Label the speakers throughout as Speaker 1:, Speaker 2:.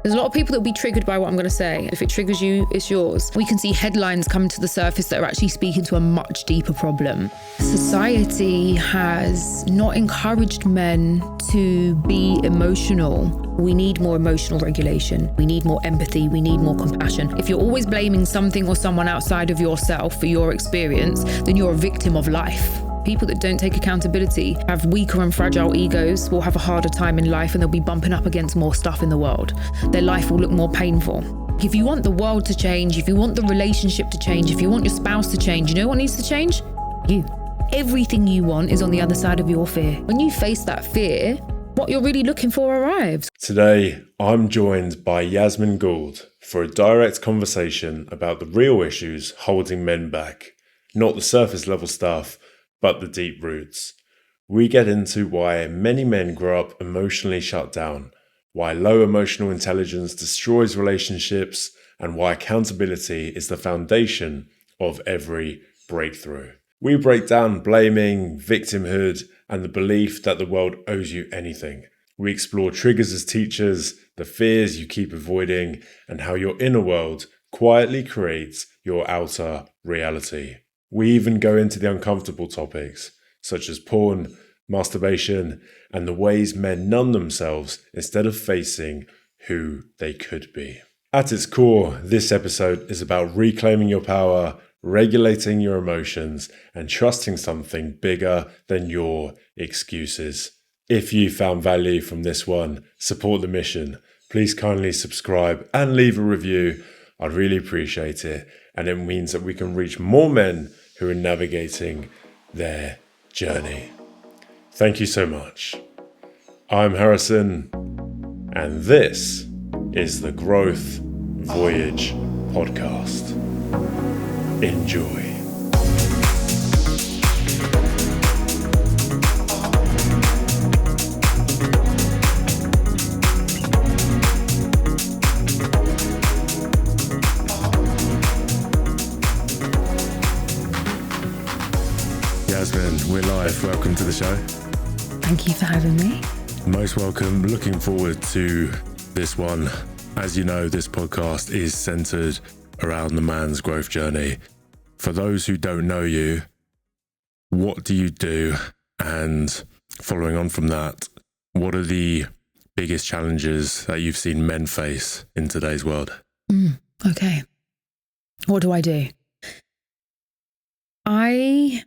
Speaker 1: There's a lot of people that will be triggered by what I'm going to say. If it triggers you, it's yours. We can see headlines come to the surface that are actually speaking to a much deeper problem. Society has not encouraged men to be emotional. We need more emotional regulation. We need more empathy. We need more compassion. If you're always blaming something or someone outside of yourself for your experience, then you're a victim of life. People that don't take accountability have weaker and fragile egos, will have a harder time in life, and they'll be bumping up against more stuff in the world. Their life will look more painful. If you want the world to change, if you want the relationship to change, if you want your spouse to change, you know what needs to change? You. Everything you want is on the other side of your fear. When you face that fear, what you're really looking for arrives.
Speaker 2: Today, I'm joined by Yasmine Gould for a direct conversation about the real issues holding men back. Not the surface level stuff, but the deep roots. We get into why many men grow up emotionally shut down, why low emotional intelligence destroys relationships, and why accountability is the foundation of every breakthrough. We break down blaming, victimhood, and the belief that the world owes you anything. We explore triggers as teachers, the fears you keep avoiding, and how your inner world quietly creates your outer reality. We even go into the uncomfortable topics, such as porn, masturbation, and the ways men numb themselves instead of facing who they could be. At its core, this episode is about reclaiming your power, regulating your emotions, and trusting something bigger than your excuses. If you found value from this one, support the mission. Please kindly subscribe and leave a review. I'd really appreciate it. And it means that we can reach more men who are navigating their journey. Thank you so much. I'm Harrison, and this is the Growth Voyage podcast. Enjoy. Yasmine, we're live. Welcome to the show.
Speaker 1: Thank you for having me.
Speaker 2: Most welcome. Looking forward to this one. As you know, this podcast is centered around the man's growth journey. For those who don't know you, what do you do? And following on from that, what are the biggest challenges that you've seen men face in today's world?
Speaker 1: Okay. What do? I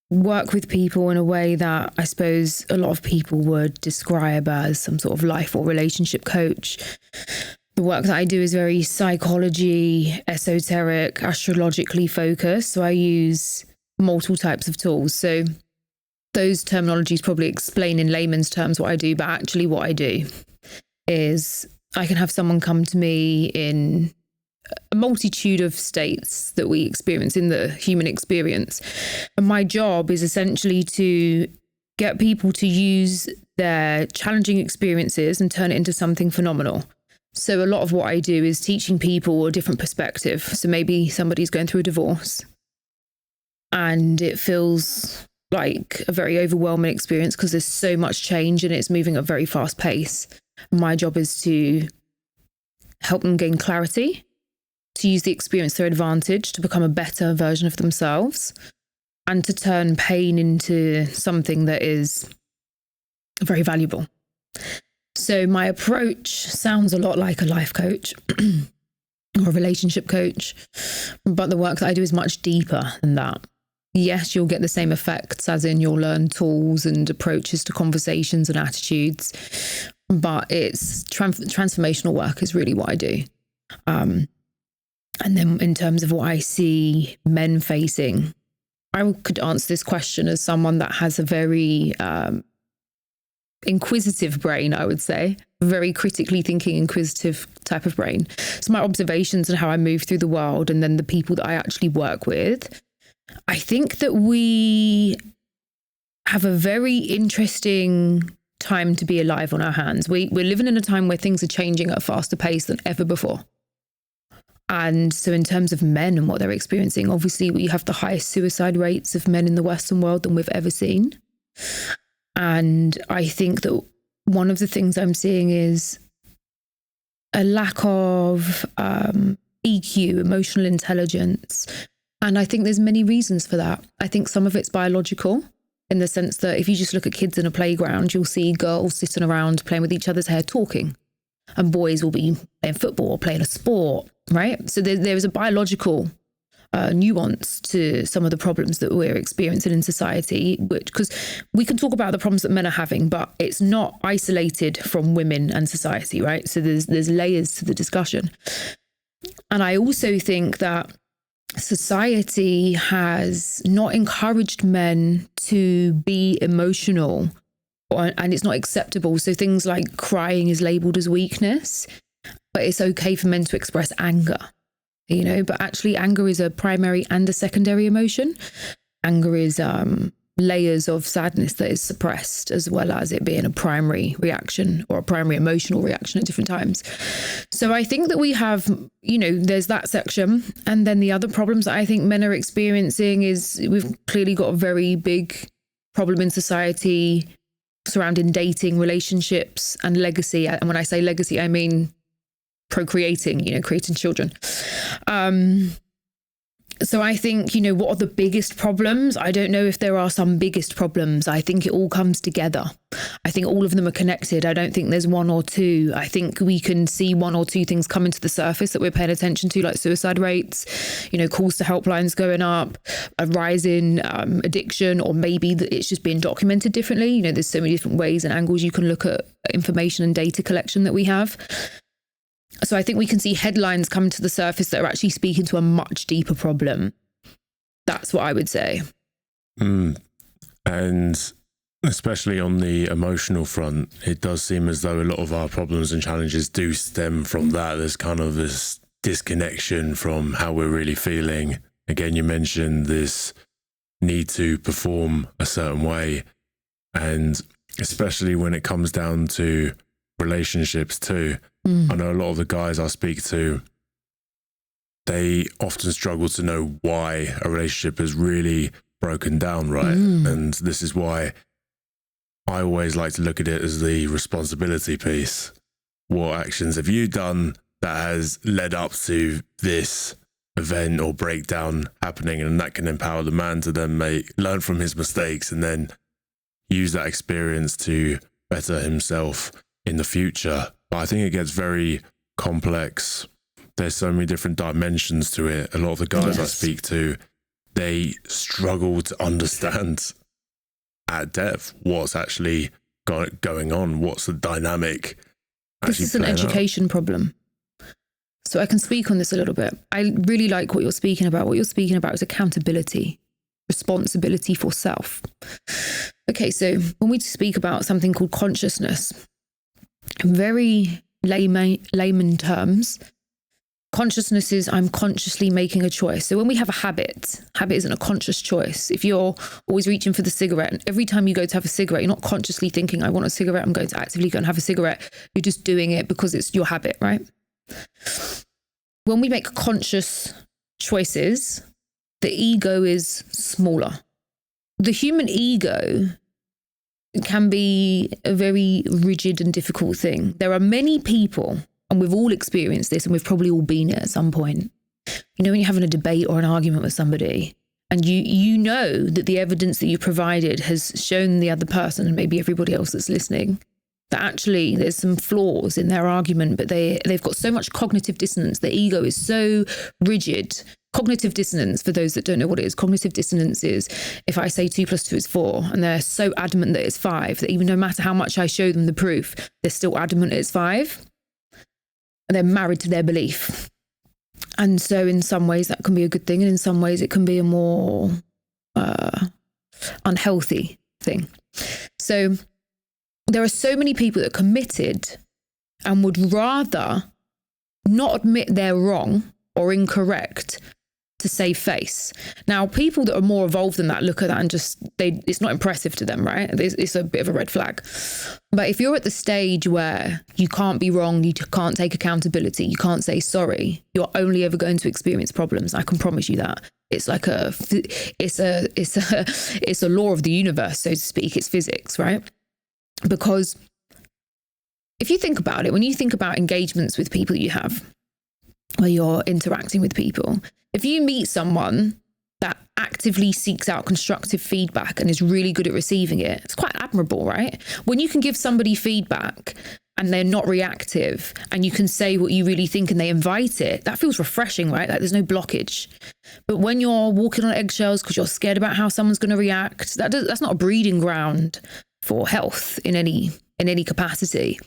Speaker 1: work with people in a way that I suppose a lot of people would describe as some sort of life or relationship coach. The work that I do is very psychology, esoteric, astrologically focused. So I use multiple types of tools. So those terminologies probably explain in layman's terms what I do, but actually what I do is I can have someone come to me in a multitude of states that we experience in the human experience. And my job is essentially to get people to use their challenging experiences and turn it into something phenomenal. So a lot of what I do is teaching people a different perspective. So maybe somebody's going through a divorce and it feels like a very overwhelming experience because there's so much change and it's moving at a very fast pace. My job is to help them gain clarity, to use the experience to their advantage, to become a better version of themselves, and to turn pain into something that is very valuable. So my approach sounds a lot like a life coach or a relationship coach, but the work that I do is much deeper than that. Yes, you'll get the same effects, as in you'll learn tools and approaches to conversations and attitudes, but it's transformational work is really what I do. And then in terms of what I see men facing, I could answer this question as someone that has a very inquisitive brain, I would say, very critically thinking, inquisitive type of brain. So my observations and how I move through the world and then the people that I actually work with, I think that we have a very interesting time to be alive on our hands. We're living in a time where things are changing at a faster pace than ever before. And so in terms of men and what they're experiencing, obviously we have the highest suicide rates of men in the Western world than we've ever seen. And I think that one of the things I'm seeing is a lack of EQ, emotional intelligence. And I think there's many reasons for that. I think some of it's biological, in the sense that if you just look at kids in a playground, you'll see girls sitting around playing with each other's hair talking, and boys will be playing football or playing a sport, right? So there is a biological nuance to some of the problems that we're experiencing in society, because we can talk about the problems that men are having, but it's not isolated from women and society, right? So there's layers to the discussion. And I also think that society has not encouraged men to be emotional, and it's not acceptable. So things like crying is labeled as weakness, but it's okay for men to express anger, but actually anger is a primary and a secondary emotion. Anger is layers of sadness that is suppressed, as well as it being a primary reaction or a primary emotional reaction at different times. So I think that we have, there's that section. And then the other problems that I think men are experiencing is we've clearly got a very big problem in society surrounding dating, relationships, and legacy. And when I say legacy, I mean procreating, creating children. So I think, what are the biggest problems? I don't know if there are some biggest problems. I think it all comes together. I think all of them are connected. I don't think there's one or two. I think we can see one or two things coming to the surface that we're paying attention to, like suicide rates, calls to helplines going up, a rise in addiction, or maybe it's just being documented differently. There's so many different ways and angles you can look at information and data collection that we have. So I think we can see headlines come to the surface that are actually speaking to a much deeper problem. That's what I would say.
Speaker 2: And especially on the emotional front, it does seem as though a lot of our problems and challenges do stem from that. There's kind of this disconnection from how we're really feeling. Again, you mentioned this need to perform a certain way. And especially when it comes down to relationships too. I know a lot of the guys I speak to, they often struggle to know why a relationship has really broken down, right? And this is why I always like to look at it as the responsibility piece. What actions have you done that has led up to this event or breakdown happening? And that can empower the man to then learn from his mistakes and then use that experience to better himself in the future. But I think it gets very complex. There's so many different dimensions to it. A lot of the guys I speak to, they struggle to understand at depth what's actually going on, what's the dynamic.
Speaker 1: This is an education problem. So I can speak on this a little bit. I really like what you're speaking about. What you're speaking about is accountability, responsibility for self. Okay, so when we speak about something called consciousness, in very layman terms, consciousness is I'm consciously making a choice. So when we have a habit isn't a conscious choice. If you're always reaching for the cigarette, and every time you go to have a cigarette, you're not consciously thinking, I want a cigarette, I'm going to actively go and have a cigarette. You're just doing it because it's your habit, right? When we make conscious choices, the ego is smaller. The human ego can be a very rigid and difficult thing. There are many people, and we've all experienced this, and we've probably all been it at some point. When you're having a debate or an argument with somebody, and you know that the evidence that you provided has shown the other person, and maybe everybody else that's listening, that actually there's some flaws in their argument, but they've got so much cognitive dissonance. Their ego is so rigid. Cognitive dissonance, for those that don't know what it is, cognitive dissonance is if I say 2 + 2 is 4 and they're so adamant that it's 5, that even no matter how much I show them the proof, they're still adamant it's 5. And they're married to their belief. And so in some ways that can be a good thing, and in some ways it can be a more unhealthy thing. So there are so many people that are committed and would rather not admit they're wrong or incorrect to save face. Now, people that are more evolved than that look at that and it's not impressive to them, right? It's a bit of a red flag. But if you're at the stage where you can't be wrong, you can't take accountability, you can't say sorry, you're only ever going to experience problems. I can promise you that. It's like it's a law of the universe, so to speak. It's physics, right? Because if you think about it, when you think about engagements with people you have, where you're interacting with people, if you meet someone that actively seeks out constructive feedback and is really good at receiving it, it's quite admirable, right? When you can give somebody feedback and they're not reactive and you can say what you really think and they invite it, that feels refreshing, right? Like there's no blockage. But when you're walking on eggshells because you're scared about how someone's going to react, that's not a breeding ground for health in any capacity.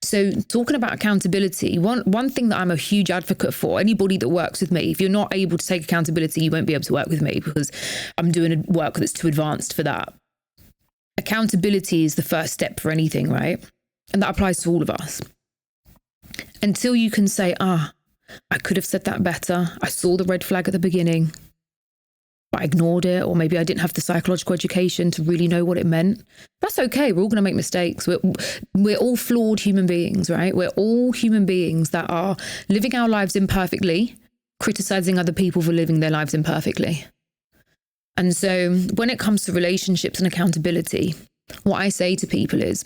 Speaker 1: So talking about accountability, one thing that I'm a huge advocate for, anybody that works with me, if you're not able to take accountability, you won't be able to work with me because I'm doing work that's too advanced for that. Accountability is the first step for anything, right? And that applies to all of us. Until you can say, I could have said that better. I saw the red flag at the beginning, but I ignored it. Or maybe I didn't have the psychological education to really know what it meant. That's okay. We're all going to make mistakes. We're all flawed human beings, right? We're all human beings that are living our lives imperfectly, criticizing other people for living their lives imperfectly. And so when it comes to relationships and accountability, what I say to people is,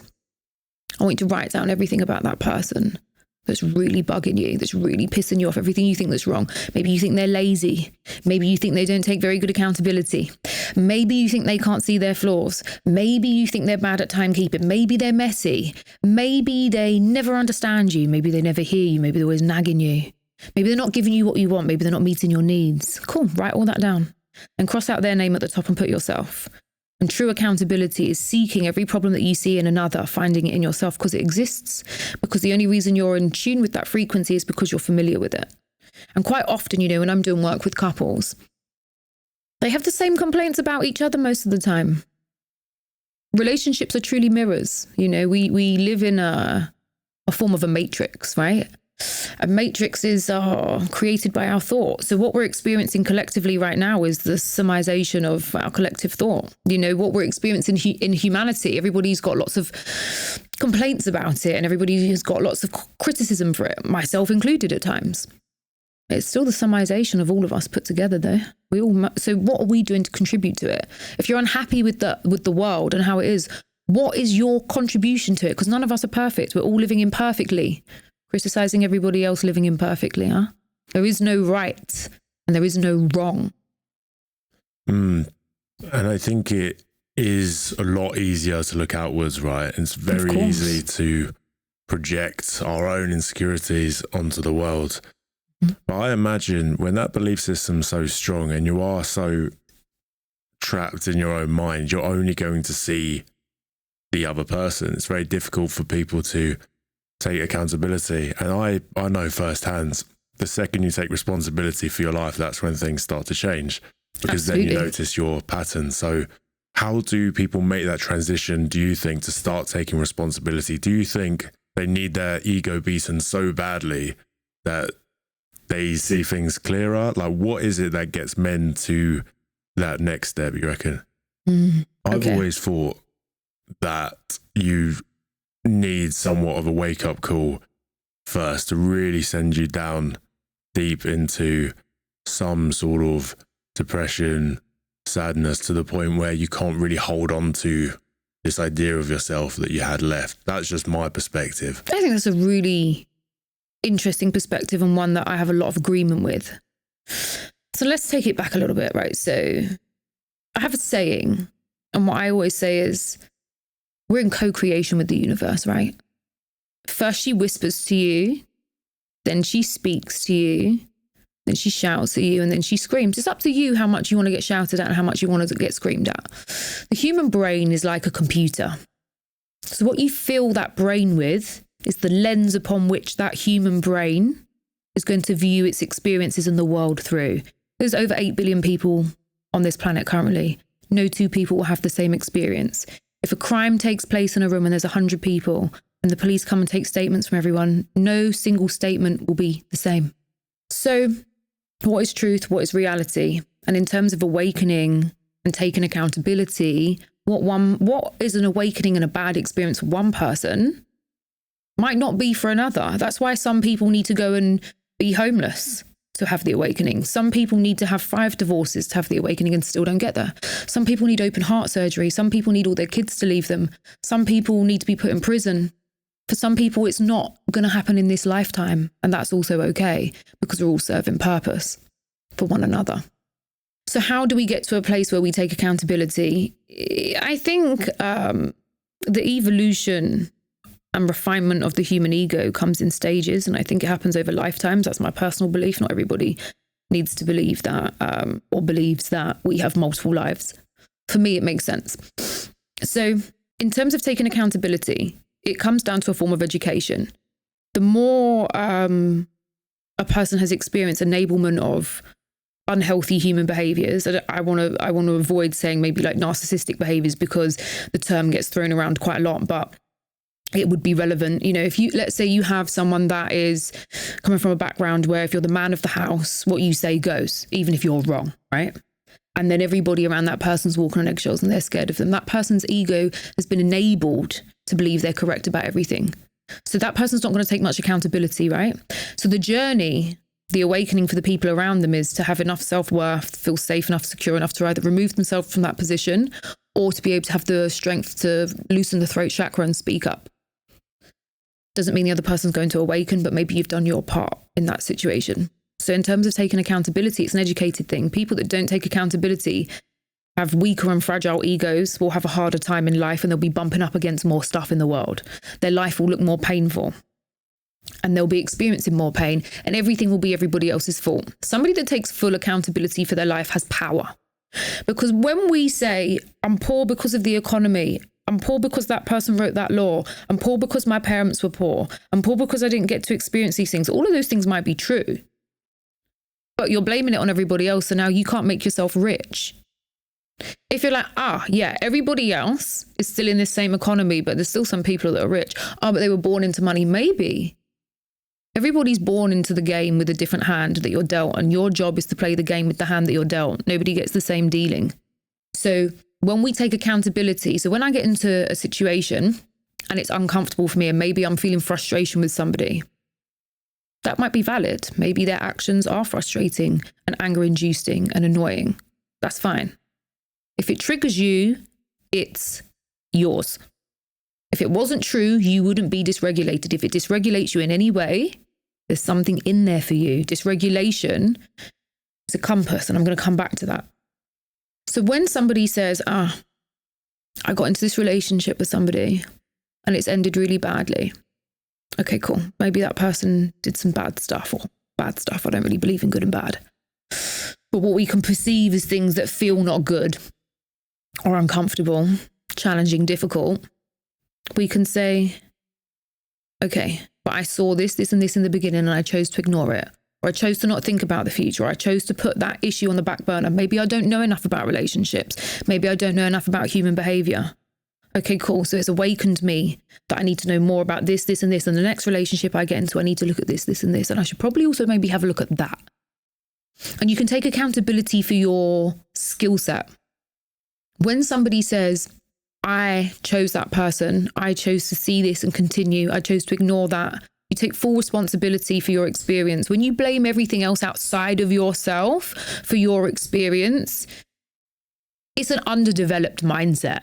Speaker 1: I want you to write down everything about that person that's really bugging you, that's really pissing you off, everything you think that's wrong. Maybe you think they're lazy. Maybe you think they don't take very good accountability. Maybe you think they can't see their flaws. Maybe you think they're bad at timekeeping. Maybe they're messy. Maybe they never understand you. Maybe they never hear you. Maybe they're always nagging you. Maybe they're not giving you what you want. Maybe they're not meeting your needs. Cool, write all that down and cross out their name at the top and put yourself. And true accountability is seeking every problem that you see in another, finding it in yourself because it exists. Because the only reason you're in tune with that frequency is because you're familiar with it. And quite often, when I'm doing work with couples, they have the same complaints about each other most of the time. Relationships are truly mirrors. We live in a form of a matrix, right? And matrices are created by our thought. So what we're experiencing collectively right now is the summation of our collective thought. What we're experiencing in humanity, everybody's got lots of complaints about it and everybody has got lots of criticism for it, myself included at times. It's still the summation of all of us put together though. So what are we doing to contribute to it? If you're unhappy with the world and how it is, what is your contribution to it? Because none of us are perfect. We're all living imperfectly. Criticizing everybody else living imperfectly, huh? There is no right and there is no wrong.
Speaker 2: And I think it is a lot easier to look outwards, right? It's very easy to project our own insecurities onto the world. But I imagine when that belief system's so strong and you are so trapped in your own mind, you're only going to see the other person. It's very difficult for people to take accountability. And I know firsthand, the second you take responsibility for your life, that's when things start to change, because Absolutely. Then you notice your pattern. So how do people make that transition, do you think, to start taking responsibility? Do you think they need their ego beaten so badly that they see things clearer? Like, what is it that gets men to that next step, you reckon? I've always thought that you need somewhat of a wake-up call first to really send you down deep into some sort of depression, sadness, to the point where you can't really hold on to this idea of yourself that you had left. That's just my perspective.
Speaker 1: I think that's a really interesting perspective and one that I have a lot of agreement with. So let's take it back a little bit, right? So I have a saying, and what I always say is, we're in co-creation with the universe, right? First she whispers to you, then she speaks to you, then she shouts at you, and then she screams. It's up to you how much you want to get shouted at and how much you want to get screamed at. The human brain is like a computer. So what you fill that brain with is the lens upon which that human brain is going to view its experiences in the world through. There's over 8 billion people on this planet currently. No two people will have the same experience. If a crime takes place in a room and there's 100 people and the police come and take statements from everyone, no single statement will be the same. So what is truth? What is reality? And in terms of awakening and taking accountability, what is an awakening and a bad experience for one person might not be for another. That's why some people need to go and be homeless to have the awakening. Some people need to have 5 divorces to have the awakening and still don't get there. Some people need open heart surgery. Some people need all their kids to leave them. Some people need to be put in prison For some people, it's not going to happen in this lifetime. And that's also okay, because we're all serving purpose for one another. So how do we get to a place where we take accountability? I think the evolution and refinement of the human ego comes in stages. And I think it happens over lifetimes. That's my personal belief. Not everybody needs to believe that or believes that we have multiple lives. For me, it makes sense. So in terms of taking accountability, it comes down to a form of education. The more a person has experienced enablement of unhealthy human behaviors, I want to avoid saying maybe like narcissistic behaviors, because the term gets thrown around quite a lot, but it would be relevant. You know, if you, let's say you have someone that is coming from a background where if you're the man of the house, what you say goes, even if you're wrong, right? And then everybody around that person's walking on eggshells and they're scared of them. That person's ego has been enabled to believe they're correct about everything. So that person's not going to take much accountability, right? So the journey, the awakening for the people around them is to have enough self-worth, feel safe enough, secure enough to either remove themselves from that position or to be able to have the strength to loosen the throat chakra and speak up. Doesn't mean the other person's going to awaken, but maybe you've done your part in that situation. So in terms of taking accountability, it's an educated thing. People that don't take accountability have weaker and fragile egos, will have a harder time in life, and they'll be bumping up against more stuff in the world. Their life will look more painful and they'll be experiencing more pain, and everything will be everybody else's fault. Somebody that takes full accountability for their life has power. Because when we say, I'm poor because of the economy, I'm poor because that person wrote that law, I'm poor because my parents were poor, I'm poor because I didn't get to experience these things, all of those things might be true. But you're blaming it on everybody else, so now you can't make yourself rich. If you're like, yeah, everybody else is still in this same economy, but there's still some people that are rich. But they were born into money. Maybe. Everybody's born into the game with a different hand that you're dealt, and your job is to play the game with the hand that you're dealt. Nobody gets the same dealing. So when we take accountability, so when I get into a situation and it's uncomfortable for me, and maybe I'm feeling frustration with somebody, that might be valid. Maybe their actions are frustrating and anger-inducing and annoying. That's fine. If it triggers you, it's yours. If it wasn't true, you wouldn't be dysregulated. If it dysregulates you in any way, there's something in there for you. Dysregulation is a compass, and I'm going to come back to that. So when somebody says, I got into this relationship with somebody and it's ended really badly. Okay, cool. Maybe that person did some bad stuff, or bad stuff. I don't really believe in good and bad. But what we can perceive as things that feel not good or uncomfortable, challenging, difficult, we can say, okay, but I saw this, and this in the beginning, and I chose to ignore it. Or I chose to not think about the future. Or I chose to put that issue on the back burner. Maybe I don't know enough about relationships. Maybe I don't know enough about human behavior. Okay, cool. So it's awakened me that I need to know more about this, and this. And the next relationship I get into, I need to look at this, and this. And I should probably also maybe have a look at that. And you can take accountability for your skill set. When somebody says, I chose that person, I chose to see this and continue, I chose to ignore that, you take full responsibility for your experience. When you blame everything else outside of yourself for your experience, it's an underdeveloped mindset,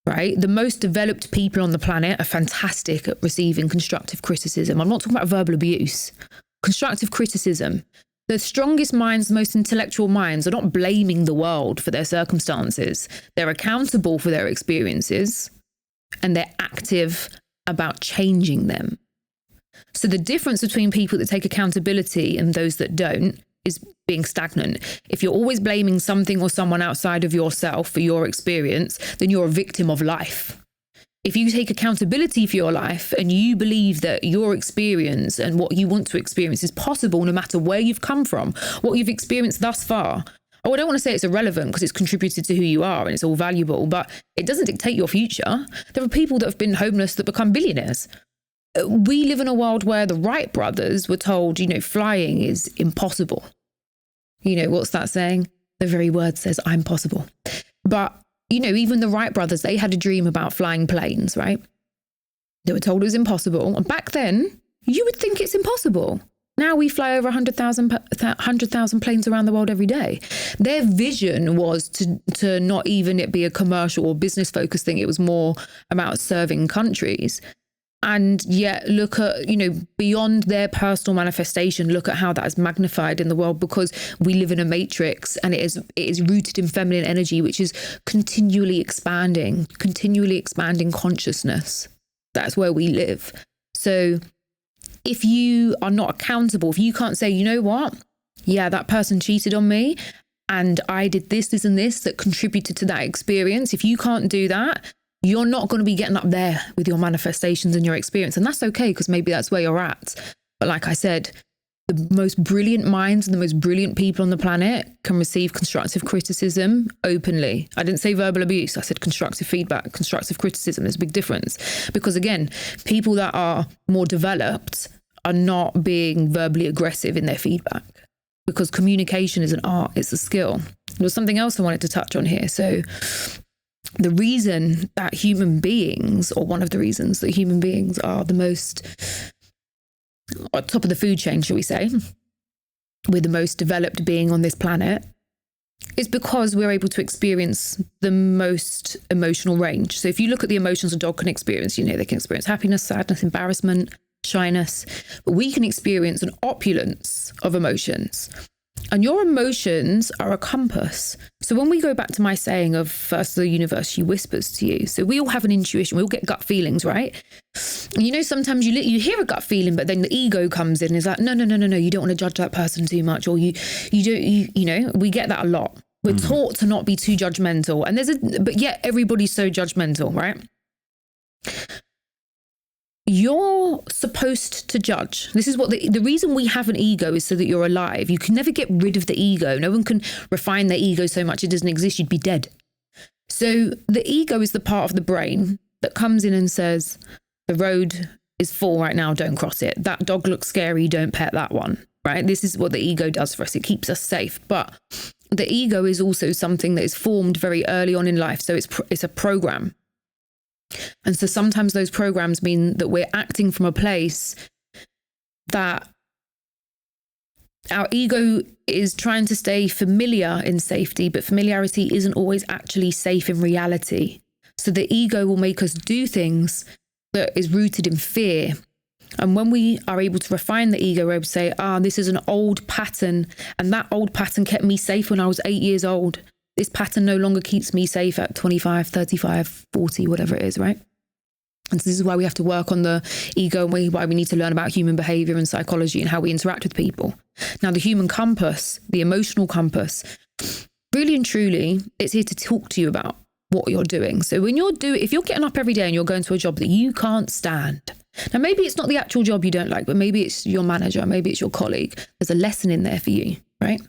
Speaker 1: right? The most developed people on the planet are fantastic at receiving constructive criticism. I'm not talking about verbal abuse. Constructive criticism. The strongest minds, the most intellectual minds are not blaming the world for their circumstances. They're accountable for their experiences, and they're active about changing them. So the difference between people that take accountability and those that don't is being stagnant. If you're always blaming something or someone outside of yourself for your experience, then you're a victim of life. If you take accountability for your life and you believe that your experience and what you want to experience is possible no matter where you've come from, what you've experienced thus far, I don't want to say it's irrelevant because it's contributed to who you are and it's all valuable, but it doesn't dictate your future. There are people that have been homeless that become billionaires. We live in a world where the Wright brothers were told, flying is impossible. What's that saying? The very word says, I'm possible. But even the Wright brothers, they had a dream about flying planes, right? They were told it was impossible. And back then, you would think it's impossible. Now we fly over 100,000 planes around the world every day. Their vision was to not even it be a commercial or business focused thing. It was more about serving countries. And yet look at, beyond their personal manifestation, look at how that is magnified in the world, because we live in a matrix, and it is rooted in feminine energy, which is continually expanding consciousness. That's where we live. So if you are not accountable, if you can't say, you know what? Yeah, that person cheated on me and I did this and this that contributed to that experience. If you can't do that, you're not going to be getting up there with your manifestations and your experience. And that's okay, because maybe that's where you're at. But like I said, the most brilliant minds and the most brilliant people on the planet can receive constructive criticism openly. I didn't say verbal abuse. I said constructive feedback, constructive criticism. There's a big difference. Because again, people that are more developed are not being verbally aggressive in their feedback, because communication is an art. It's a skill. There was something else I wanted to touch on here. So the reason that human beings, or one of the reasons that human beings are the most at top of the food chain, shall we say, we're the most developed being on this planet, is because we're able to experience the most emotional range. So if you look at the emotions a dog can experience, they can experience happiness, sadness, embarrassment, shyness, but we can experience an opulence of emotions. And your emotions are a compass. So when we go back to my saying of first the universe, she whispers to you. So we all have an intuition. We all get gut feelings, right? And sometimes you hear a gut feeling, but then the ego comes in and is like, no, you don't want to judge that person too much. Or we get that a lot. We're taught to not be too judgmental. And but yet everybody's so judgmental, right? You're supposed to judge. This is what the reason we have an ego is so that you're alive. You can never get rid of the ego. No one can refine their ego so much it doesn't exist. You'd be dead. So the ego is the part of the brain that comes in and says, the road is full right now, don't cross it. That dog looks scary, don't pet that one, right? This is what the ego does for us. It keeps us safe. But the ego is also something that is formed very early on in life. So it's a program. And so sometimes those programs mean that we're acting from a place that our ego is trying to stay familiar in safety, but familiarity isn't always actually safe in reality. So the ego will make us do things that is rooted in fear. And when we are able to refine the ego, we're able to say, this is an old pattern. And that old pattern kept me safe when I was 8 years old. This pattern no longer keeps me safe at 25, 35, 40, whatever it is, right? And so this is why we have to work on the ego, and why we need to learn about human behavior and psychology and how we interact with people. Now, the human compass, the emotional compass, really and truly, it's here to talk to you about what you're doing. So if you're getting up every day and you're going to a job that you can't stand, now maybe it's not the actual job you don't like, but maybe it's your manager, maybe it's your colleague. There's a lesson in there for you, right?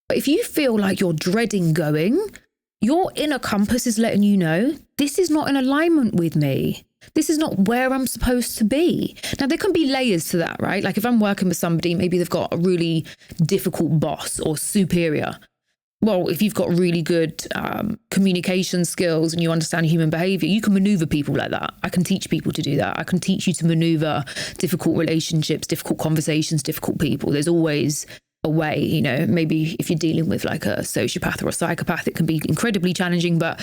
Speaker 1: But if you feel like you're dreading going, your inner compass is letting you know, this is not in alignment with me. This is not where I'm supposed to be. Now, there can be layers to that, right? Like if I'm working with somebody, maybe they've got a really difficult boss or superior. Well, if you've got really good communication skills and you understand human behavior, you can maneuver people like that. I can teach people to do that. I can teach you to maneuver difficult relationships, difficult conversations, difficult people. There's always a way, maybe if you're dealing with like a sociopath or a psychopath, it can be incredibly challenging, but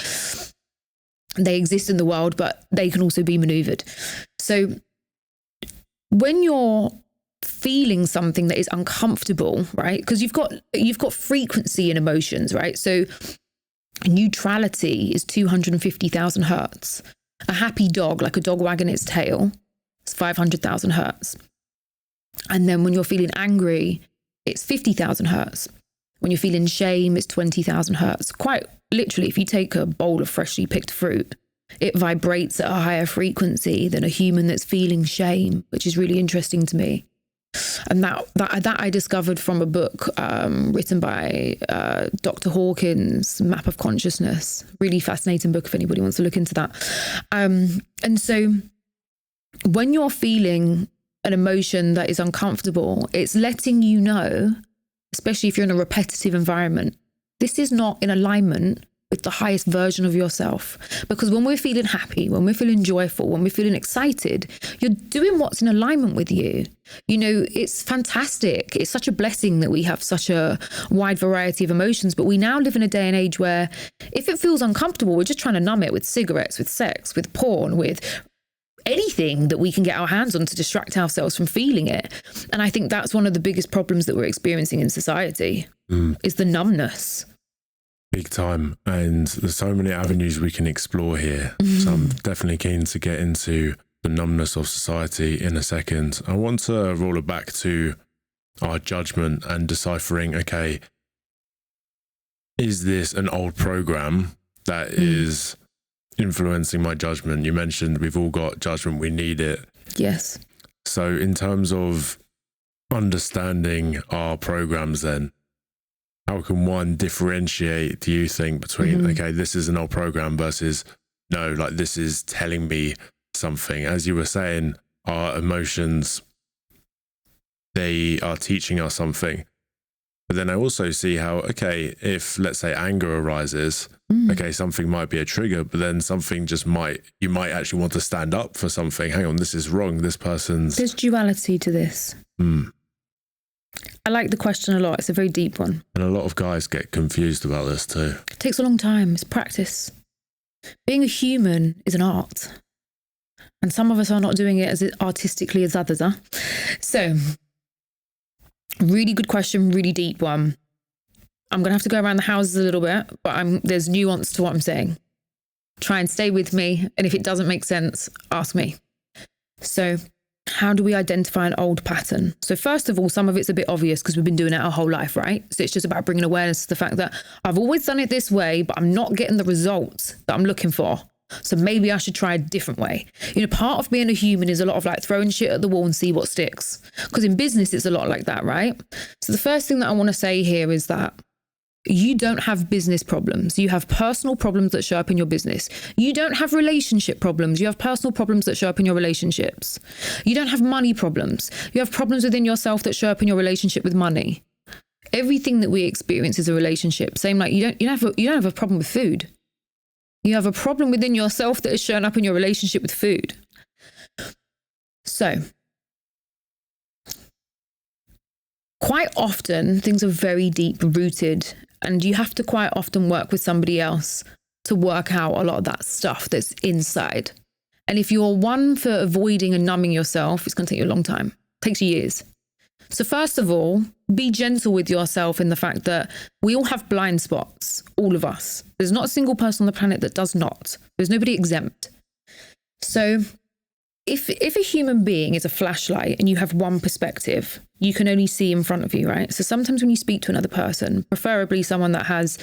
Speaker 1: they exist in the world, but they can also be maneuvered. So when you're feeling something that is uncomfortable, right? Because you've got frequency in emotions, right? So neutrality is 250,000 hertz. A happy dog, like a dog wagging its tail, is 500,000 hertz. And then when you're feeling angry, it's 50,000 hertz. When you're feeling shame, it's 20,000 hertz. Quite literally, if you take a bowl of freshly picked fruit, it vibrates at a higher frequency than a human that's feeling shame, which is really interesting to me. And that I discovered from a book written by Dr. Hawkins, Map of Consciousness. Really fascinating book if anybody wants to look into that. And so when you're feeling an emotion that is uncomfortable, it's letting you know, especially if you're in a repetitive environment, this is not in alignment with the highest version of yourself. Because when we're feeling happy, when we're feeling joyful, when we're feeling excited, you're doing what's in alignment with you. It's fantastic. It's such a blessing that we have such a wide variety of emotions. But we now live in a day and age where if it feels uncomfortable, we're just trying to numb it with cigarettes, with sex, with porn, with anything that we can get our hands on to distract ourselves from feeling it. And I think that's one of the biggest problems that we're experiencing in society is the numbness.
Speaker 2: Big time. And there's so many avenues we can explore here. So I'm definitely keen to get into the numbness of society in a second. I want to roll it back to our judgment and deciphering, okay, is this an old program that is influencing my judgment? You mentioned we've all got judgment, we need it.
Speaker 1: Yes.
Speaker 2: So in terms of understanding our programs then, how can one differentiate, do you think, between, okay, this is an old program versus, no, like this is telling me something? As you were saying, our emotions, they are teaching us something. But then I also see how, okay, if let's say anger arises, okay, something might be a trigger, but then something just you might actually want to stand up for something. Hang on, this is wrong. This person's...
Speaker 1: There's duality to this. I like the question a lot. It's a very deep one.
Speaker 2: And a lot of guys get confused about this too.
Speaker 1: It takes a long time. It's practice. Being a human is an art. And some of us are not doing it as artistically as others are. So, really good question, really deep one. I'm going to have to go around the houses a little bit, but there's nuance to what I'm saying. Try and stay with me. And if it doesn't make sense, ask me. So, how do we identify an old pattern? So first of all, some of it's a bit obvious because we've been doing it our whole life, right? So it's just about bringing awareness to the fact that I've always done it this way, but I'm not getting the results that I'm looking for. So maybe I should try a different way. Part of being a human is a lot of like throwing shit at the wall and see what sticks. Because in business, it's a lot like that, right? So the first thing that I want to say here is that you don't have business problems. You have personal problems that show up in your business. You don't have relationship problems. You have personal problems that show up in your relationships. You don't have money problems. You have problems within yourself that show up in your relationship with money. Everything that we experience is a relationship. Same like you don't have a problem with food. You have a problem within yourself that is showing up in your relationship with food. So, quite often things are very deep rooted, and you have to quite often work with somebody else to work out a lot of that stuff that's inside. And if you're one for avoiding and numbing yourself, it's going to take you a long time. It takes you years. So first of all, be gentle with yourself in the fact that we all have blind spots, all of us. There's not a single person on the planet that does not. There's nobody exempt. So if a human being is a flashlight and you have one perspective, you can only see in front of you, right? So sometimes when you speak to another person, preferably someone that has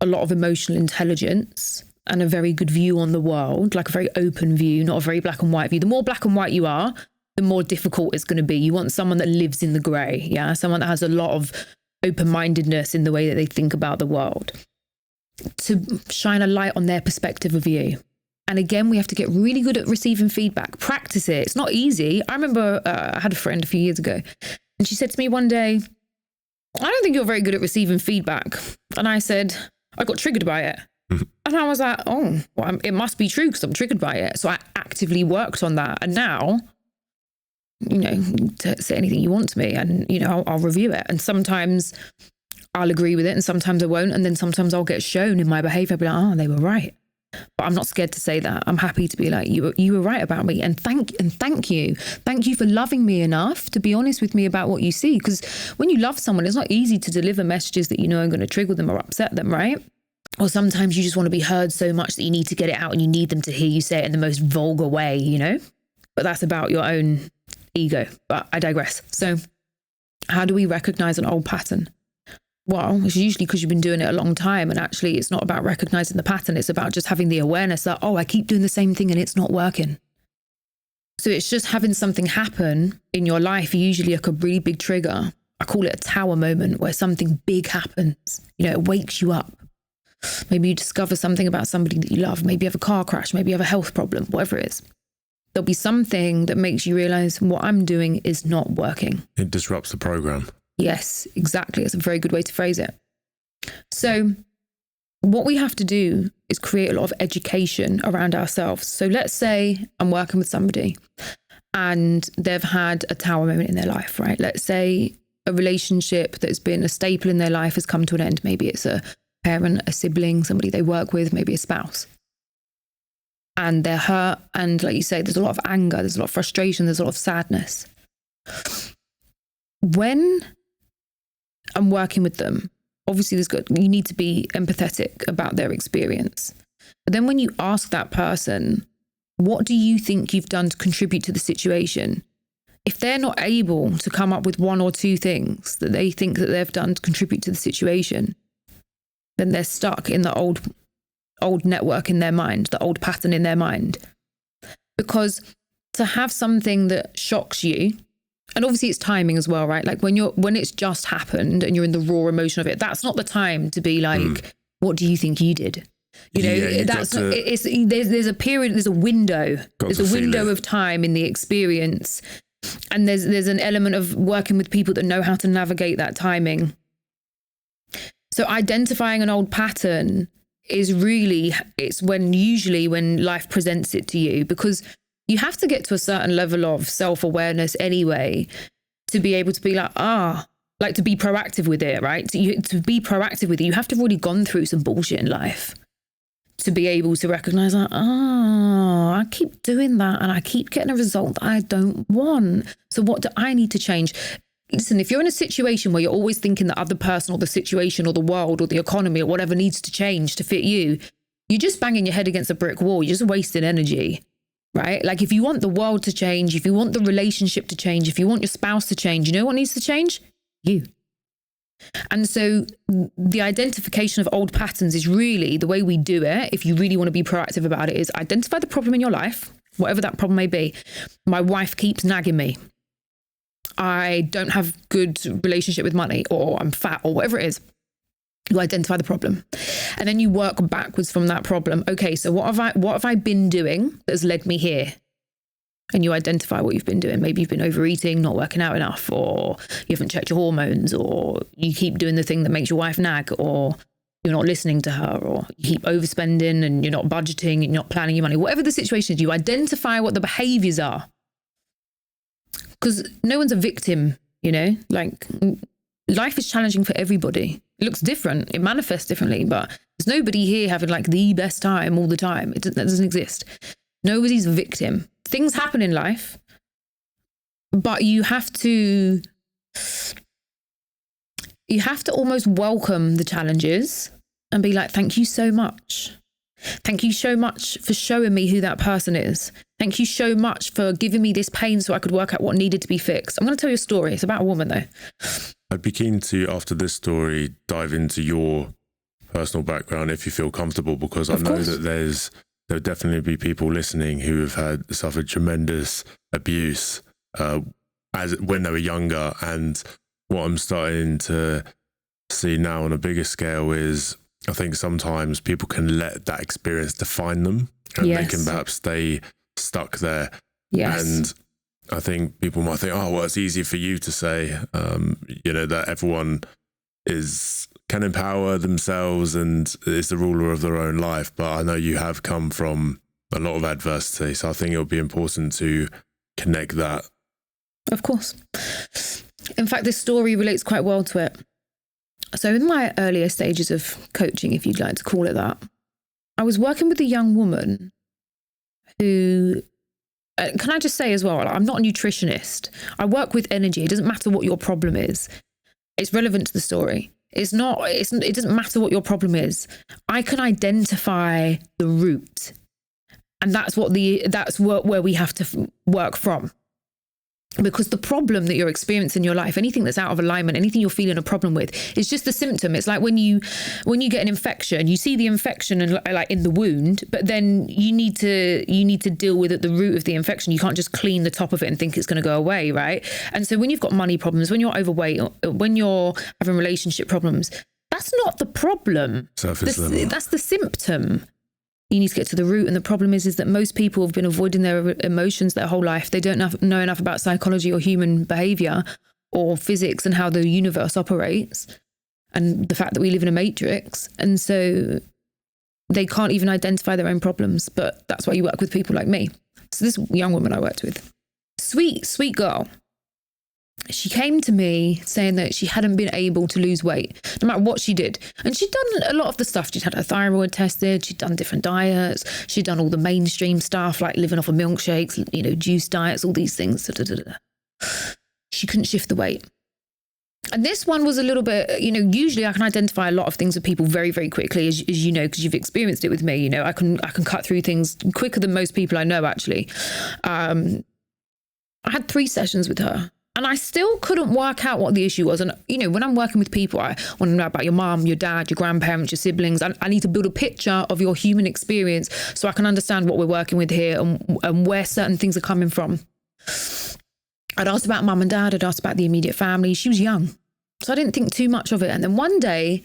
Speaker 1: a lot of emotional intelligence and a very good view on the world, like a very open view, not a very black and white view. The more black and white you are, the more difficult it's going to be. You want someone that lives in the grey, yeah? Someone that has a lot of open-mindedness in the way that they think about the world, to shine a light on their perspective of you. And again, we have to get really good at receiving feedback. Practice it. It's not easy. I remember I had a friend a few years ago, and she said to me one day, I don't think you're very good at receiving feedback. And I said, I got triggered by it. And I was like, oh, well, it must be true because I'm triggered by it. So I actively worked on that. And now, say anything you want to me and, I'll review it. And sometimes I'll agree with it and sometimes I won't. And then sometimes I'll get shown in my behavior. I'll be like, oh, they were right. But I'm not scared to say that. I'm happy to be like, you were right about me. And thank you. Thank you for loving me enough to be honest with me about what you see. Because when you love someone, it's not easy to deliver messages that are going to trigger them or upset them, right? Or sometimes you just want to be heard so much that you need to get it out and you need them to hear you say it in the most vulgar way, But that's about your own ego. But I digress. So how do we recognize an old pattern? Well, it's usually because you've been doing it a long time, and actually it's not about recognizing the pattern. It's about just having the awareness that, I keep doing the same thing and it's not working. So it's just having something happen in your life, usually like a really big trigger. I call it a tower moment where something big happens. It wakes you up. Maybe you discover something about somebody that you love. Maybe you have a car crash. Maybe you have a health problem, whatever it is. There'll be something that makes you realize what I'm doing is not working.
Speaker 2: It disrupts the program.
Speaker 1: Yes, exactly. It's a very good way to phrase it. So what we have to do is create a lot of education around ourselves. So let's say I'm working with somebody and they've had a tower moment in their life, right? Let's say a relationship that's been a staple in their life has come to an end. Maybe it's a parent, a sibling, somebody they work with, maybe a spouse. and they're hurt. And like you say, there's a lot of anger, there's a lot of frustration, there's a lot of sadness. When I'm working with them, obviously you need to be empathetic about their experience. But then when you ask that person, what do you think you've done to contribute to the situation? If they're not able to come up with one or two things that they think that they've done to contribute to the situation, then they're stuck in the old network in their mind, the old pattern in their mind. Because to have something that shocks you, and obviously it's timing as well, right? Like when it's just happened and you're in the raw emotion of it, that's not the time to be like, what do you think you did? You know, there's a period, there's a window, of time in the experience. And there's an element of working with people that know how to navigate that timing. So identifying an old pattern is usually when life presents it to you, because you have to get to a certain level of self-awareness anyway to be able to be like, to be proactive with it, right? To be proactive with it, you have to have already gone through some bullshit in life to be able to recognize like, I keep doing that and I keep getting a result that I don't want. So what do I need to change? Listen, if you're in a situation where you're always thinking the other person or the situation or the world or the economy or whatever needs to change to fit you, you're just banging your head against a brick wall. You're just wasting energy, right? Like if you want the world to change, if you want the relationship to change, if you want your spouse to change, you know what needs to change? You. And so the identification of old patterns is really the way we do it. If you really want to be proactive about it, is identify the problem in your life, whatever that problem may be. My wife keeps nagging me. I don't have good relationship with money, or I'm fat, or whatever it is. You identify the problem and then you work backwards from that problem. Okay, so what have I been doing that has led me here? And you identify what you've been doing. Maybe you've been overeating, not working out enough, or you haven't checked your hormones, or you keep doing the thing that makes your wife nag, or you're not listening to her, or you keep overspending and you're not budgeting and you're not planning your money. Whatever the situation is, you identify what the behaviours are. Because no one's a victim, you know? Like, life is challenging for everybody. It looks different. It manifests differently, but there's nobody here having like the best time all the time. That doesn't exist. Nobody's a victim. Things happen in life, but you have to almost welcome the challenges and be like, thank you so much. Thank you so much for showing me who that person is. Thank you so much for giving me this pain so I could work out what needed to be fixed. I'm going to tell you a story. It's about a woman though.
Speaker 2: I'd be keen to, after this story, dive into your personal background if you feel comfortable, because I know that there'll definitely be people listening who have suffered tremendous abuse when they were younger. And what I'm starting to see now on a bigger scale is, I think sometimes people can let that experience define them, and they can perhaps stay stuck there.
Speaker 1: Yes.
Speaker 2: And I think people might think, oh, well, it's easy for you to say, that everyone can empower themselves and is the ruler of their own life. But I know you have come from a lot of adversity. So I think it'll be important to connect that.
Speaker 1: Of course. In fact, this story relates quite well to it. So in my earlier stages of coaching, if you'd like to call it that, I was working with a young woman who, can I just say as well, I'm not a nutritionist. I work with energy. It doesn't matter what your problem is. It's relevant to the story. It doesn't matter what your problem is. I can identify the root, and that's where we have to work from. Because the problem that you're experiencing in your life, anything that's out of alignment, anything you're feeling a problem with, is just a symptom. It's like when you get an infection, you see the infection in the wound, but then you need to deal with the root of the infection. You can't just clean the top of it and think it's going to go away, right? And so when you've got money problems, when you're overweight, when you're having relationship problems, that's not the problem.
Speaker 2: Surface level.
Speaker 1: That's the symptom. You need to get to the root. And the problem is that most people have been avoiding their emotions their whole life. They don't know enough about psychology or human behavior or physics and how the universe operates and the fact that we live in a matrix. And so they can't even identify their own problems. But that's why you work with people like me. So this young woman I worked with, sweet girl. she came to me saying that she hadn't been able to lose weight, no matter what she did. And she'd done a lot of the stuff. She'd had her thyroid tested. She'd done different diets. She'd done all the mainstream stuff, like living off of milkshakes, you know, juice diets, all these things. She couldn't shift the weight. And this one was a little bit, you know, usually I can identify a lot of things with people very, very quickly, as you know, because you've experienced it with me. You know, I can cut through things quicker than most people I know, actually. I had 3 sessions with her and I still couldn't work out what the issue was. And, you know, when I'm working with people, I want to know about your mum, your dad, your grandparents, your siblings. I need to build a picture of your human experience so I can understand what we're working with here and where certain things are coming from. I'd asked about mum and dad. I'd asked about the immediate family. She was young, so I didn't think too much of it. And then one day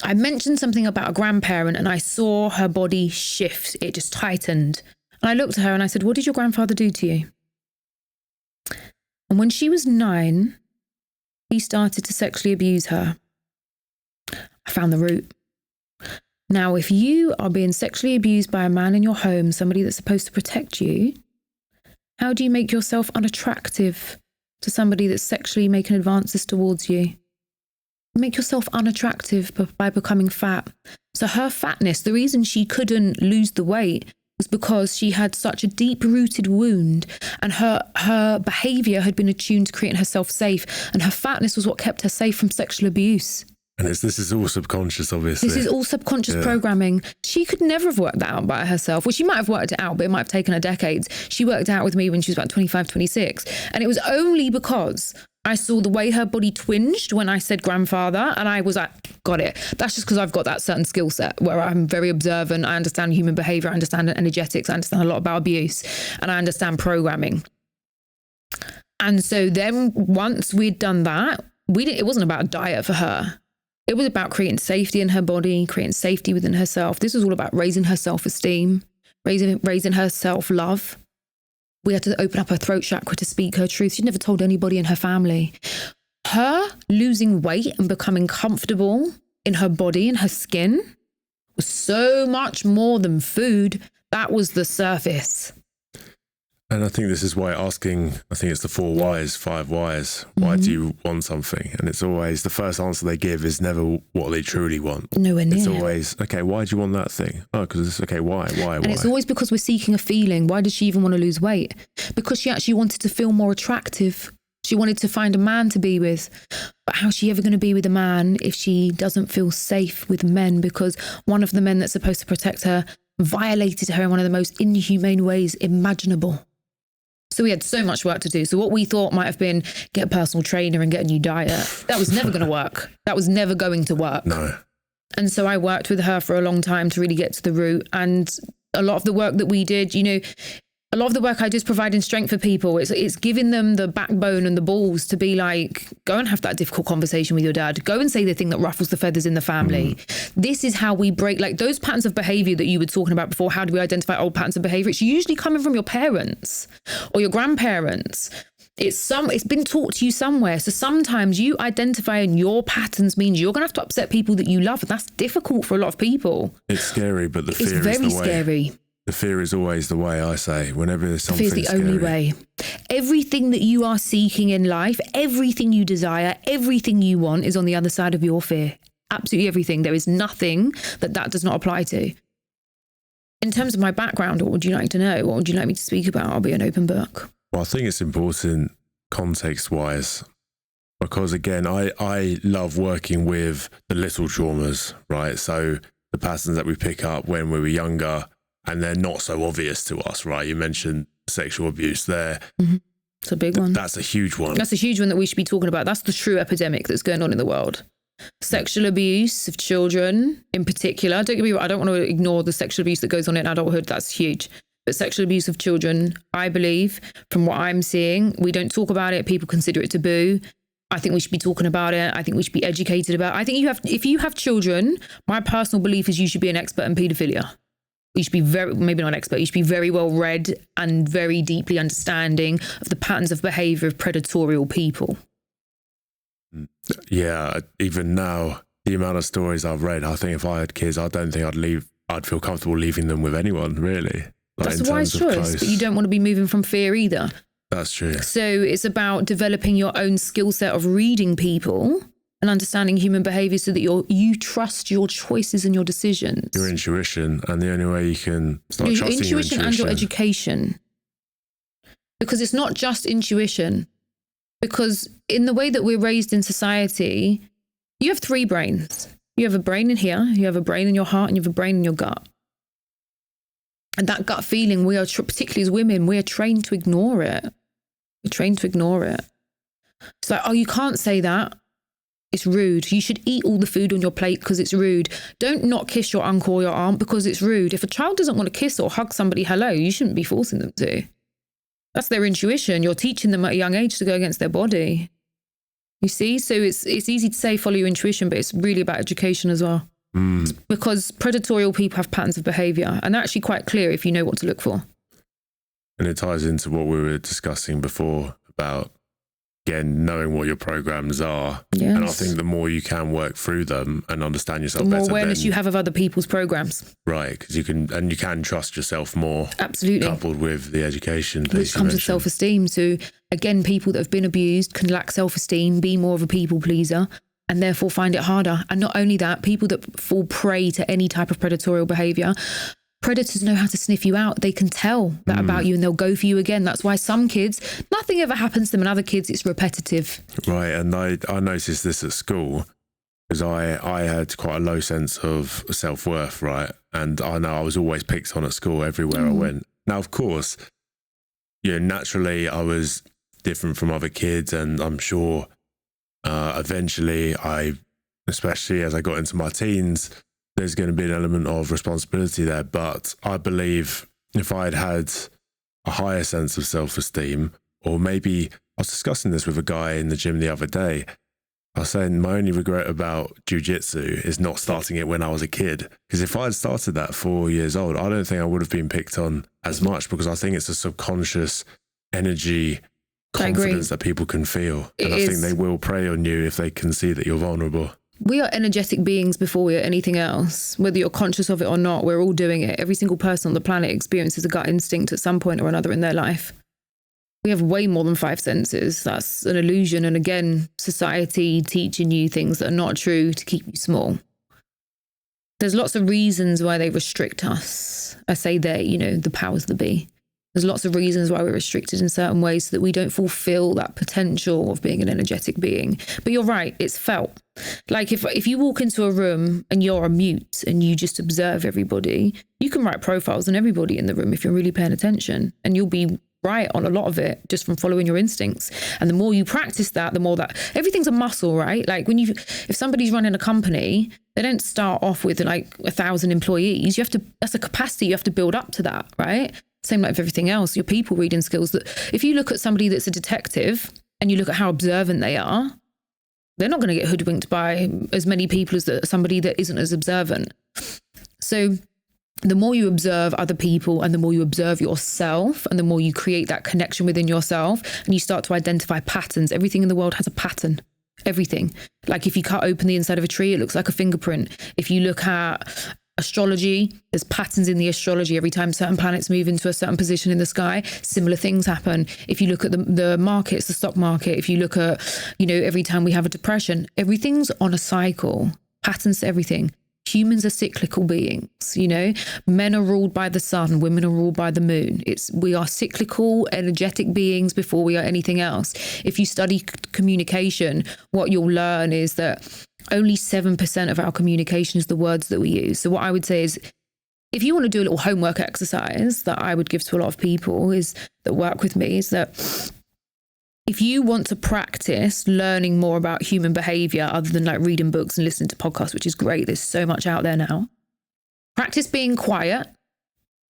Speaker 1: I mentioned something about a grandparent and I saw her body shift. It just tightened. And I looked at her and I said, what did your grandfather do to you? And when she was 9, he started to sexually abuse her. I found the root. Now, if you are being sexually abused by a man in your home, somebody that's supposed to protect you, how do you make yourself unattractive to somebody that's sexually making advances towards you? Make yourself unattractive by becoming fat. So her fatness, the reason she couldn't lose the weight was because she had such a deep-rooted wound and her behaviour had been attuned to creating herself safe, and her fatness was what kept her safe from sexual abuse.
Speaker 2: And this is all subconscious, obviously.
Speaker 1: This is all subconscious programming. She could never have worked that out by herself. Well, she might have worked it out, but it might have taken her decades. She worked it out with me when she was about 25, 26. And it was only because I saw the way her body twinged when I said grandfather. And I was like, got it. That's just because I've got that certain skill set where I'm very observant. I understand human behavior. I understand energetics. I understand a lot about abuse. And I understand programming. And so then once we'd done that, it wasn't about a diet for her. It was about creating safety in her body, creating safety within herself. This was all about raising her self-esteem, raising her self-love. We had to open up her throat chakra to speak her truth. She never told anybody in her family. Her losing weight and becoming comfortable in her body and her skin was so much more than food. That was the surface.
Speaker 2: And I think this is why asking, I think it's the 4 whys, 5 whys. Why do you want something? And it's always, the first answer they give is never what they truly want.
Speaker 1: Nowhere near.
Speaker 2: It's always, okay, why do you want that thing? Oh, because it's, okay, why?
Speaker 1: And it's always because we're seeking a feeling. Why did she even want to lose weight? Because she actually wanted to feel more attractive. She wanted to find a man to be with. But how's she ever going to be with a man if she doesn't feel safe with men? Because one of the men that's supposed to protect her violated her in one of the most inhumane ways imaginable. So we had so much work to do. So what we thought might have been get a personal trainer and get a new diet, that was never going to work. That was never going to work.
Speaker 2: No.
Speaker 1: And so I worked with her for a long time to really get to the root. And a lot of the work that we did, you know, a lot of the work I do is providing strength for people. It's giving them the backbone and the balls to be like, go and have that difficult conversation with your dad. Go and say the thing that ruffles the feathers in the family. This is how we break, like those patterns of behavior that you were talking about before. How do we identify old patterns of behavior? It's usually coming from your parents or your grandparents. It's been taught to you somewhere. So sometimes you identifying your patterns means you're going to have to upset people that you love. And that's difficult for a lot of people.
Speaker 2: It's scary, but the fear is the way.
Speaker 1: It's very scary.
Speaker 2: The fear is always the way, I say, whenever there's something scary.
Speaker 1: Fear is the only way. Everything that you are seeking in life, everything you desire, everything you want is on the other side of your fear. Absolutely everything. There is nothing that does not apply to. In terms of my background, what would you like to know? What would you like me to speak about? I'll be an open book.
Speaker 2: Well, I think it's important context-wise, because again, I love working with the little traumas, right? So the patterns that we pick up when we were younger, and they're not so obvious to us, right? You mentioned sexual abuse there.
Speaker 1: It's a big one.
Speaker 2: That's a huge one.
Speaker 1: That's a huge one that we should be talking about. That's the true epidemic that's going on in the world. Sexual abuse of children in particular. Don't get me wrong, I don't want to ignore the sexual abuse that goes on in adulthood. That's huge. But sexual abuse of children, I believe, from what I'm seeing, we don't talk about it. People consider it taboo. I think we should be talking about it. I think we should be educated about it. I think if you have children, my personal belief is you should be an expert in paedophilia. You should be maybe not an expert, you should be very well read and very deeply understanding of the patterns of behaviour of predatorial people.
Speaker 2: Yeah, even now, the amount of stories I've read, I think if I had kids, I don't think I'd feel comfortable leaving them with anyone, really.
Speaker 1: That's a wise choice, but you don't want to be moving from fear either.
Speaker 2: That's true.
Speaker 1: So it's about developing your own skill set of reading people and understanding human behavior so that you trust your choices and your decisions.
Speaker 2: Your intuition, and the only way you can start
Speaker 1: your
Speaker 2: trusting your intuition
Speaker 1: and your education. Because it's not just intuition. Because in the way that we're raised in society, you have 3 brains. You have a brain in here, you have a brain in your heart, and you have a brain in your gut. And that gut feeling, we are, particularly as women, we are trained to ignore it. We're trained to ignore it. It's like, oh, you can't say that. It's rude. You should eat all the food on your plate because it's rude. Don't not kiss your uncle or your aunt because it's rude. If a child doesn't want to kiss or hug somebody, hello, you shouldn't be forcing them to. That's their intuition. You're teaching them at a young age to go against their body. You see? So it's easy to say follow your intuition, but it's really about education as well. Because predatorial people have patterns of behaviour, and they're actually quite clear if you know what to look for.
Speaker 2: And it ties into what we were discussing before about, again, knowing what your programs are.
Speaker 1: Yes.
Speaker 2: And I think the more you can work through them and understand yourself
Speaker 1: the more
Speaker 2: better,
Speaker 1: awareness you have of other people's programs.
Speaker 2: Right, because you can trust yourself more.
Speaker 1: Absolutely.
Speaker 2: Coupled with the education.
Speaker 1: Which comes with self-esteem. So again, people that have been abused can lack self-esteem, be more of a people pleaser, and therefore find it harder. And not only that, people that fall prey to any type of predatorial behaviour, predators know how to sniff you out. They can tell that about you and they'll go for you again. That's why some kids, nothing ever happens to them, and other kids, it's repetitive.
Speaker 2: Right. And I noticed this at school because I had quite a low sense of self-worth, right? And I know I was always picked on at school everywhere I went. Now, of course, naturally I was different from other kids, and I'm sure eventually especially as I got into my teens, there's going to be an element of responsibility there. But I believe if I'd had a higher sense of self-esteem, or maybe I was discussing this with a guy in the gym the other day, I was saying my only regret about jiu-jitsu is not starting it when I was a kid. Because if I had started that 4 years old, I don't think I would have been picked on as much, because I think it's a subconscious energy, confidence that people can feel. And I think they will prey on you if they can see that you're vulnerable.
Speaker 1: We are energetic beings before we are anything else. Whether you're conscious of it or not, we're all doing it. Every single person on the planet experiences a gut instinct at some point or another in their life. We have way more than 5 senses. That's an illusion. And again, society teaching you things that are not true to keep you small. There's lots of reasons why they restrict us. I say they, the powers that be. There's lots of reasons why we're restricted in certain ways so that we don't fulfill that potential of being an energetic being. But you're right, it's felt. Like if you walk into a room and you're a mute and you just observe everybody, you can write profiles on everybody in the room if you're really paying attention, and you'll be right on a lot of it just from following your instincts. And the more you practice that, the more that everything's a muscle, right? Like if somebody's running a company, they don't start off with like 1,000 employees. That's a capacity you have to build up to that, right? Same like with everything else, your people reading skills. That if you look at somebody that's a detective and you look at how observant they are, they're not going to get hoodwinked by as many people as somebody that isn't as observant. So the more you observe other people and the more you observe yourself and the more you create that connection within yourself and you start to identify patterns. Everything in the world has a pattern. Everything. Like if you cut open the inside of a tree, it looks like a fingerprint. If you look at astrology, there's patterns in the astrology. Every time certain planets move into a certain position in the sky, similar things happen. If you look at the markets, the stock market, if you look at, every time we have a depression, everything's on a cycle, patterns to everything. Humans are cyclical beings, men are ruled by the sun, women are ruled by the moon. We are cyclical, energetic beings before we are anything else. If you study communication, what you'll learn is that only 7% of our communication is the words that we use. So what I would say is, if you want to do a little homework exercise that I would give to a lot of people that work with me, is that if you want to practice learning more about human behavior other than like reading books and listening to podcasts, which is great, there's so much out there now, practice being quiet,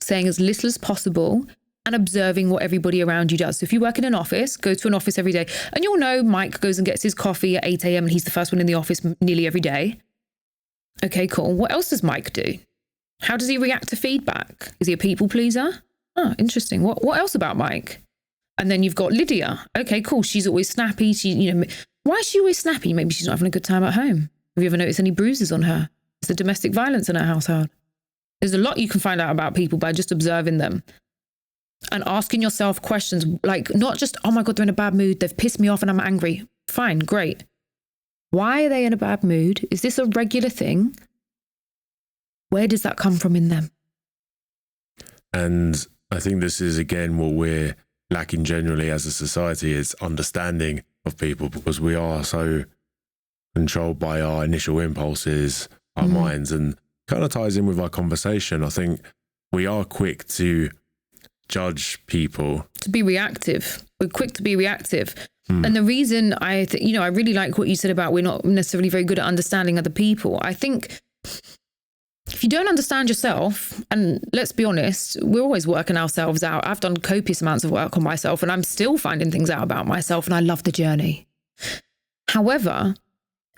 Speaker 1: saying as little as possible, and observing what everybody around you does. So if you work in an office, go to an office every day, and you'll know Mike goes and gets his coffee at 8 a.m. and he's the first one in the office nearly every day. Okay, cool. What else does Mike do? How does he react to feedback? Is he a people pleaser? Oh, interesting. What else about Mike? And then you've got Lydia. Okay, cool. She's always snappy. Why is she always snappy? Maybe she's not having a good time at home. Have you ever noticed any bruises on her? Is there domestic violence in her household? There's a lot you can find out about people by just observing them. and asking yourself questions like, not just, oh my God, they're in a bad mood, they've pissed me off and I'm angry. Fine, great. Why are they in a bad mood? Is this a regular thing? Where does that come from in them?
Speaker 2: And I think this is, again, what we're lacking generally as a society, is understanding of people, because we are so controlled by our initial impulses, our minds, and kind of ties in with our conversation. I think we are quick to judge people. To be reactive.
Speaker 1: We're quick to be reactive. And the reason I really like what you said about we're not necessarily very good at understanding other people. I think if you don't understand yourself, and let's be honest, we're always working ourselves out. I've done copious amounts of work on myself and I'm still finding things out about myself, and I love the journey. However,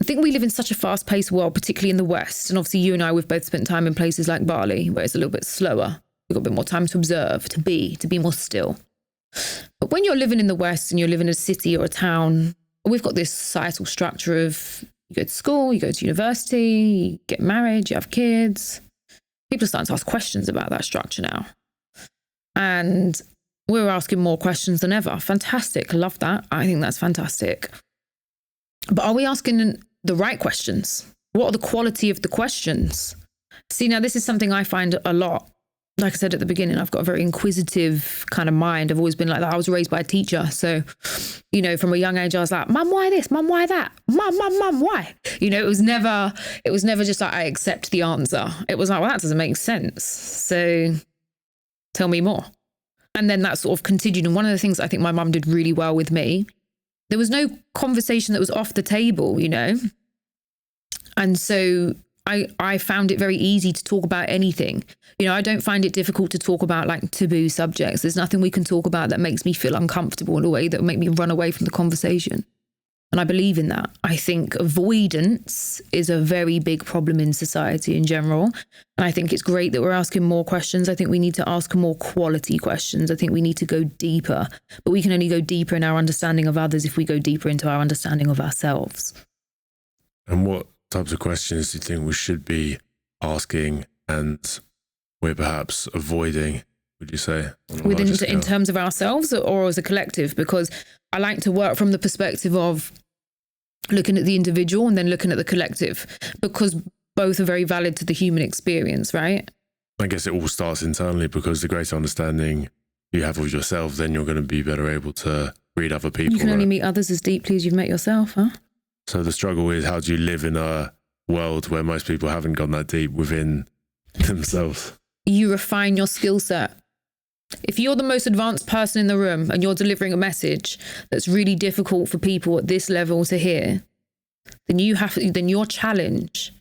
Speaker 1: I think we live in such a fast-paced world, particularly in the West. And obviously you and I, we've both spent time in places like Bali, where it's a little bit slower. We've got a bit more time to observe, to be more still. But when you're living in the West and you're living in a city or a town, we've got this societal structure of you go to school, you go to university, you get married, you have kids. People are starting to ask questions about that structure now. And we're asking more questions than ever. Fantastic. Love that. I think that's fantastic. But are we asking the right questions? What are the quality of the questions? See, now this is something I find a lot. Like I said at the beginning, I've got a very inquisitive kind of mind. I've always been like that. I was raised by a teacher. So, from a young age, I was like, Mum, why this? Mum, why that? Mum, why? It was never just like I accept the answer. It was like, well, that doesn't make sense. So tell me more. And then that sort of continued. And one of the things I think my mum did really well with me, there was no conversation that was off the table, And so I found it very easy to talk about anything. I don't find it difficult to talk about like taboo subjects. There's nothing we can talk about that makes me feel uncomfortable in a way that will make me run away from the conversation. And I believe in that. I think avoidance is a very big problem in society in general. And I think it's great that we're asking more questions. I think we need to ask more quality questions. I think we need to go deeper. But we can only go deeper in our understanding of others if we go deeper into our understanding of ourselves.
Speaker 2: And what types of questions do you think we should be asking and we're perhaps avoiding, would you say?
Speaker 1: In terms of ourselves or as a collective? Because I like to work from the perspective of looking at the individual and then looking at the collective, because both are very valid to the human experience, right?
Speaker 2: I guess it all starts internally, because the greater understanding you have of yourself, then you're going to be better able to read other people.
Speaker 1: You can only meet others as deeply as you've met yourself, huh?
Speaker 2: So the struggle is, how do you live in a world where most people haven't gone that deep within themselves?
Speaker 1: You refine your skill set. If you're the most advanced person in the room and you're delivering a message that's really difficult for people at this level to hear, then your challenge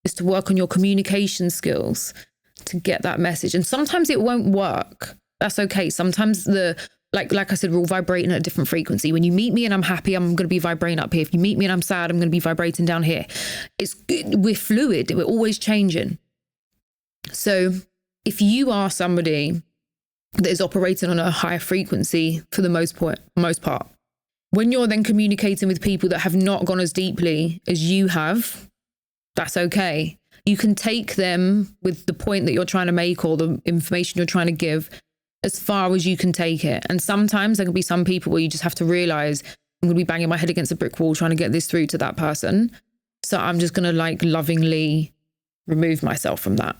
Speaker 1: is to work on your communication skills to get that message. And sometimes it won't work. That's okay. Sometimes like I said, we're all vibrating at a different frequency. When you meet me and I'm happy, I'm going to be vibrating up here. If you meet me and I'm sad, I'm going to be vibrating down here. We're fluid. We're always changing. So if you are somebody that is operating on a higher frequency for the most part, when you're then communicating with people that have not gone as deeply as you have, that's okay. You can take them with the point that you're trying to make or the information you're trying to give as far as you can take it. And sometimes there can be some people where you just have to realize, I'm going to be banging my head against a brick wall trying to get this through to that person. So I'm just going to lovingly remove myself from that.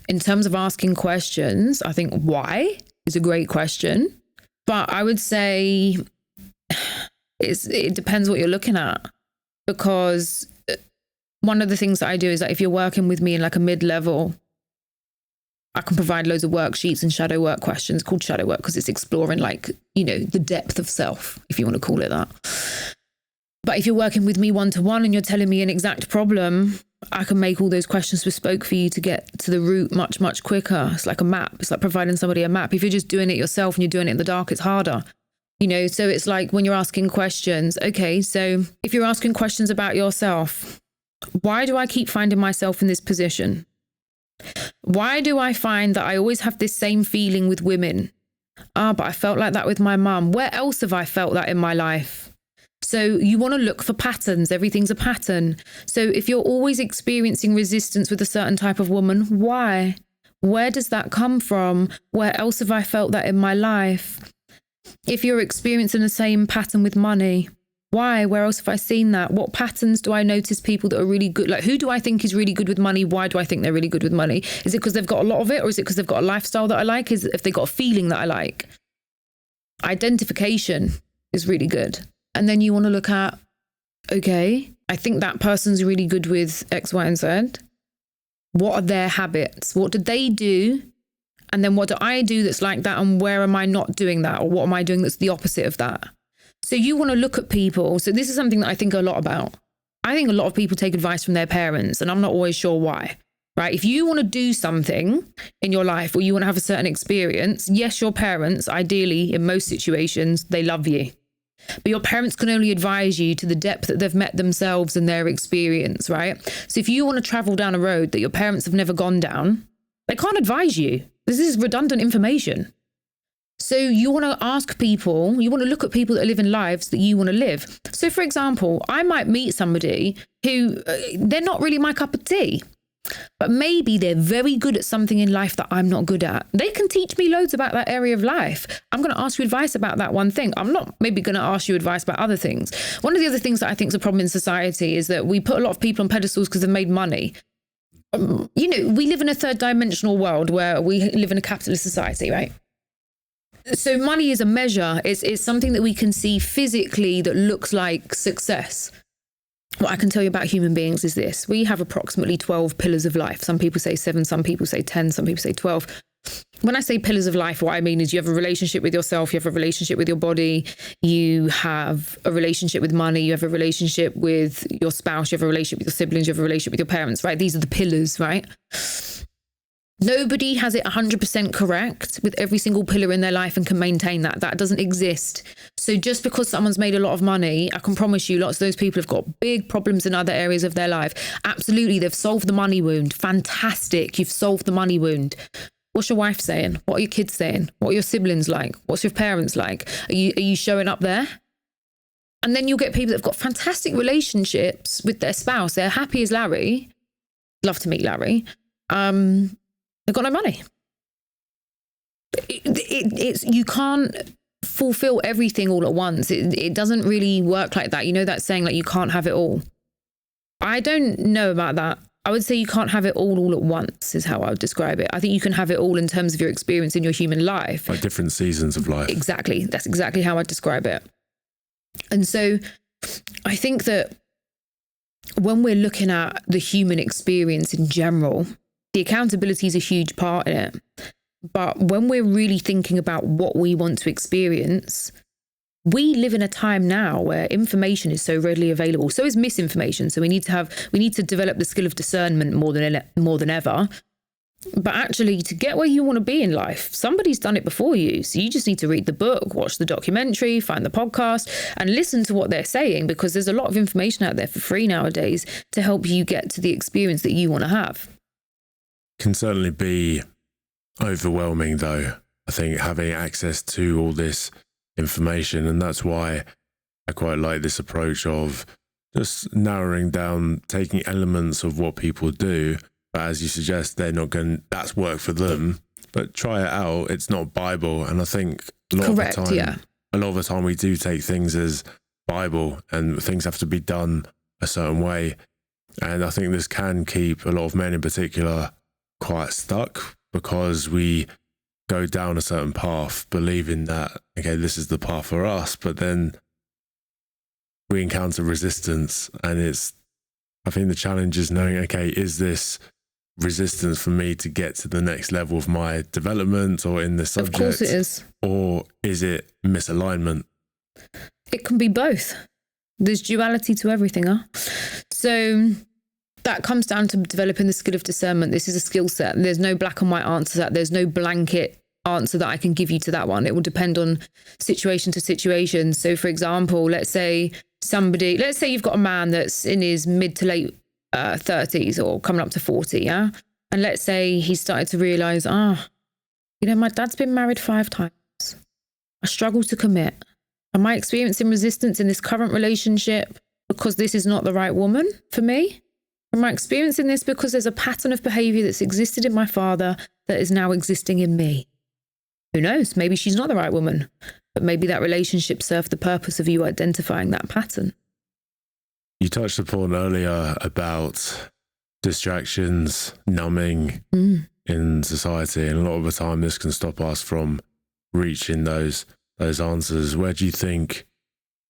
Speaker 1: In terms of asking questions, I think why is a great question. But I would say it depends what you're looking at. Because one of the things that I do is that if you're working with me in like a mid-level, I can provide loads of worksheets and shadow work questions, called shadow work because it's exploring the depth of self, if you want to call it that. But if you're working with me one-to-one and you're telling me an exact problem, I can make all those questions bespoke for you to get to the root much, much quicker. It's like a map. It's like providing somebody a map. If you're just doing it yourself and you're doing it in the dark, it's harder. So it's like when you're asking questions, okay, so if you're asking questions about yourself, why do I keep finding myself in this position? Why do I find that I always have this same feeling with women? But I felt like that with my mum. Where else have I felt that in my life? So you want to look for patterns. Everything's a pattern. So if you're always experiencing resistance with a certain type of woman, why? Where does that come from? Where else have I felt that in my life? If you're experiencing the same pattern with money, why? Where else have I seen that? What patterns do I notice people that are really good? Like, who do I think is really good with money? Why do I think they're really good with money? Is it because they've got a lot of it, or is it because they've got a lifestyle that I like? Is it if they got a feeling that I like? Identification is really good. And then you want to look at, okay, I think that person's really good with X, Y, and Z. What are their habits? What do they do? And then what do I do that's like that? And where am I not doing that? Or what am I doing that's the opposite of that? So you want to look at people. So this is something that I think a lot about. I think a lot of people take advice from their parents, and I'm not always sure why, right? If you want to do something in your life, or you want to have a certain experience, yes, your parents, ideally, in most situations, they love you. But your parents can only advise you to the depth that they've met themselves and their experience, right? So if you want to travel down a road that your parents have never gone down, they can't advise you. This is redundant information. So you want to ask people, you want to look at people that are living lives that you want to live. So for example, I might meet somebody who they're not really my cup of tea, but maybe they're very good at something in life that I'm not good at. They can teach me loads about that area of life. I'm going to ask you advice about that one thing. I'm not maybe going to ask you advice about other things. One of the other things that I think is a problem in society is that we put a lot of people on pedestals because they've made money. You know, we live in a third dimensional world where we live in a capitalist society, right? So money is a measure. It's something that we can see physically that looks like success. What I can tell you about human beings is this. We have approximately 12 pillars of life. Some people say 7, some people say 10, some people say 12. When I say pillars of life, what I mean is you have a relationship with yourself, you have a relationship with your body, you have a relationship with money, you have a relationship with your spouse, you have a relationship with your siblings, you have a relationship with your parents, right? These are the pillars, right? Nobody has it 100% correct with every single pillar in their life and can maintain that. That doesn't exist. So just because someone's made a lot of money, I can promise you lots of those people have got big problems in other areas of their life. Absolutely, they've solved the money wound. Fantastic, you've solved the money wound. What's your wife saying? What are your kids saying? What are your siblings like? What's your parents like? Are you showing up there? And then you'll get people that have got fantastic relationships with their spouse. They're happy as Larry. Love to meet Larry. They've got no money. It's you can't fulfill everything all at once. It doesn't really work like that. You know that saying, like, you can't have it all. I don't know about that. I would say you can't have it all at once is how I would describe it. I think you can have it all in terms of your experience in your human life.
Speaker 2: Like different seasons of life. Exactly.
Speaker 1: That's exactly how I'd describe it. And so I think that when we're looking at the human experience in general, the accountability is a huge part in it. But when we're really thinking about what we want to experience, we live in a time now where information is so readily available. So is misinformation. So we need to develop the skill of discernment more than ever. But actually, to get where you want to be in life, somebody's done it before you. So you just need to read the book, watch the documentary, find the podcast, and listen to what they're saying, because there's a lot of information out there for free nowadays to help you get to the experience that you want to have.
Speaker 2: Can certainly be overwhelming, though. I think having access to all this information, and that's why I quite like this approach of just narrowing down, taking elements of what people do, but as you suggest, they're not going, that's work for them, but try it out. It's not Bible. And I think a lot of the time we do take things as Bible, and things have to be done a certain way. And I think this can keep a lot of men in particular quite stuck, because we go down a certain path believing that, okay, this is the path for us, but then we encounter resistance. And I think the challenge is knowing, okay, is this resistance for me to get to the next level of my development or in the subject? Of
Speaker 1: course it is.
Speaker 2: Or is it misalignment?
Speaker 1: It can be both. There's duality to everything, huh? So that comes down to developing the skill of discernment. This is a skill set. There's no black and white answer to that. There's no blanket answer that I can give you to that one. It will depend on situation to situation. So for example, let's say you've got a man that's in his mid to late 30s or coming up to 40, yeah? And let's say he started to realise, my dad's been married 5 times. I struggle to commit. Am I experiencing resistance in this current relationship because this is not the right woman for me? Am I experiencing this because there's a pattern of behavior that's existed in my father that is now existing in me? Who knows? Maybe she's not the right woman, but maybe that relationship served the purpose of you identifying that pattern.
Speaker 2: You touched upon earlier about distractions, numbing in society, and a lot of the time this can stop us from reaching those answers. Where do you think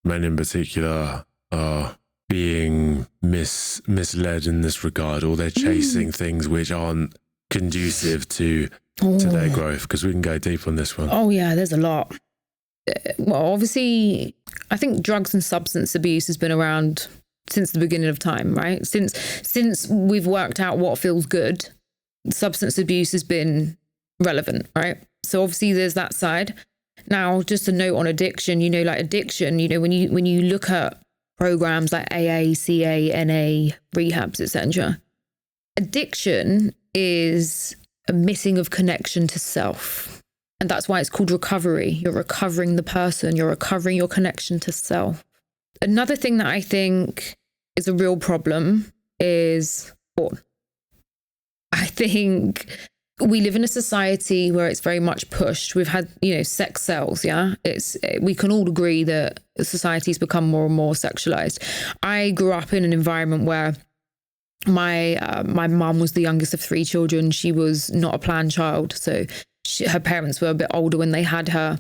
Speaker 2: men in particular are being misled in this regard, or they're chasing things which aren't conducive to their growth? Because we can go deep on this one.
Speaker 1: Oh yeah, there's a lot. Well, obviously, I think drugs and substance abuse has been around since the beginning of time, right? Since we've worked out what feels good, substance abuse has been relevant, right? So obviously there's that side. Now, just a note on addiction, like addiction, when you look at programs like AA, CA, NA, rehabs, etc., addiction is a missing of connection to self. And that's why it's called recovery. You're recovering the person, you're recovering your connection to self. Another thing that I think is a real problem is porn. I think we live in a society where it's very much pushed. We've had, sex sells, yeah? We can all agree that society's become more and more sexualized. I grew up in an environment where my mum was the youngest of 3 children. She was not a planned child. So her parents were a bit older when they had her.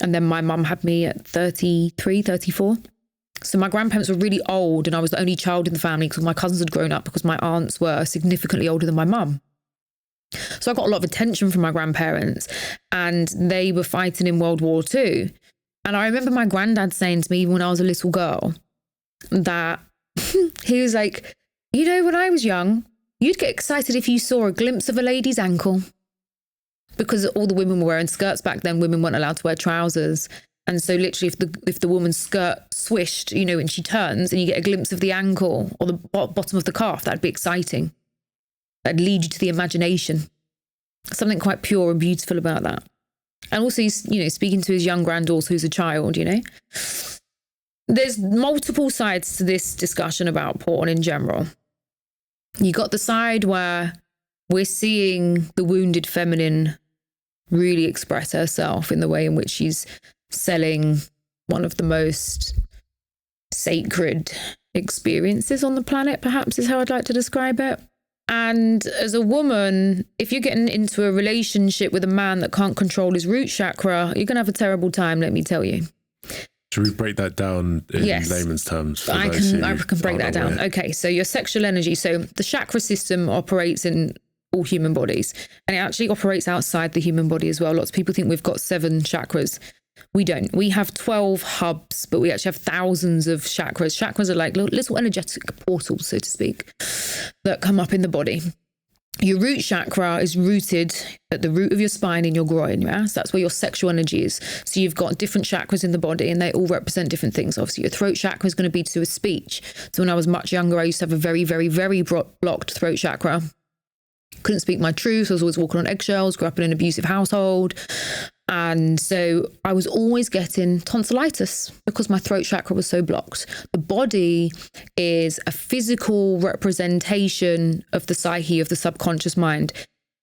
Speaker 1: And then my mum had me at 33, 34. So my grandparents were really old and I was the only child in the family because my cousins had grown up because my aunts were significantly older than my mum. So I got a lot of attention from my grandparents and they were fighting in World War II. And I remember my granddad saying to me, even when I was a little girl, that he was like, when I was young, you'd get excited if you saw a glimpse of a lady's ankle. Because all the women were wearing skirts back then, women weren't allowed to wear trousers. And so literally if the woman's skirt swished, when she turns and you get a glimpse of the ankle or the bottom of the calf, that'd be exciting. That'd lead you to the imagination. Something quite pure and beautiful about that. And also, speaking to his young granddaughter who's a child, There's multiple sides to this discussion about porn in general. You got the side where we're seeing the wounded feminine really express herself in the way in which she's selling one of the most sacred experiences on the planet, perhaps is how I'd like to describe it. And as a woman, if you're getting into a relationship with a man that can't control his root chakra, you're going to have a terrible time, let me tell you.
Speaker 2: Should we break that down in layman's terms?
Speaker 1: I can break that down. Okay, so your sexual energy. So the chakra system operates in all human bodies, and it actually operates outside the human body as well. Lots of people think we've got 7 chakras. We don't. We have 12 hubs, but we actually have thousands of chakras. Chakras are like little energetic portals, so to speak, that come up in the body. Your root chakra is rooted at the root of your spine in your groin, yeah? So that's where your sexual energy is. So you've got different chakras in the body and they all represent different things. Obviously, your throat chakra is going to be to do with speech. So when I was much younger, I used to have a very, very, very blocked throat chakra. Couldn't speak my truth. I was always walking on eggshells, grew up in an abusive household. And so I was always getting tonsillitis because my throat chakra was so blocked. The body is a physical representation of the psyche, of the subconscious mind.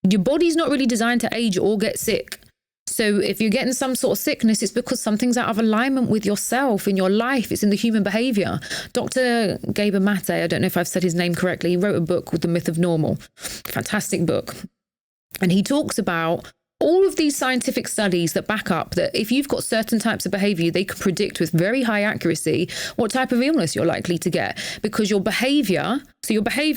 Speaker 1: Your body's not really designed to age or get sick. So if you're getting some sort of sickness, it's because something's out of alignment with yourself in your life. It's in the human behavior. Dr. Gabor Mate, I don't know if I've said his name correctly, he wrote a book called The Myth of Normal. Fantastic book. And he talks about all of these scientific studies that back up that if you've got certain types of behavior, they can predict with very high accuracy what type of illness you're likely to get, because your behavior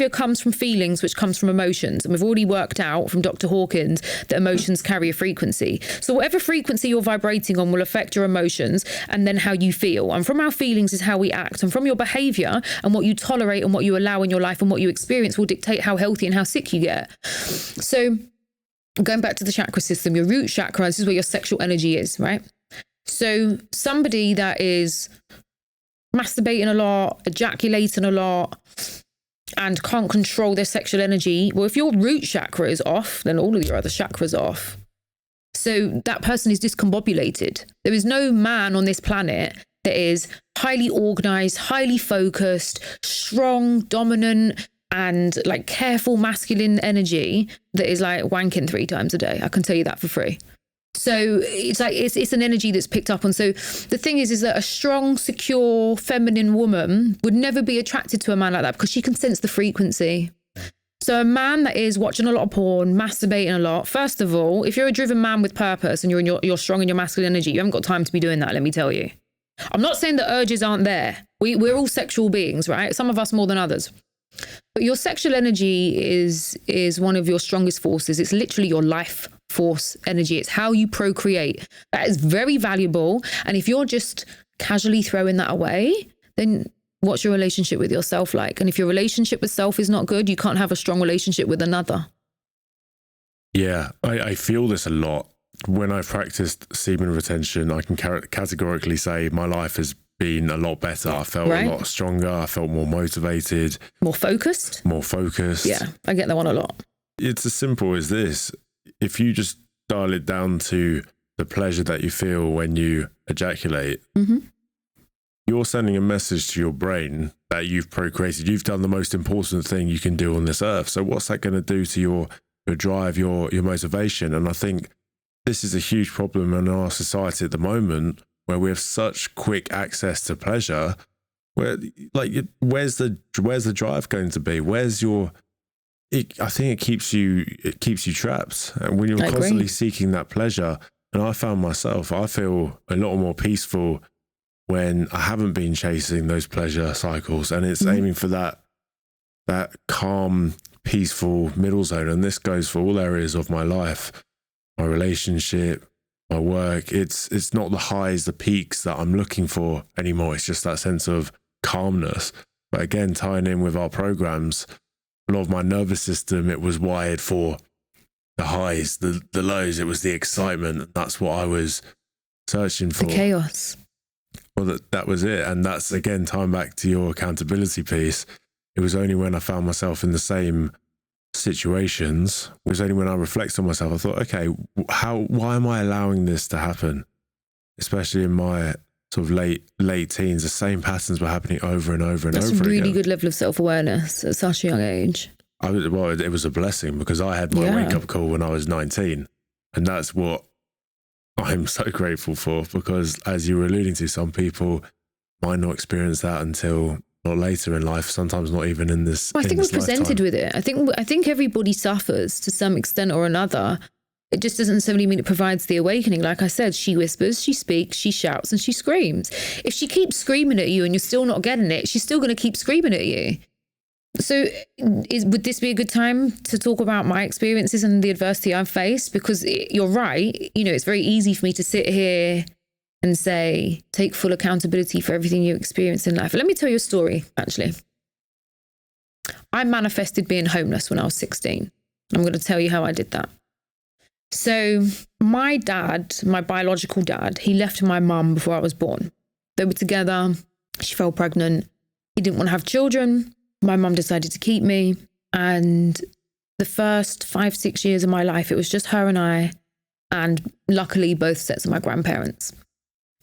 Speaker 1: comes from feelings, which comes from emotions. And we've already worked out from Dr. Hawkins that emotions carry a frequency. So whatever frequency you're vibrating on will affect your emotions and then how you feel. And from our feelings is how we act. And from your behavior and what you tolerate and what you allow in your life and what you experience will dictate how healthy and how sick you get. So going back to the chakra system, your root chakra, this is where your sexual energy is, right? So somebody that is masturbating a lot, ejaculating a lot, and can't control their sexual energy, well, if your root chakra is off, then all of your other chakras are off. So that person is discombobulated. There is no man on this planet that is highly organized, highly focused, strong, dominant, and like careful masculine energy that is like wanking 3 times a day. I can tell you that for free. So it's like it's an energy that's picked up on. So the thing is that a strong, secure, feminine woman would never be attracted to a man like that because she can sense the frequency. So a man that is watching a lot of porn, masturbating a lot, first of all, if you're a driven man with purpose and you're strong in your masculine energy, you haven't got time to be doing that, let me tell you. I'm not saying the urges aren't there. We're all sexual beings, right? Some of us more than others. But your sexual energy is one of your strongest forces. It's literally your life force energy. It's how you procreate. That is very valuable. And if you're just casually throwing that away, then what's your relationship with yourself like? And if your relationship with self is not good, you can't have a strong relationship with another.
Speaker 2: Yeah, I feel this a lot. When I practiced semen retention, I can categorically say my life has been a lot better. I felt a lot stronger. I felt more motivated.
Speaker 1: More focused?
Speaker 2: More focused.
Speaker 1: Yeah, I get that one a lot.
Speaker 2: It's as simple as this. If you just dial it down to the pleasure that you feel when you ejaculate, you're sending a message to your brain that you've procreated. You've done the most important thing you can do on this earth. So what's that going to do to your drive, your motivation? And I think this is a huge problem in our society at the moment, where we have such quick access to pleasure. Where, like, where's the drive going to be? Where's your? I think it keeps you trapped, and when you're constantly seeking that pleasure. And I found myself, I feel a lot more peaceful when I haven't been chasing those pleasure cycles, and it's aiming for that calm, peaceful middle zone. And this goes for all areas of my life. My relationship, my work, it's not the highs, the peaks that I'm looking for anymore. It's just that sense of calmness. But again, tying in with our programs, a lot of my nervous system, it was wired for the highs, the lows. It was the excitement. And that's what I was searching for.
Speaker 1: The chaos.
Speaker 2: Well, that was it. And that's, again, tying back to your accountability piece. It was only when I found myself in the same situations, it was only when I reflect on myself, I thought, okay, why am I allowing this to happen? Especially in my sort of late teens, the same patterns were happening over and over and over again.
Speaker 1: That's a really good level of self-awareness at such a young age.
Speaker 2: It was a blessing, because I had my wake-up call when I was 19. And that's what I'm so grateful for, because as you were alluding to, some people might not experience that until not later in life, sometimes not even in this.
Speaker 1: I think we're presented with it. I think everybody suffers to some extent or another. It just doesn't necessarily mean it provides the awakening. Like I said, she whispers, she speaks, she shouts, and she screams. If she keeps screaming at you and you're still not getting it, she's still going to keep screaming at you. So would this be a good time to talk about my experiences and the adversity I've faced? Because you're right. You know, it's very easy for me to sit here and say, take full accountability for everything you experience in life. Let me tell you a story, actually. I manifested being homeless when I was 16. I'm going to tell you how I did that. So my dad, my biological dad, he left my mum before I was born. They were together. She fell pregnant. He didn't want to have children. My mum decided to keep me. And the first 5-6 years of my life, it was just her and I, and luckily both sets of my grandparents.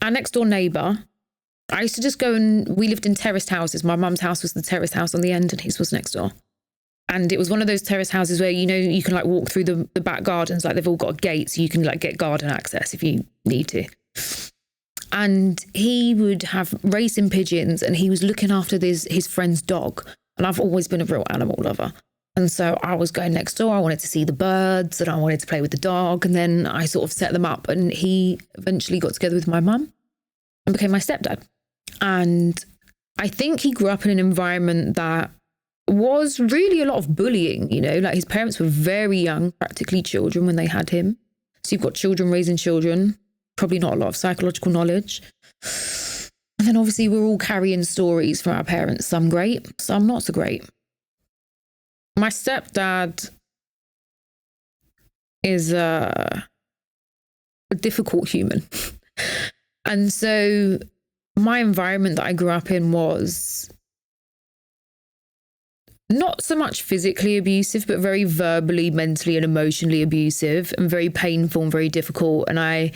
Speaker 1: Our next door neighbour, I used to just go we lived in terraced houses. My mum's house was the terraced house on the end and his was next door. And it was one of those terrace houses where, you know, you can like walk through the back gardens, like they've all got a gate, so you can like get garden access if you need to. And he would have racing pigeons and he was looking after his friend's dog. And I've always been a real animal lover. And so I was going next door. I wanted to see the birds and I wanted to play with the dog. And then I sort of set them up, and he eventually got together with my mum and became my stepdad. And I think he grew up in an environment that was really a lot of bullying, you know, like his parents were very young, practically children when they had him. So you've got children raising children, probably not a lot of psychological knowledge. And then obviously we're all carrying stories from our parents, some great, some not so great. My stepdad is a difficult human. And so my environment that I grew up in was not so much physically abusive, but very verbally, mentally and emotionally abusive, and very painful and very difficult. And I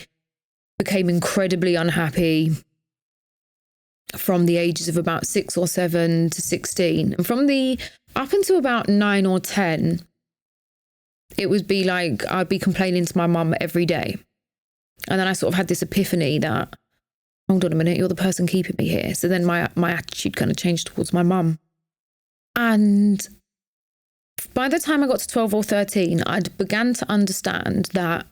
Speaker 1: became incredibly unhappy from the ages of about 6 or 7 to 16. And from the up until about 9 or 10, it would be like I'd be complaining to my mum every day. And then I sort of had this epiphany that, hold on a minute, you're the person keeping me here. So then my attitude kind of changed towards my mum. And by the time I got to 12 or 13, I'd began to understand that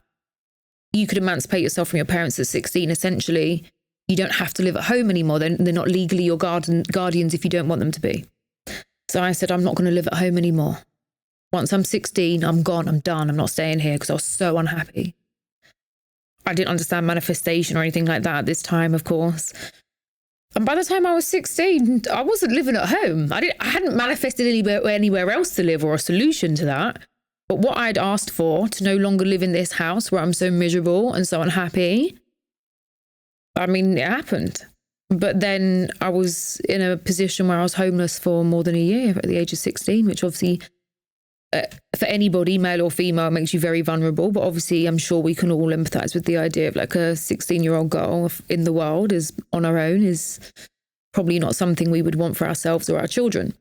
Speaker 1: you could emancipate yourself from your parents at 16. Essentially, you don't have to live at home anymore. They're not legally your guardians if you don't want them to be. So I said, I'm not going to live at home anymore. Once I'm 16, I'm gone, I'm done. I'm not staying here because I was so unhappy. I didn't understand manifestation or anything like that at this time, of course. And by the time I was 16, I wasn't living at home. I hadn't manifested anywhere else to live or a solution to that. But what I'd asked for, to no longer live in this house where I'm so miserable and so unhappy, I mean, it happened. But then I was in a position where I was homeless for more than a year at the age of 16, which obviously, for anybody, male or female, makes you very vulnerable. But obviously, I'm sure we can all empathise with the idea of like a 16-year-old girl in the world is on her own is probably not something we would want for ourselves or our children.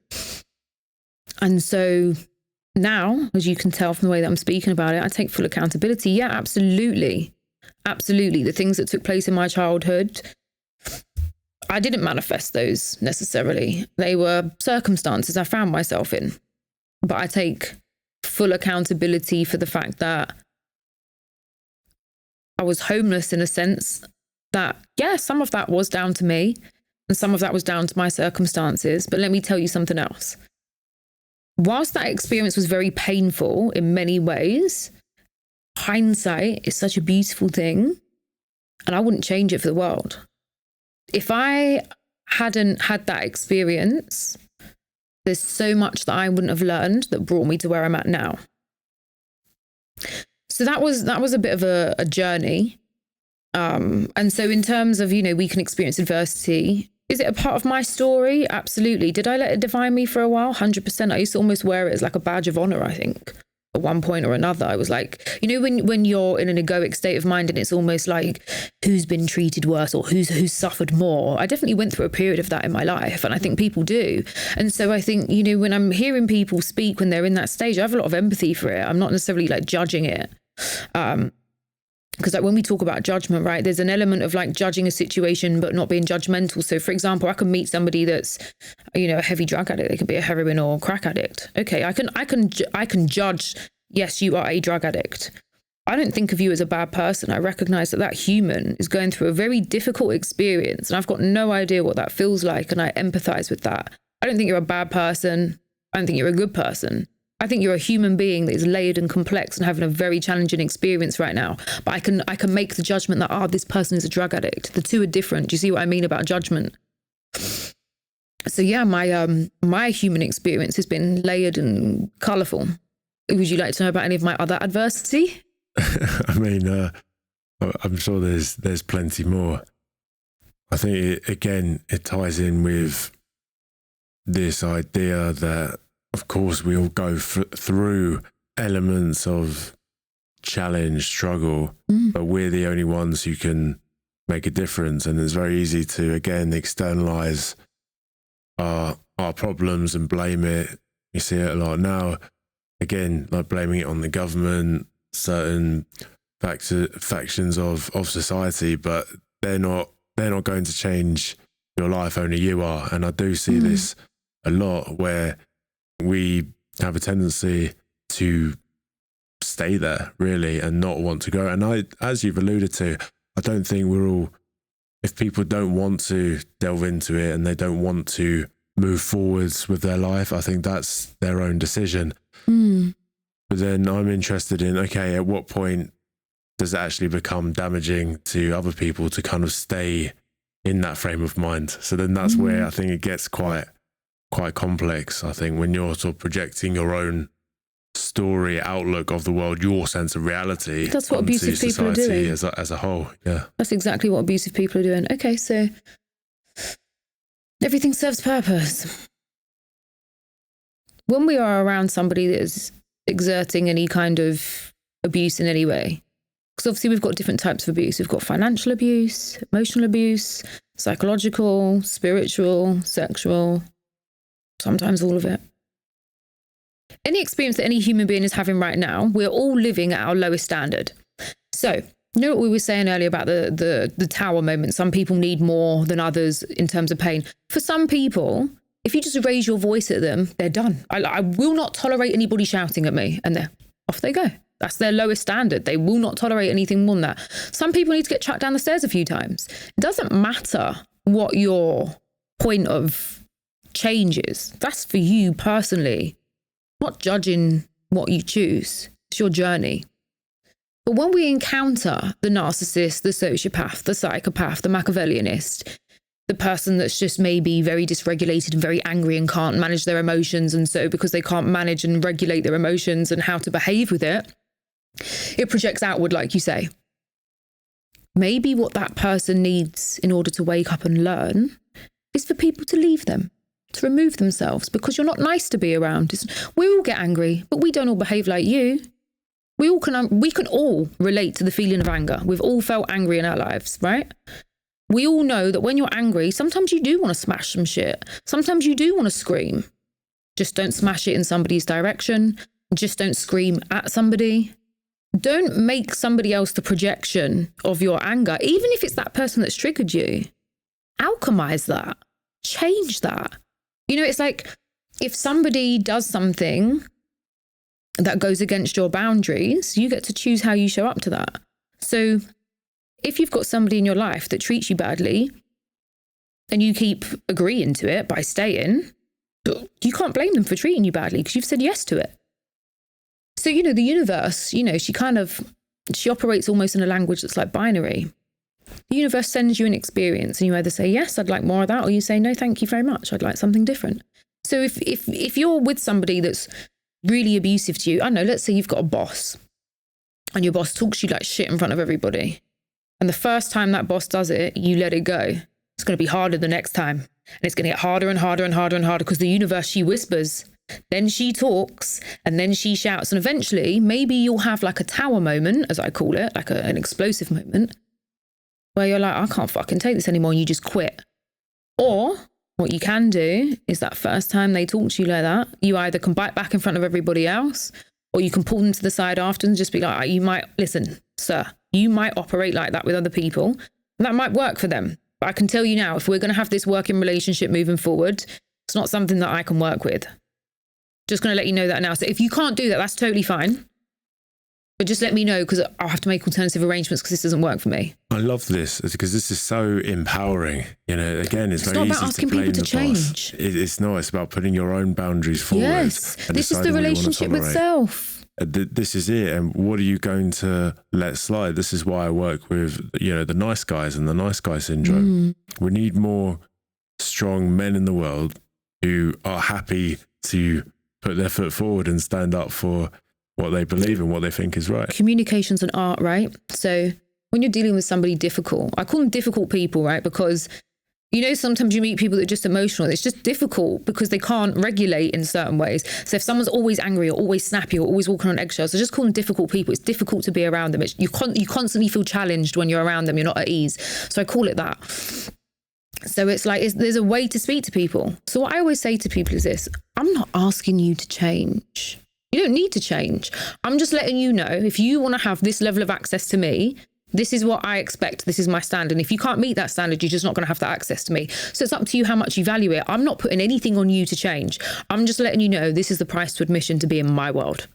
Speaker 1: And so now, as you can tell from the way that I'm speaking about it, I take full accountability. Yeah, absolutely. Absolutely. The things that took place in my childhood, I didn't manifest those necessarily. They were circumstances I found myself in. But I take full accountability for the fact that I was homeless in a sense that, yeah, some of that was down to me and some of that was down to my circumstances. But let me tell you something else. Whilst that experience was very painful in many ways, hindsight is such a beautiful thing, and I wouldn't change it for the world. If I hadn't had that experience, there's so much that I wouldn't have learned that brought me to where I'm at now. So that was a bit of a journey. And so in terms of, we can experience adversity. Is it a part of my story? Absolutely. Did I let it define me for a while? 100%. I used to almost wear it as like a badge of honor, I think. At one point or another, I was like, when you're in an egoic state of mind and it's almost like who's been treated worse or who's suffered more. I definitely went through a period of that in my life, and I think people do. And so I think, when I'm hearing people speak when they're in that stage, I have a lot of empathy for it. I'm not necessarily like judging it. Because like when we talk about judgment, right, there's an element of like judging a situation but not being judgmental. So for example, I can meet somebody that's, a heavy drug addict. They could be a heroin or crack addict. Okay, I can judge, yes, you are a drug addict. I don't think of you as a bad person. I recognize that human is going through a very difficult experience and I've got no idea what that feels like, and I empathize with that. I don't think you're a bad person. I don't think you're a good person. I think you're a human being that is layered and complex and having a very challenging experience right now. But I can make the judgment that, this person is a drug addict. The two are different. Do you see what I mean about judgment? So yeah, my human experience has been layered and colourful. Would you like to know about any of my other adversity?
Speaker 2: I mean, I'm sure there's plenty more. I think it ties in with this idea that, of course, we all go through elements of challenge, struggle, but we're the only ones who can make a difference. And it's very easy to, again, externalize our problems and blame it. You see it a lot now, again, like blaming it on the government, certain factions of society, but they're not going to change your life, only you are. And I do see this a lot where we have a tendency to stay there really and not want to go. And as you've alluded to, I don't think if people don't want to delve into it and they don't want to move forwards with their life, I think that's their own decision. But then I'm interested in, okay, at what point does it actually become damaging to other people to kind of stay in that frame of mind? So then that's where I think it gets quite complex. I think when you're sort of projecting your own story, outlook of the world, your sense of reality,
Speaker 1: that's what abusive people are doing
Speaker 2: as a whole. Yeah,
Speaker 1: that's exactly what abusive people are doing. Okay, so everything serves purpose. When we are around somebody that is exerting any kind of abuse in any way, because obviously we've got different types of abuse. We've got financial abuse, emotional abuse, Psychological, spiritual, sexual, sometimes all of it. Any experience that any human being is having right now, we're all living at our lowest standard. So, you know what we were saying earlier about the tower moment? Some people need more than others in terms of pain. For some people, if you just raise your voice at them, they're done. I will not tolerate anybody shouting at me, and off they go. That's their lowest standard. They will not tolerate anything more than that. Some people need to get chucked down the stairs a few times. It doesn't matter what your point of change is. That's for you personally. Not judging what you choose. It's your journey. But when we encounter the narcissist, the sociopath, the psychopath, the Machiavellianist, the person that's just maybe very dysregulated and very angry and can't manage their emotions, and so because they can't manage and regulate their emotions and how to behave with it, it projects outward, like you say. Maybe what that person needs in order to wake up and learn is for people to leave them, to remove themselves, because you're not nice to be around. We all get angry, but we don't all behave like you. We can all relate to the feeling of anger. We've all felt angry in our lives, right? We all know that when you're angry, sometimes you do want to smash some shit. Sometimes you do want to scream. Just don't smash it in somebody's direction. Just don't scream at somebody. Don't make somebody else the projection of your anger, even if it's that person that's triggered you. Alchemize that. Change that. You know, it's like if somebody does something that goes against your boundaries, you get to choose how you show up to that. So if you've got somebody in your life that treats you badly and you keep agreeing to it by staying, you can't blame them for treating you badly because you've said yes to it. So, you know, the universe, you know, she operates almost in a language that's like binary. The universe sends you an experience and you either say, yes, I'd like more of that, or you say, no, thank you very much. I'd like something different. So if you're with somebody that's really abusive to you, I don't know, let's say you've got a boss and your boss talks to you like shit in front of everybody. And the first time that boss does it, you let it go. It's going to be harder the next time. And it's going to get harder and harder and harder and harder because the universe, she whispers, then she talks, and then she shouts. And eventually, maybe you'll have like a tower moment, as I call it, like an explosive moment, where you're like, I can't fucking take this anymore. And you just quit. Or what you can do is that first time they talk to you like that, you either can bite back in front of everybody else, or you can pull them to the side after and just be like, you might, listen, sir, you might operate like that with other people. And that might work for them. But I can tell you now, if we're going to have this working relationship moving forward, it's not something that I can work with. Just going to let you know that now. So if you can't do that, that's totally fine. But just let me know, because I'll have to make alternative arrangements because this doesn't work for me.
Speaker 2: I love this because this is so empowering. You know, again, it's very easy to blame the boss. It's not about asking people to change. It's not. It's about putting your own boundaries forward.
Speaker 1: Yes, this is the relationship with self.
Speaker 2: This is it. And what are you going to let slide? This is why I work with, you know, the nice guys and the nice guy syndrome. We need more strong men in the world who are happy to put their foot forward and stand up for what they believe and what they think is right.
Speaker 1: Communication's an art, right? So when you're dealing with somebody difficult, I call them difficult people, right? Because, you know, sometimes you meet people that are just emotional. It's just difficult because they can't regulate in certain ways. So if someone's always angry or always snappy or always walking on eggshells, I just call them difficult people. It's difficult to be around them. You constantly feel challenged when you're around them. You're not at ease. So I call it that. So it's like, there's a way to speak to people. So what I always say to people is this: I'm not asking you to change. You don't need to change. I'm just letting you know, if you want to have this level of access to me, this is what I expect. This is my standard. And if you can't meet that standard, you're just not going to have that access to me. So it's up to you how much you value it. I'm not putting anything on you to change. I'm just letting you know this is the price to admission to be in my world.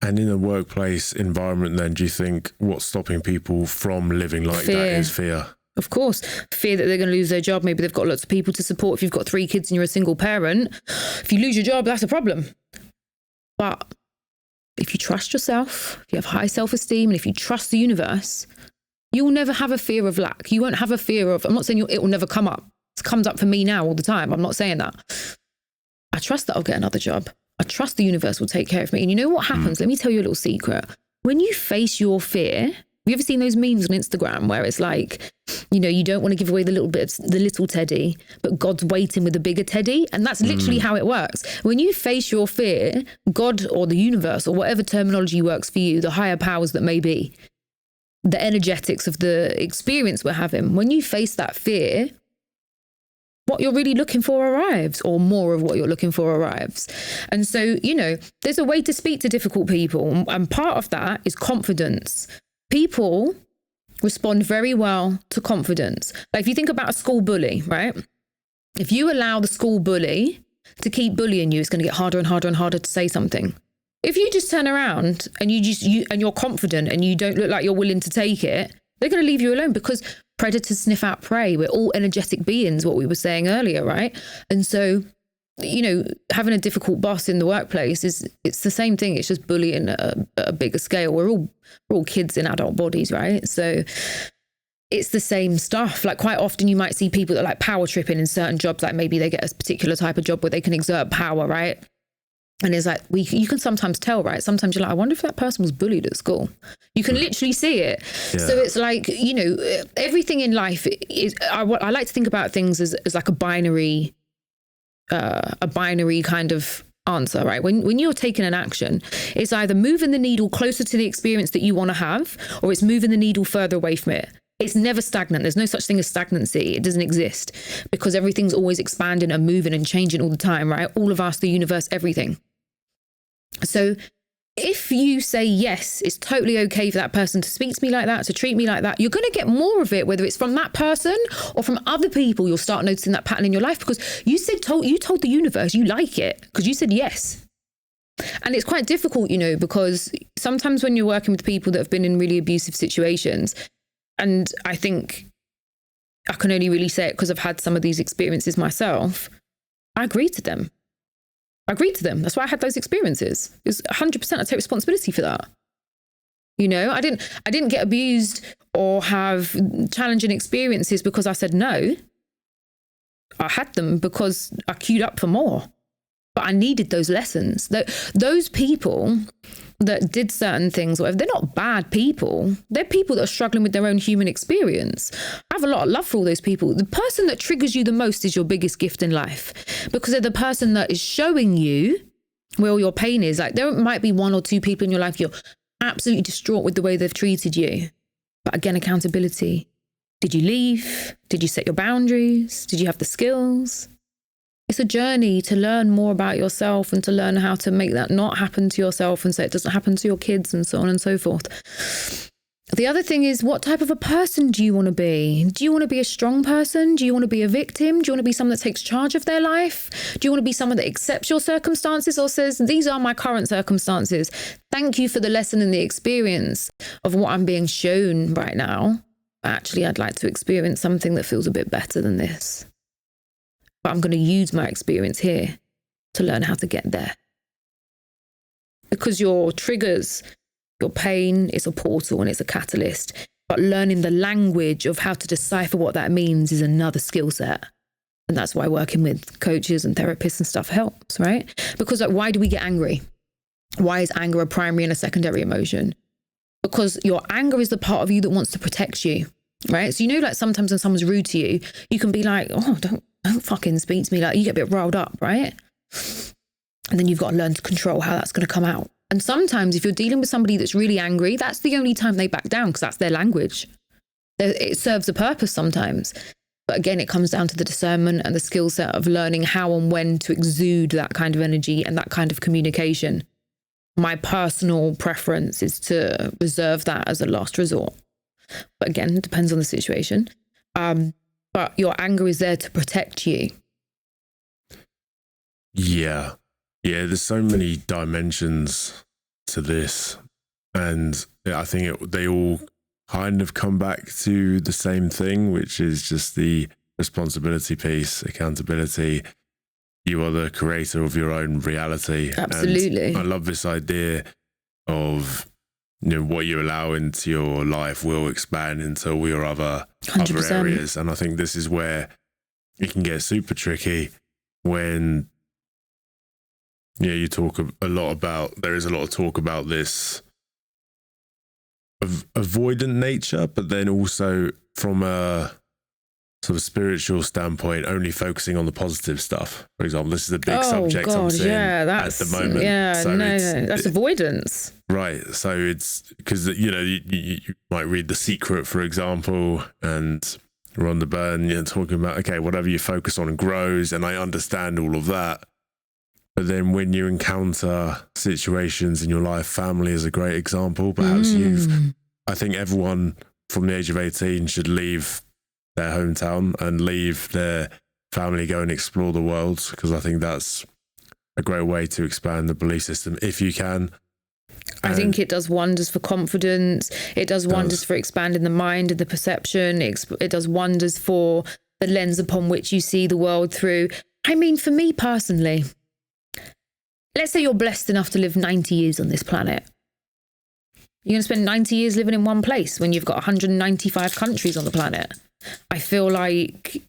Speaker 2: And in a workplace environment, then, do you think what's stopping people from living like that is fear?
Speaker 1: Of course. Fear that they're going to lose their job. Maybe they've got lots of people to support. If you've got 3 kids and you're a single parent, if you lose your job, that's a problem. But if you trust yourself, if you have high self-esteem, and if you trust the universe, you will never have a fear of lack. You won't have a fear of, I'm not saying it will never come up. It comes up for me now all the time. I'm not saying that. I trust that I'll get another job. I trust the universe will take care of me. And you know what happens? Let me tell you a little secret. When you face your fear, have you ever seen those memes on Instagram where it's like, you know, you don't want to give away the little teddy, but God's waiting with the bigger teddy? And that's literally how it works. When you face your fear, God or the universe or whatever terminology works for you, the higher powers that may be, the energetics of the experience we're having. When you face that fear, what you're really looking for arrives, or more of what you're looking for arrives. And so, you know, there's a way to speak to difficult people. And part of that is confidence. People respond very well to confidence. Like if you think about a school bully, right? If you allow the school bully to keep bullying you, it's going to get harder and harder and harder to say something. If you just turn around and you're confident and you don't look like you're willing to take it, they're going to leave you alone, because predators sniff out prey. We're all energetic beings, what we were saying earlier, right? And so, you know, having a difficult boss in the workplace it's the same thing. It's just bullying at a bigger scale. We're all kids in adult bodies, right? So it's the same stuff. Like quite often you might see people that are like power tripping in certain jobs, like maybe they get a particular type of job where they can exert power, right? And it's like, you can sometimes tell, right? Sometimes you're like, I wonder if that person was bullied at school. You can literally see it. Yeah. So it's like, you know, everything in life is, I like to think about things as like a binary kind of answer, right? When you're taking an action, it's either moving the needle closer to the experience that you want to have, or it's moving the needle further away from it. It's never stagnant. There's no such thing as stagnancy. It doesn't exist, because everything's always expanding and moving and changing all the time, right? All of us, the universe, everything. So if you say, yes, it's totally okay for that person to speak to me like that, to treat me like that, you're going to get more of it, whether it's from that person or from other people. You'll start noticing that pattern in your life, because you told the universe you like it, because you said yes. And it's quite difficult, you know, because sometimes when you're working with people that have been in really abusive situations, and I think I can only really say it because I've had some of these experiences myself, I agree to them. That's why I had those experiences. It's 100%. I take responsibility for that. You know, I didn't get abused or have challenging experiences because I said no. I had them because I queued up for more. But I needed those lessons. Those people that did certain things, whatever, they're not bad people. They're people that are struggling with their own human experience. I have a lot of love for all those people. The person that triggers you the most is your biggest gift in life, because they're the person that is showing you where all your pain is. Like there might be one or two people in your life you're absolutely distraught with the way they've treated you. But again, accountability. Did you leave? Did you set your boundaries? Did you have the skills? It's a journey to learn more about yourself and to learn how to make that not happen to yourself, and so it doesn't happen to your kids, and so on and so forth. The other thing is, what type of a person do you want to be? Do you want to be a strong person? Do you want to be a victim? Do you want to be someone that takes charge of their life? Do you want to be someone that accepts your circumstances or says, these are my current circumstances. Thank you for the lesson and the experience of what I'm being shown right now. Actually, I'd like to experience something that feels a bit better than this. But I'm going to use my experience here to learn how to get there. Because your triggers, your pain is a portal and it's a catalyst. But learning the language of how to decipher what that means is another skill set. And that's why working with coaches and therapists and stuff helps, right? Because like, why do we get angry? Why is anger a primary and a secondary emotion? Because your anger is the part of you that wants to protect you, right? So, you know, like sometimes when someone's rude to you, you can be like, oh, don't fucking speak to me. Like you get a bit riled up, right? And then you've got to learn to control how that's going to come out. And sometimes if you're dealing with somebody that's really angry, that's the only time they back down, because that's their language. It serves a purpose sometimes. But again, it comes down to the discernment and the skill set of learning how and when to exude that kind of energy and that kind of communication. My personal preference is to reserve that as a last resort. But again, it depends on the situation. But your anger is there to protect you.
Speaker 2: Yeah. There's so many dimensions to this. And I think they all kind of come back to the same thing, which is just the responsibility piece, accountability. You are the creator of your own reality.
Speaker 1: Absolutely.
Speaker 2: And I love this idea of, you know, what you allow into your life will expand into all your other areas. And I think this is where it can get super tricky when, you know, you talk a lot about, there is a lot of talk about this avoidant nature, but then also from a sort of spiritual standpoint, only focusing on the positive stuff. For example, this is a big subject I'm seeing at the moment.
Speaker 1: Yeah,
Speaker 2: so
Speaker 1: no, that's avoidance.
Speaker 2: Right. So it's because, you might read The Secret, for example, and Rhonda Byrne, talking about, okay, whatever you focus on grows, and I understand all of that. But then when you encounter situations in your life, family is a great example. Perhaps I think everyone from the age of 18 should leave their hometown and leave their family, go and explore the world, because I think that's a great way to expand the belief system if you can.
Speaker 1: I think it does wonders for confidence. It does wonders for expanding the mind and the perception. It does wonders for the lens upon which you see the world through. I mean, for me personally, let's say you're blessed enough to live 90 years on this planet. You're going to spend 90 years living in one place when you've got 195 countries on the planet. I feel like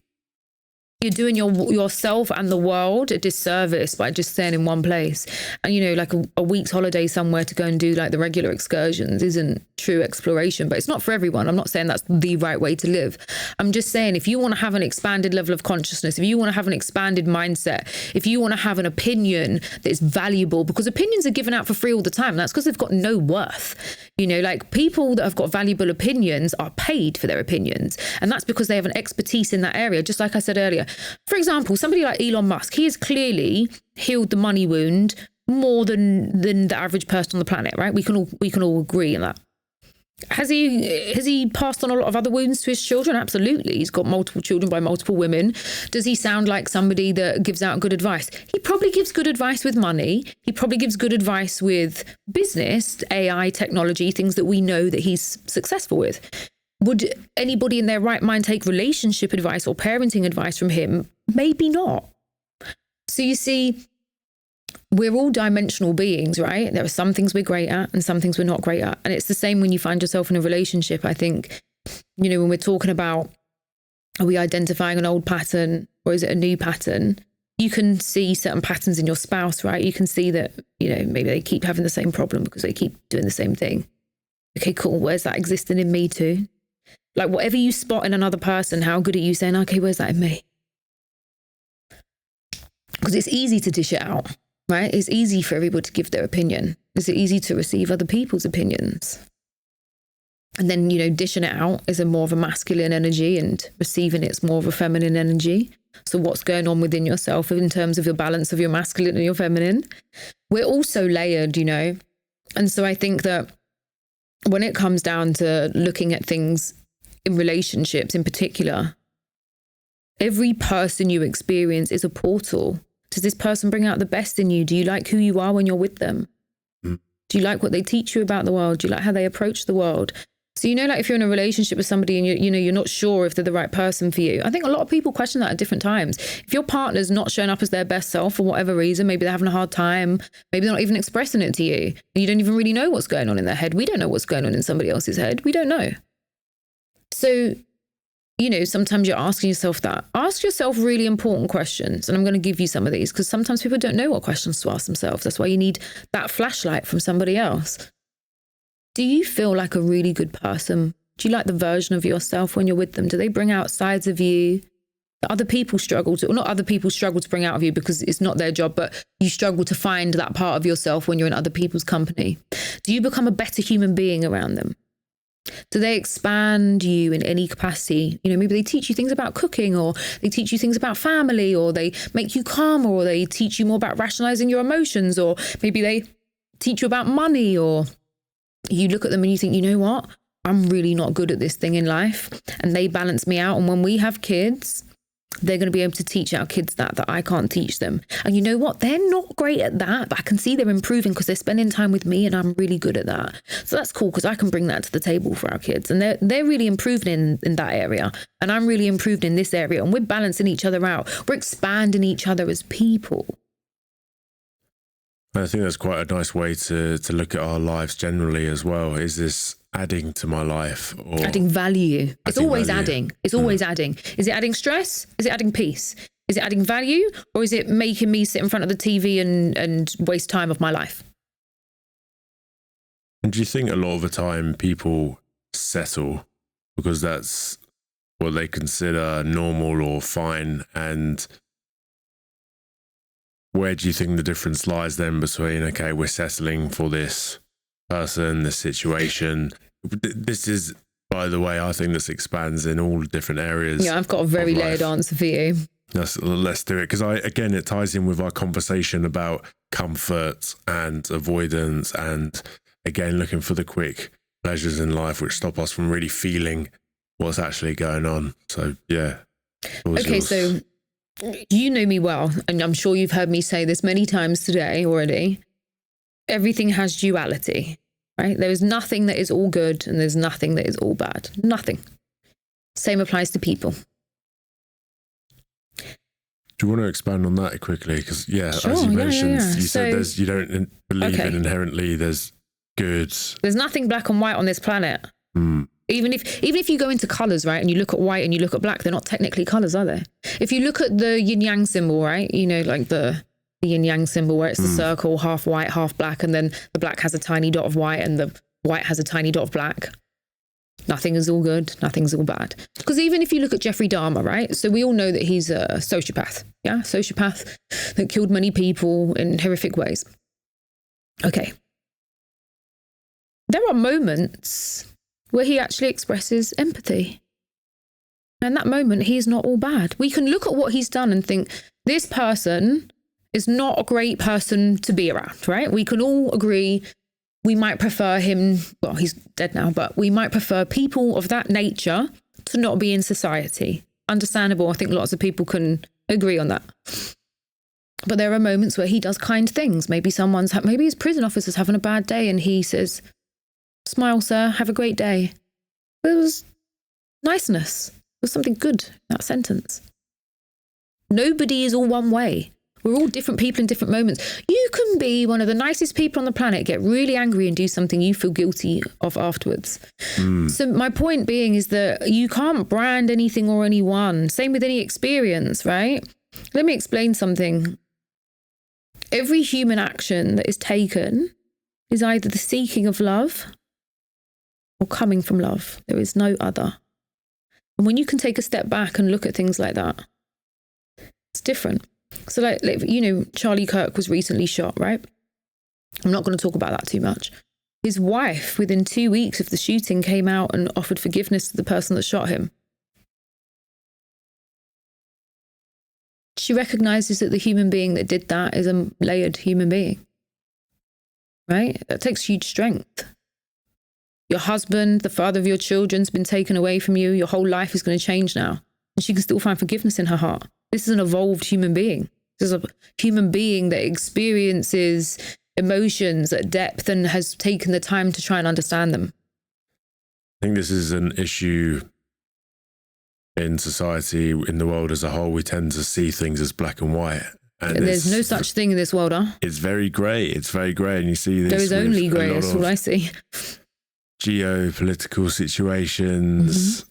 Speaker 1: you're doing yourself and the world a disservice by just staying in one place. And, like a week's holiday somewhere to go and do like the regular excursions isn't true exploration, but it's not for everyone. I'm not saying that's the right way to live. I'm just saying, if you want to have an expanded level of consciousness, if you want to have an expanded mindset, if you want to have an opinion that is valuable, because opinions are given out for free all the time. That's because they've got no worth. Like people that have got valuable opinions are paid for their opinions. And that's because they have an expertise in that area. Just like I said earlier, for example, somebody like Elon Musk, he has clearly healed the money wound more than the average person on the planet, right? We can all agree on that. Has he passed on a lot of other wounds to his children? Absolutely. He's got multiple children by multiple women. Does he sound like somebody that gives out good advice? He probably gives good advice with money. He probably gives good advice with business, AI, technology, things that we know that he's successful with. Would anybody in their right mind take relationship advice or parenting advice from him? Maybe not. So you see, we're all dimensional beings, right? There are some things we're great at and some things we're not great at. And it's the same when you find yourself in a relationship. I think, when we're talking about, are we identifying an old pattern or is it a new pattern? You can see certain patterns in your spouse, right? You can see that, maybe they keep having the same problem because they keep doing the same thing. Okay, cool. Where's that existing in me too? Like whatever you spot in another person, how good are you saying, okay, where's that in me? Because it's easy to dish it out, right? It's easy for everybody to give their opinion. It's easy to receive other people's opinions. And then, dishing it out is more of a masculine energy and receiving it's more of a feminine energy. So what's going on within yourself in terms of your balance of your masculine and your feminine? We're also layered, And so I think that when it comes down to looking at things in relationships in particular, every person you experience is a portal. Does this person bring out the best in you? Do you like who you are when you're with them? Do you like what they teach you about the world? Do you like how they approach the world? So, like if you're in a relationship with somebody and you're not sure if they're the right person for you. I think a lot of people question that at different times. If your partner's not showing up as their best self for whatever reason, maybe they're having a hard time, maybe they're not even expressing it to you, and you don't even really know what's going on in their head. We don't know what's going on in somebody else's head. We don't know. So, sometimes you're asking yourself that. Ask yourself really important questions. And I'm going to give you some of these because sometimes people don't know what questions to ask themselves. That's why you need that flashlight from somebody else. Do you feel like a really good person? Do you like the version of yourself when you're with them? Do they bring out sides of you that other people struggle to, or not other people struggle to bring out of you because it's not their job, but you struggle to find that part of yourself when you're in other people's company? Do you become a better human being around them? Do they expand you in any capacity? Maybe they teach you things about cooking, or they teach you things about family, or they make you calmer, or they teach you more about rationalizing your emotions, or maybe they teach you about money, or you look at them and you think, you know what? I'm really not good at this thing in life, and they balance me out. And when we have kids, they're going to be able to teach our kids that I can't teach them. And you know what? They're not great at that, but I can see they're improving because they're spending time with me and I'm really good at that. So that's cool because I can bring that to the table for our kids. And they're really improving in that area. And I'm really improved in this area. And we're balancing each other out. We're expanding each other as people.
Speaker 2: I think that's quite a nice way to look at our lives generally as well. Is this adding to my life? Or
Speaker 1: adding value. It's always adding. It's always adding. Is it adding stress? Is it adding peace? Is it adding value? Or is it making me sit in front of the TV and waste time of my life?
Speaker 2: And do you think a lot of the time people settle because that's what they consider normal or fine, and where do you think the difference lies then between, okay, we're settling for this person, this situation? This is, by the way, I think this expands in all different areas.
Speaker 1: Yeah, I've got a very layered answer for you.
Speaker 2: Let's do it, because again, it ties in with our conversation about comfort and avoidance, and again, looking for the quick pleasures in life which stop us from really feeling what's actually going on. So yeah.
Speaker 1: Okay, so you know me well, and I'm sure you've heard me say this many times today already. Everything has duality, right? There is nothing that is all good and there's nothing that is all bad. Nothing. Same applies to people.
Speaker 2: Do you want to expand on that quickly? Because
Speaker 1: sure,
Speaker 2: as you mentioned, you
Speaker 1: so,
Speaker 2: said you don't believe in inherently there's good.
Speaker 1: There's nothing black and white on this planet. Even if you go into colours, right, and you look at white and you look at black, they're not technically colours, are they? If you look at the yin yang symbol, right, you know, like the yin yang symbol where it's the circle, half white, half black, and then the black has a tiny dot of white and the white has a tiny dot of black. Nothing is all good, nothing's all bad. Because even if you look at Jeffrey Dahmer, right, so we all know that he's a sociopath, sociopath that killed many people in horrific ways. Okay. There are moments where he actually expresses empathy. And that moment, he is not all bad. We can look at what he's done and think, this person is not a great person to be around, right? We can all agree we might prefer him, well, he's dead now, but we might prefer people of that nature to not be in society. Understandable. I think lots of people can agree on that. But there are moments where he does kind things. Maybe his prison officer's having a bad day and he says, "Smile, sir, have a great day." There was niceness. There was something good in that sentence. Nobody is all one way. We're all different people in different moments. You can be one of the nicest people on the planet, get really angry and do something you feel guilty of afterwards. So my point being is that you can't brand anything or anyone. Same with any experience, right? Let me explain something. Every human action that is taken is either the seeking of love or coming from love. There is no other. And when you can take a step back and look at things like that, it's different. So like, you know, Charlie Kirk was recently shot, right? I'm not going to talk about that too much. His wife, within 2 weeks of the shooting, came out and offered forgiveness to the person that shot him. She recognizes that the human being that did that is a layered human being, right? That takes huge strength. Your husband, the father of your children's been taken away from you. Your whole life is going to change now. And she can still find forgiveness in her heart. This is an evolved human being. This is a human being that experiences emotions at depth and has taken the time to try and understand them.
Speaker 2: I think this is an issue in society, in the world as a whole. We tend to see things as black and white. And
Speaker 1: there's no such thing in this world, huh?
Speaker 2: It's very grey. It's very grey. And you see this.
Speaker 1: There is only grey, that's all I see.
Speaker 2: Geopolitical situations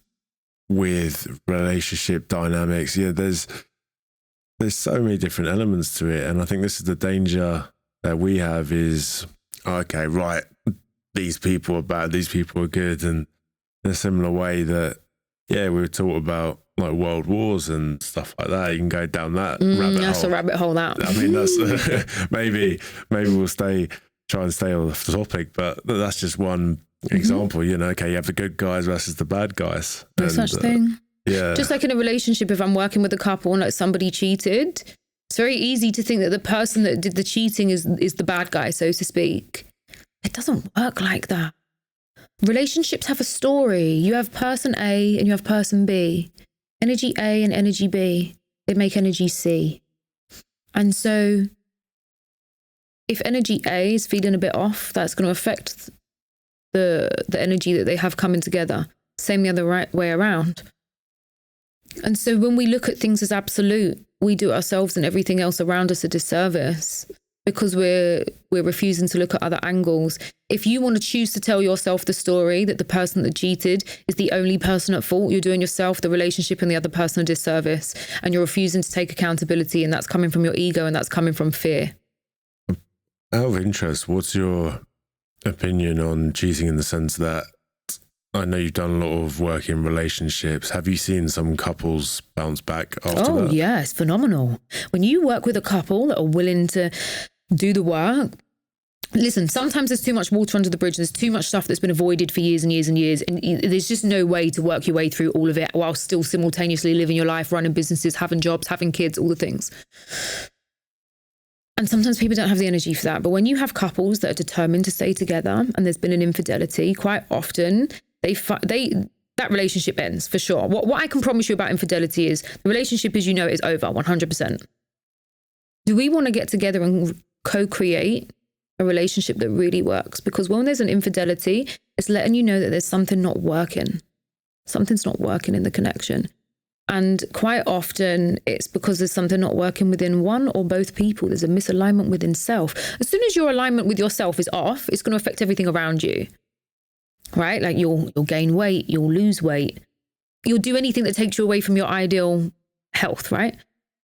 Speaker 2: with relationship dynamics. Yeah, there's so many different elements to it. And I think this is the danger that we have is, okay, right, these people are bad, these people are good. And in a similar way that, yeah, we were taught about like world wars and stuff like that. You can go down that rabbit hole.
Speaker 1: That's a rabbit hole, that.
Speaker 2: I mean, that's maybe we'll try and stay off the topic, but that's just one example. You know, okay, you have the good guys versus the bad guys.
Speaker 1: No such thing.
Speaker 2: Yeah.
Speaker 1: Just like in a relationship, if I'm working with a couple and like somebody cheated, it's very easy to think that the person that did the cheating is the bad guy, so to speak. It doesn't work like that. Relationships have a story. You have person A and you have person B. Energy A and energy B, they make energy C. And so if energy A is feeling a bit off, that's going to affect the energy that they have coming together. Same the other right way around. And so when we look at things as absolute, we do ourselves and everything else around us a disservice because we're refusing to look at other angles. If you want to choose to tell yourself the story that the person that cheated is the only person at fault, you're doing yourself, the relationship, and the other person a disservice, and you're refusing to take accountability, and that's coming from your ego and that's coming from fear.
Speaker 2: Out of interest, what's your opinion on cheating in the sense that, I know you've done a lot of work in relationships. Have you seen some couples bounce back after that?
Speaker 1: Oh, yeah, it's phenomenal. When you work with a couple that are willing to do the work, listen, sometimes there's too much water under the bridge. There's too much stuff that's been avoided for years and years and years. And there's just no way to work your way through all of it while still simultaneously living your life, running businesses, having jobs, having kids, all the things. And sometimes people don't have the energy for that. But when you have couples that are determined to stay together and there's been an infidelity, quite often that relationship ends for sure. What I can promise you about infidelity is the relationship as you know is over 100%. Do we want to get together and co-create a relationship that really works? Because when there's an infidelity, it's letting you know that there's something not working. Something's not working in the connection. And quite often it's because there's something not working within one or both people. There's a misalignment within self. As soon as your alignment with yourself is off, it's going to affect everything around you, right? Like you'll gain weight, you'll lose weight. You'll do anything that takes you away from your ideal health, right?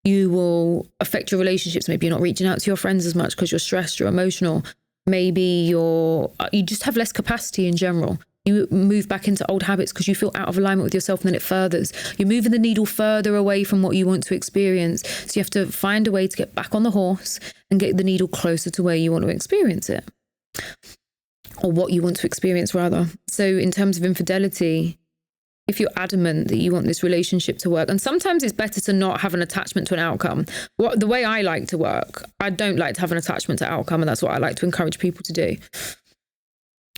Speaker 1: You will affect your relationships. Maybe you're not reaching out to your friends as much because you're stressed, you're emotional. Maybe you just have less capacity in general. You move back into old habits because you feel out of alignment with yourself, and then it furthers. You're moving the needle further away from what you want to experience. So you have to find a way to get back on the horse and get the needle closer to where you want to experience it. Or what you want to experience, rather. So in terms of infidelity, if you're adamant that you want this relationship to work, and sometimes it's better to not have an attachment to an outcome. The way I like to work, I don't like to have an attachment to outcome, and that's what I like to encourage people to do.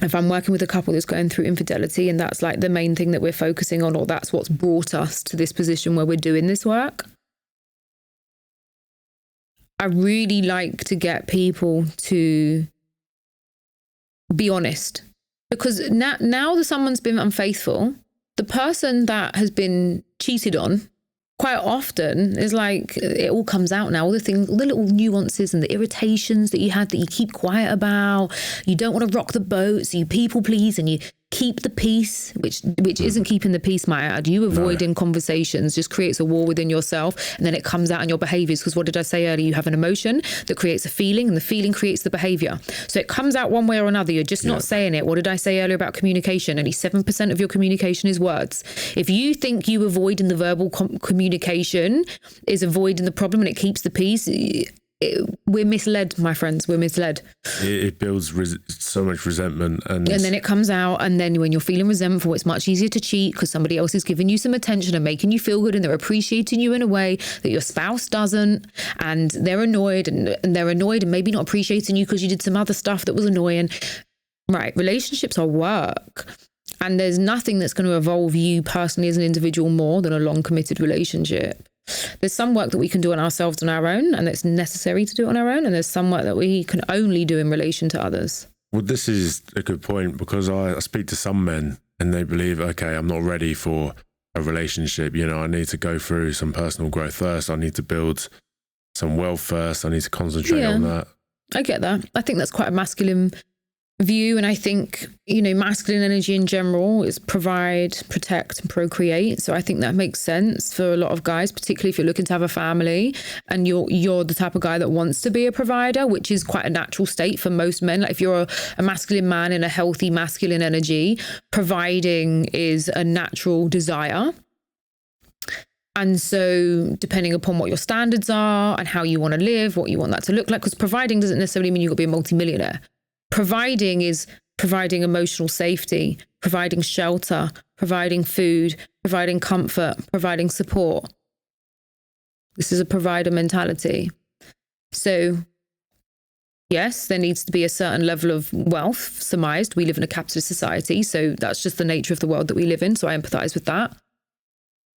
Speaker 1: If I'm working with a couple that's going through infidelity and that's like the main thing that we're focusing on, or that's what's brought us to this position where we're doing this work, I really like to get people to be honest. Because now that someone's been unfaithful, the person that has been cheated on quite often is like, it all comes out now, all the things, all the little nuances and the irritations that you had that you keep quiet about. You don't want to rock the boat, so you people please and you keep the peace, which isn't keeping the peace, my ad. You avoiding conversations just creates a war within yourself, and then it comes out in your behaviours. Because what did I say earlier? You have an emotion that creates a feeling, and the feeling creates the behaviour. So it comes out one way or another. You're just not saying it. What did I say earlier about communication? Only 7% of your communication is words. If you think you avoiding the verbal communication is avoiding the problem and it keeps the peace, we're misled, my friends. We're misled.
Speaker 2: It builds so much resentment, and
Speaker 1: then it comes out. And then when you're feeling resentful, it's much easier to cheat because somebody else is giving you some attention and making you feel good, and they're appreciating you in a way that your spouse doesn't. And they're annoyed, and they're annoyed and maybe not appreciating you because you did some other stuff that was annoying. Right? Relationships are work. And there's nothing that's going to evolve you personally as an individual more than a long committed relationship. There's some work that we can do on ourselves on our own, and it's necessary to do it on our own. And there's some work that we can only do in relation to others.
Speaker 2: Well, this is a good point, because I speak to some men and they believe, okay, I'm not ready for a relationship. You know, I need to go through some personal growth first. I need to build some wealth first. I need to concentrate on that.
Speaker 1: I get that. I think that's quite a masculine view. And I think, you know, masculine energy in general is provide, protect, and procreate. So I think that makes sense for a lot of guys, particularly if you're looking to have a family and you're the type of guy that wants to be a provider, which is quite a natural state for most men. Like if you're a masculine man in a healthy masculine energy, providing is a natural desire. And so depending upon what your standards are and how you want to live, what you want that to look like, because providing doesn't necessarily mean you've got to be a multimillionaire. Providing is providing emotional safety, providing shelter, providing food, providing comfort, providing support. This is a provider mentality. So yes, there needs to be a certain level of wealth surmised. We live in a capitalist society, so that's just the nature of the world that we live in. So I empathize with that.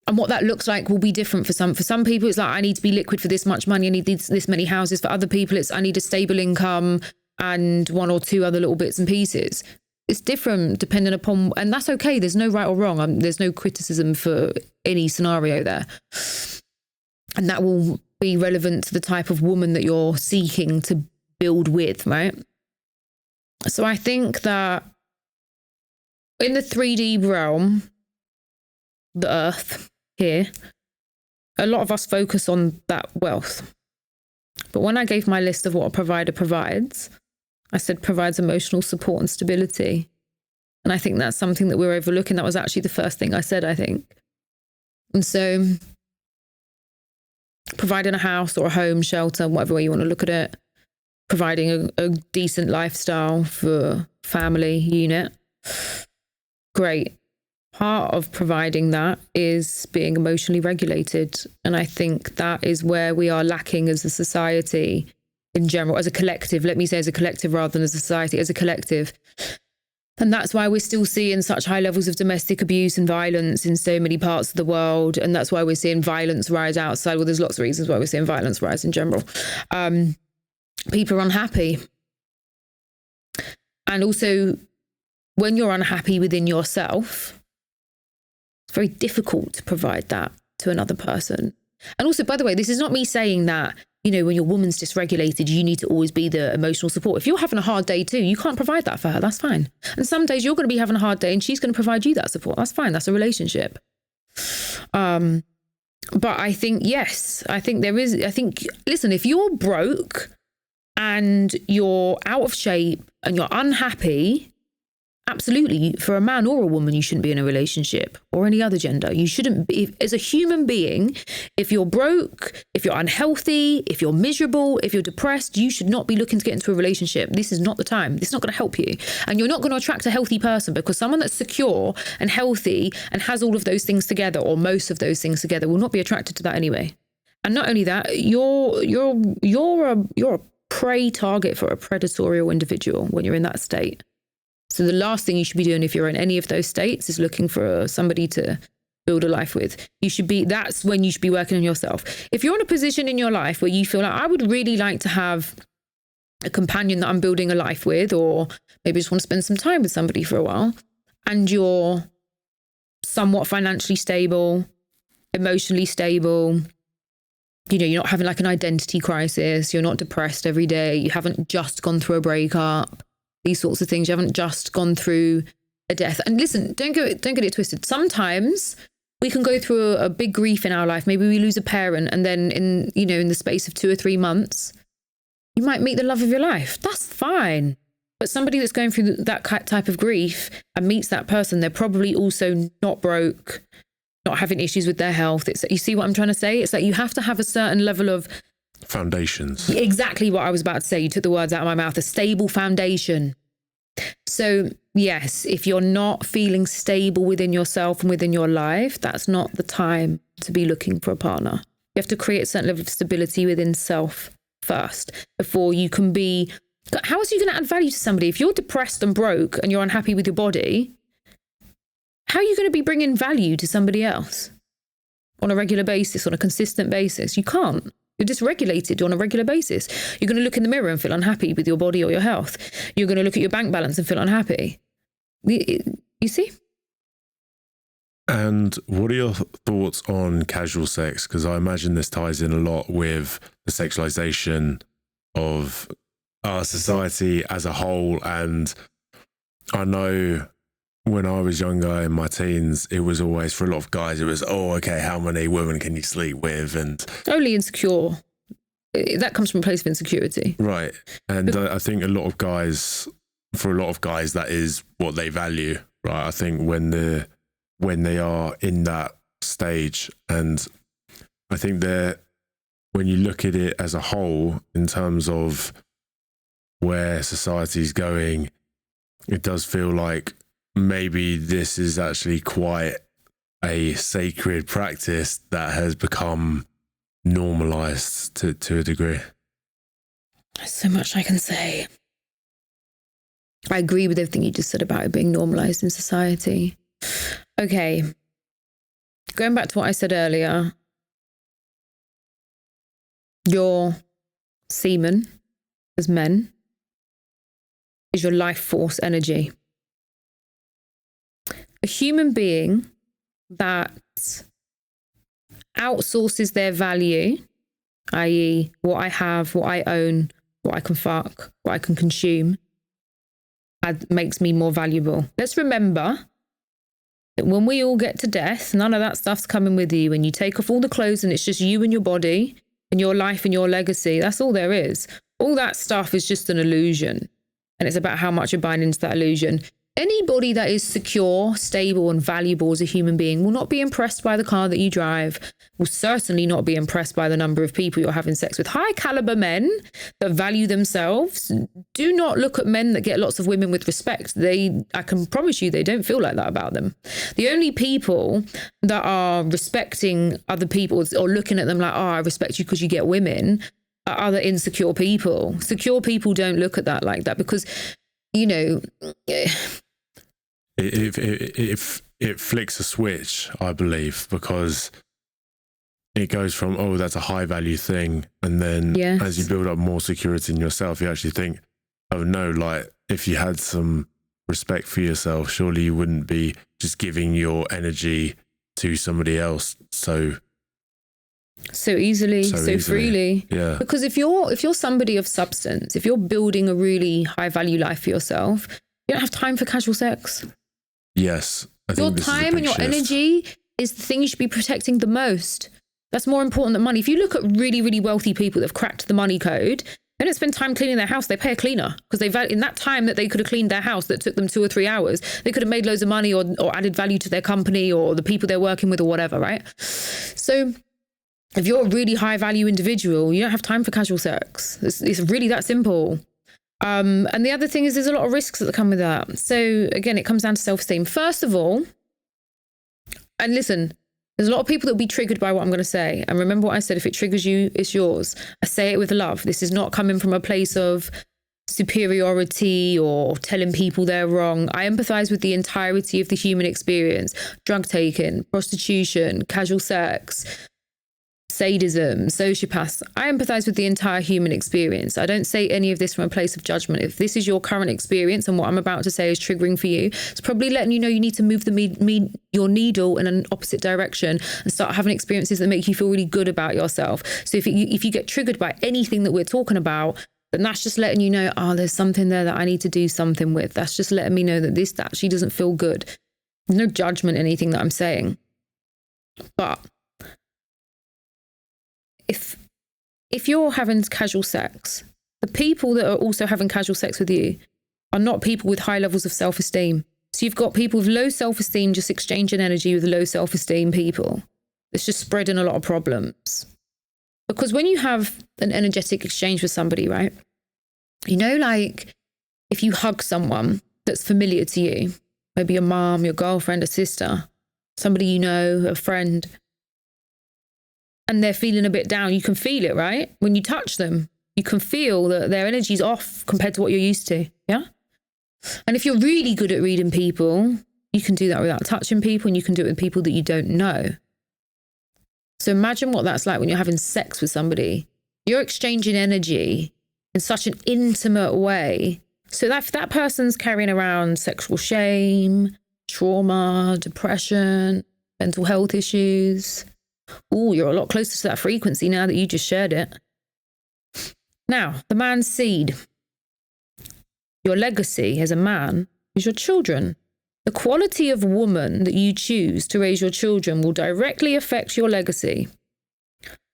Speaker 1: And what that looks like will be different for some. For some people, it's like, I need to be liquid for this much money. I need this many houses. For other people, it's I need a stable income and one or two other little bits and pieces. It's different depending upon, and that's okay. There's no right or wrong. There's no criticism for any scenario there. And that will be relevant to the type of woman that you're seeking to build with, right? So I think that in the 3D realm, the earth here, a lot of us focus on that wealth. But when I gave my list of what a provider provides, I said provides emotional support and stability. And I think that's something that we're overlooking. That was actually the first thing I said, I think. And so providing a house or a home, shelter, whatever way you want to look at it, providing a decent lifestyle for family unit, great. Part of providing that is being emotionally regulated. And I think that is where we are lacking as a society in general, as a collective. Let me say as a collective rather than as a society, as a collective. And that's why we're still seeing such high levels of domestic abuse and violence in so many parts of the world. And that's why we're seeing violence rise outside. Well, there's lots of reasons why we're seeing violence rise in general. People are unhappy. And also, when you're unhappy within yourself, it's very difficult to provide that to another person. And also, by the way, this is not me saying that, you know, when your woman's dysregulated, you need to always be the emotional support. If you're having a hard day too, you can't provide that for her. That's fine. And some days you're going to be having a hard day and she's going to provide you that support. That's fine. That's a relationship. But I think, yes, listen, if you're broke and you're out of shape and you're unhappy, absolutely, for a man or a woman, you shouldn't be in a relationship, or any other gender. You shouldn't be, as a human being, if you're broke, if you're unhealthy, if you're miserable, if you're depressed, you should not be looking to get into a relationship. This is not the time. This is not going to help you. And you're not going to attract a healthy person, because someone that's secure and healthy and has all of those things together, or most of those things together, will not be attracted to that anyway. And not only that, you're a prey target for a predatorial individual when you're in that state. So the last thing you should be doing if you're in any of those states is looking for somebody to build a life with. That's when you should be working on yourself. If you're in a position in your life where you feel like, I would really like to have a companion that I'm building a life with, or maybe just want to spend some time with somebody for a while, and you're somewhat financially stable, emotionally stable, you know, you're not having like an identity crisis, you're not depressed every day, you haven't just gone through a breakup, these sorts of things, you haven't just gone through a death. And listen, don't get it twisted. Sometimes we can go through a big grief in our life. Maybe we lose a parent, and then in the space of 2 or 3 months, you might meet the love of your life. That's fine. But somebody that's going through that type of grief and meets that person, they're probably also not broke, not having issues with their health. You see what I'm trying to say? It's like you have to have a certain level of
Speaker 2: foundations.
Speaker 1: Exactly what I was about to say. You took the words out of my mouth. A stable foundation. So yes, if you're not feeling stable within yourself and within your life, that's not the time to be looking for a partner. You have to create a certain level of stability within self first before you can be. How else are you going to add value to somebody? If you're depressed and broke and you're unhappy with your body, how are you going to be bringing value to somebody else on a regular basis, on a consistent basis? You can't. You're dysregulated on a regular basis. You're going to look in the mirror and feel unhappy with your body or your health. You're going to look at your bank balance and feel unhappy. You see?
Speaker 2: And what are your thoughts on casual sex? Because I imagine this ties in a lot with the sexualization of our society as a whole. And I know when I was younger in my teens, it was always, for a lot of guys, it was, oh, okay, how many women can you sleep with? And
Speaker 1: only insecure. That comes from a place of insecurity.
Speaker 2: Right. And I think for a lot of guys, that is what they value, right? I think when they are in that stage, and I think that when you look at it as a whole, in terms of where society's going, it does feel like maybe this is actually quite a sacred practice that has become normalized to a degree.
Speaker 1: There's so much I can say. I agree with everything you just said about it being normalized in society. Okay. Going back to what I said earlier, your semen as men is your life force energy. A human being that outsources their value, i.e. what I have, what I own, what I can fuck, what I can consume, makes me more valuable. Let's remember that when we all get to death, none of that stuff's coming with you. When you take off all the clothes and it's just you and your body and your life and your legacy, that's all there is. All that stuff is just an illusion. And it's about how much you're buying into that illusion. Anybody that is secure, stable, and valuable as a human being will not be impressed by the car that you drive, will certainly not be impressed by the number of people you're having sex with. High caliber men that value themselves do not look at men that get lots of women with respect. I can promise you, they don't feel like that about them. The only people that are respecting other people or looking at them like, oh, I respect you because you get women, are other insecure people. Secure people don't look at that like that because, you know,
Speaker 2: it flicks a switch, I believe, because it goes from, oh, that's a high value thing, and then as you build up more security in yourself, you actually think, oh no, like if you had some respect for yourself, surely you wouldn't be just giving your energy to somebody else so easily, so freely.
Speaker 1: Yeah. Because if you're somebody of substance, if you're building a really high value life for yourself, you don't have time for casual sex.
Speaker 2: Yes.
Speaker 1: Your time and your energy is the thing you should be protecting the most. That's more important than money. If you look at really, really wealthy people that have cracked the money code, they don't spend time cleaning their house. They pay a cleaner because in that time that they could have cleaned their house that took them 2 or 3 hours, they could have made loads of money or added value to their company or the people they're working with or whatever, right? So if you're a really high value individual, you don't have time for casual sex. It's really that simple. And the other thing is there's a lot of risks that come with that. So again, it comes down to self-esteem. First of all, and listen, there's a lot of people that will be triggered by what I'm going to say. And remember what I said, if it triggers you, it's yours. I say it with love. This is not coming from a place of superiority or telling people they're wrong. I empathize with the entirety of the human experience. Drug taking, prostitution, casual sex, sadism, sociopaths. I empathize with the entire human experience. I don't say any of this from a place of judgment. If this is your current experience and what I'm about to say is triggering for you, it's probably letting you know you need to move your needle in an opposite direction and start having experiences that make you feel really good about yourself. So if you get triggered by anything that we're talking about, then that's just letting you know, oh, there's something there that I need to do something with. That's just letting me know that this actually doesn't feel good. There's no judgment in anything that I'm saying. But if you're having casual sex, the people that are also having casual sex with you are not people with high levels of self-esteem. So you've got people with low self-esteem just exchanging energy with low self-esteem people. It's just spreading a lot of problems. Because when you have an energetic exchange with somebody, right? You know, like if you hug someone that's familiar to you, maybe your mom, your girlfriend, a sister, somebody you know, a friend, and they're feeling a bit down, you can feel it, right? When you touch them, you can feel that their energy's off compared to what you're used to, yeah? And if you're really good at reading people, you can do that without touching people, and you can do it with people that you don't know. So imagine what that's like when you're having sex with somebody. You're exchanging energy in such an intimate way. So that if that person's carrying around sexual shame, trauma, depression, mental health issues, you're a lot closer to that frequency now that you just shared it. Now, the man's seed. Your legacy as a man is your children. The quality of woman that you choose to raise your children will directly affect your legacy.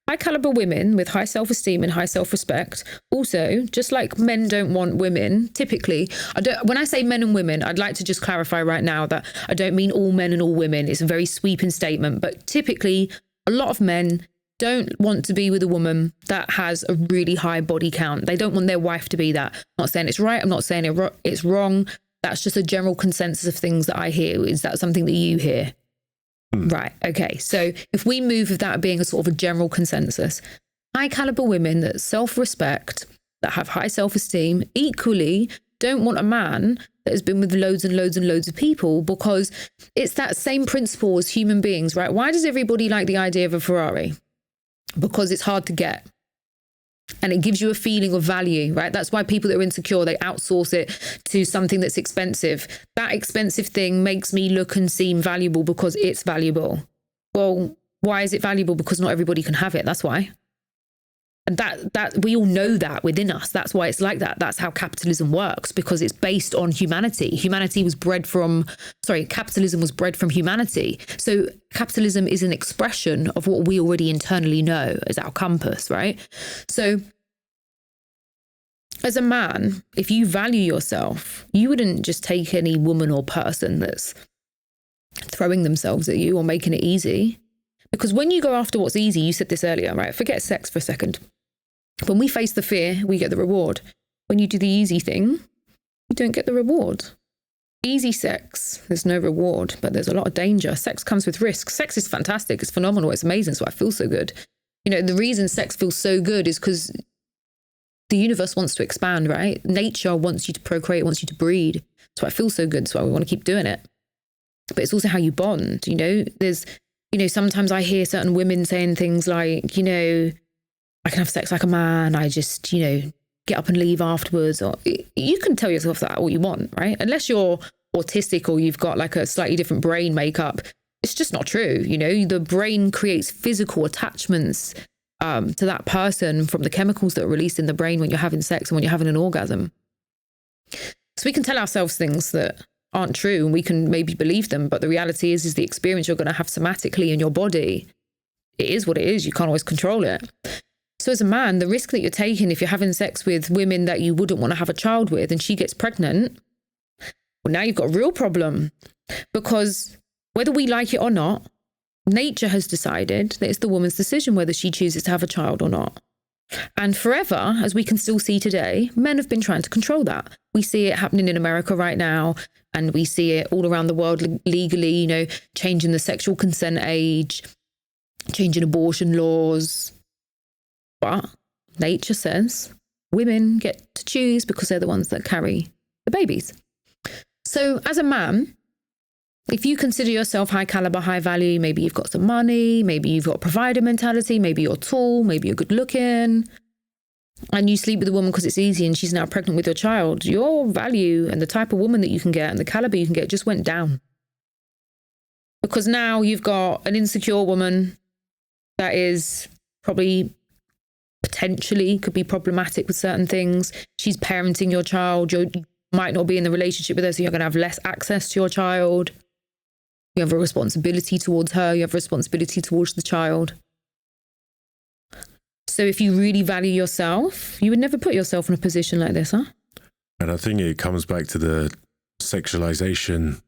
Speaker 1: High caliber women with high self-esteem and high self-respect. Also, just like men don't want women, typically, when I say men and women, I'd like to just clarify right now that I don't mean all men and all women. It's a very sweeping statement, but typically, a lot of men don't want to be with a woman that has a really high body count. They don't want their wife to be that. I'm not saying it's right. I'm not saying it's wrong. That's just a general consensus of things that I hear. Is that something that you hear? Right. Okay. So if we move with that being a sort of a general consensus, high caliber women that self-respect, that have high self-esteem, equally don't want a man that has been with loads and loads and loads of people, because it's that same principle as human beings, right? Why does everybody like the idea of a Ferrari? Because it's hard to get. And it gives you a feeling of value, right? That's why people that are insecure, they outsource it to something that's expensive. That expensive thing makes me look and seem valuable because it's valuable. Well, why is it valuable? Because not everybody can have it. That's why. And that we all know that within us. That's why it's like that. That's how capitalism works, because it's based on humanity. Capitalism was bred from humanity. So capitalism is an expression of what we already internally know as our compass, right? So as a man, if you value yourself, you wouldn't just take any woman or person that's throwing themselves at you or making it easy. Because when you go after what's easy, you said this earlier, right? Forget sex for a second. When we face the fear, we get the reward. When you do the easy thing, you don't get the reward. Easy sex, there's no reward, but there's a lot of danger. Sex comes with risk. Sex is fantastic. It's phenomenal. It's amazing. That's why I feel so good. You know, the reason sex feels so good is because the universe wants to expand, right? Nature wants you to procreate, wants you to breed. That's why it feels so good. That's why we want to keep doing it. But it's also how you bond, you know? There's, you know, sometimes I hear certain women saying things like, you know, I can have sex like a man. I just, you know, get up and leave afterwards. Or you can tell yourself that all you want, right? Unless you're autistic or you've got like a slightly different brain makeup, it's just not true. You know, the brain creates physical attachments to that person from the chemicals that are released in the brain when you're having sex and when you're having an orgasm. So we can tell ourselves things that aren't true and we can maybe believe them, but the reality is the experience you're going to have somatically in your body, it is what it is. You can't always control it. So as a man, the risk that you're taking if you're having sex with women that you wouldn't want to have a child with and she gets pregnant, well, now you've got a real problem, because whether we like it or not, nature has decided that it's the woman's decision whether she chooses to have a child or not. And forever, as we can still see today, men have been trying to control that. We see it happening in America right now, and we see it all around the world legally, you know, changing the sexual consent age, changing abortion laws. But nature says women get to choose because they're the ones that carry the babies. So as a man, if you consider yourself high caliber, high value, maybe you've got some money, maybe you've got a provider mentality, maybe you're tall, maybe you're good looking, and you sleep with a woman because it's easy and she's now pregnant with your child, your value and the type of woman that you can get and the caliber you can get just went down. Because now you've got an insecure woman that is probably potentially could be problematic with certain things. She's parenting your child. You might not be in the relationship with her, so you're going to have less access to your child. You have a responsibility towards her. You have a responsibility towards the child. So if you really value yourself, you would never put yourself in a position like this, huh?
Speaker 2: And I think it comes back to the sexualization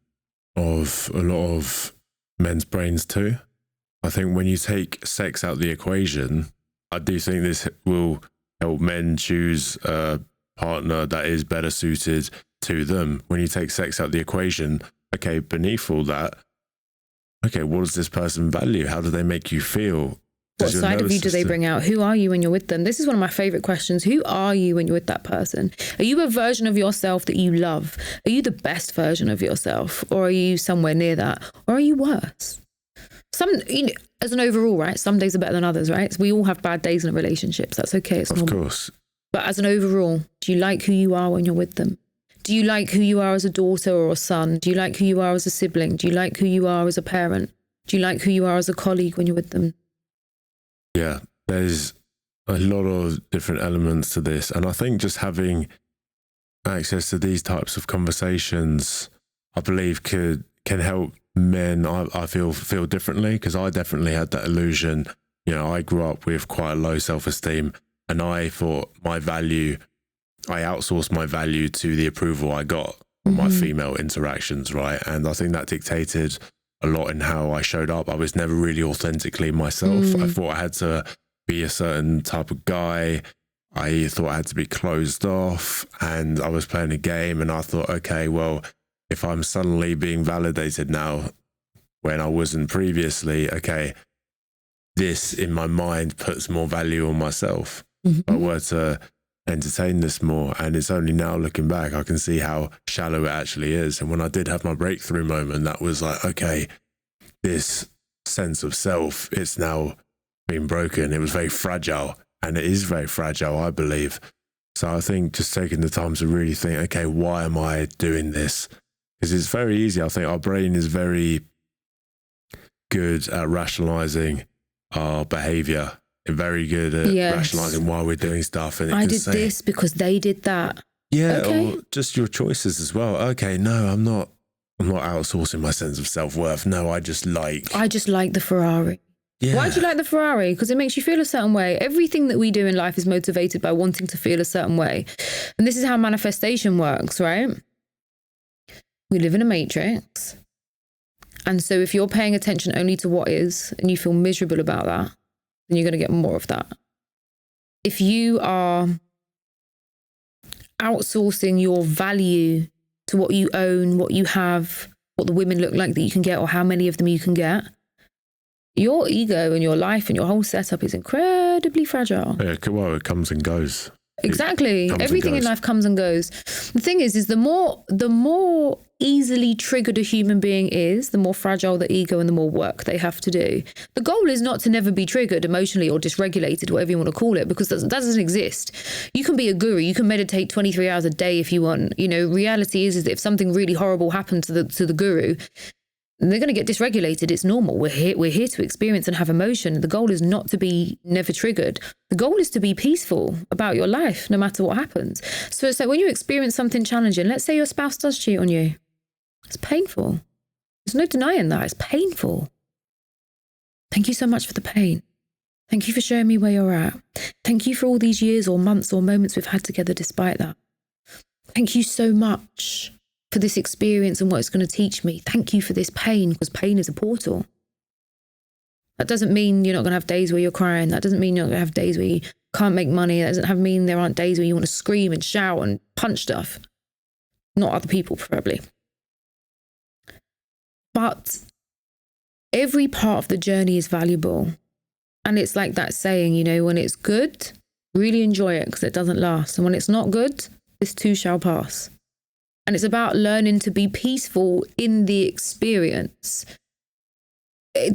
Speaker 2: of a lot of men's brains too. I think when you take sex out of the equation, I do think this will help men choose a partner that is better suited to them. When you take sex out of the equation, okay, beneath all that, okay, what does this person value? How do they make you feel?
Speaker 1: What side of you do they bring out? Who are you when you're with them? This is one of my favorite questions. Who are you when you're with that person? Are you a version of yourself that you love? Are you the best version of yourself? Or are you somewhere near that? Or are you worse? Some, you know, as an overall, right? Some days are better than others, right? So we all have bad days in relationships. That's okay. It's normal.
Speaker 2: Of course.
Speaker 1: But as an overall, do you like who you are when you're with them? Do you like who you are as a daughter or a son? Do you like who you are as a sibling? Do you like who you are as a parent? Do you like who you are as a colleague when you're with them?
Speaker 2: Yeah, there's a lot of different elements to this. And I think just having access to these types of conversations, I believe can help men, I feel differently, because I definitely had that illusion. You know, I grew up with quite a low self-esteem, and I thought I outsourced my value to the approval I got from my female interactions, right? And I think that dictated a lot in how I showed up. I was never really authentically myself. I thought I had to be a certain type of guy. I thought I had to be closed off, and I was playing a game, and I thought, okay, well, if I'm suddenly being validated now when I wasn't previously, okay, this in my mind puts more value on myself. If I were to entertain this more, and it's only now looking back, I can see how shallow it actually is. And when I did have my breakthrough moment, that was like, okay, this sense of self, it's now been broken. It was very fragile, and it is very fragile, I believe. So I think just taking the time to really think, okay, why am I doing this? Because it's very easy. I think our brain is very good at rationalizing our behavior, and very good at rationalizing why we're doing stuff. And
Speaker 1: I did this because they did that.
Speaker 2: Yeah, okay. Or just your choices as well. Okay, no, I'm not outsourcing my sense of self-worth. No, I just like
Speaker 1: the Ferrari.
Speaker 2: Yeah.
Speaker 1: Why do you like the Ferrari? Because it makes you feel a certain way. Everything that we do in life is motivated by wanting to feel a certain way. And this is how manifestation works, right? We live in a matrix. And so if you're paying attention only to what is, and you feel miserable about that, then you're going to get more of that. If you are outsourcing your value to what you own, what you have, what the women look like that you can get, or how many of them you can get, your ego and your life and your whole setup is incredibly fragile.
Speaker 2: Yeah, well, it comes and goes.
Speaker 1: Exactly. Everything in life comes and goes. The thing is the more easily triggered a human being is, the more fragile the ego and the more work they have to do. The goal is not to never be triggered emotionally or dysregulated, whatever you want to call it, because that doesn't exist. You can be a guru. You can meditate 23 hours a day if you want. You know, reality is that if something really horrible happened to the guru, they're going to get dysregulated. It's normal. We're here to experience and have emotion. The goal is not to be never triggered. The goal is to be peaceful about your life, no matter what happens. So it's like when you experience something challenging, let's say your spouse does cheat on you. It's painful. There's no denying that. It's painful. Thank you so much for the pain. Thank you for showing me where you're at. Thank you for all these years or months or moments we've had together despite that. Thank you so much for this experience and what it's going to teach me. Thank you for this pain, because pain is a portal. That doesn't mean you're not going to have days where you're crying. That doesn't mean you're not going to have days where you can't make money. That doesn't mean there aren't days where you want to scream and shout and punch stuff. Not other people, preferably. But every part of the journey is valuable. And it's like that saying, you know, when it's good, really enjoy it because it doesn't last. And when it's not good, this too shall pass. And it's about learning to be peaceful in the experience.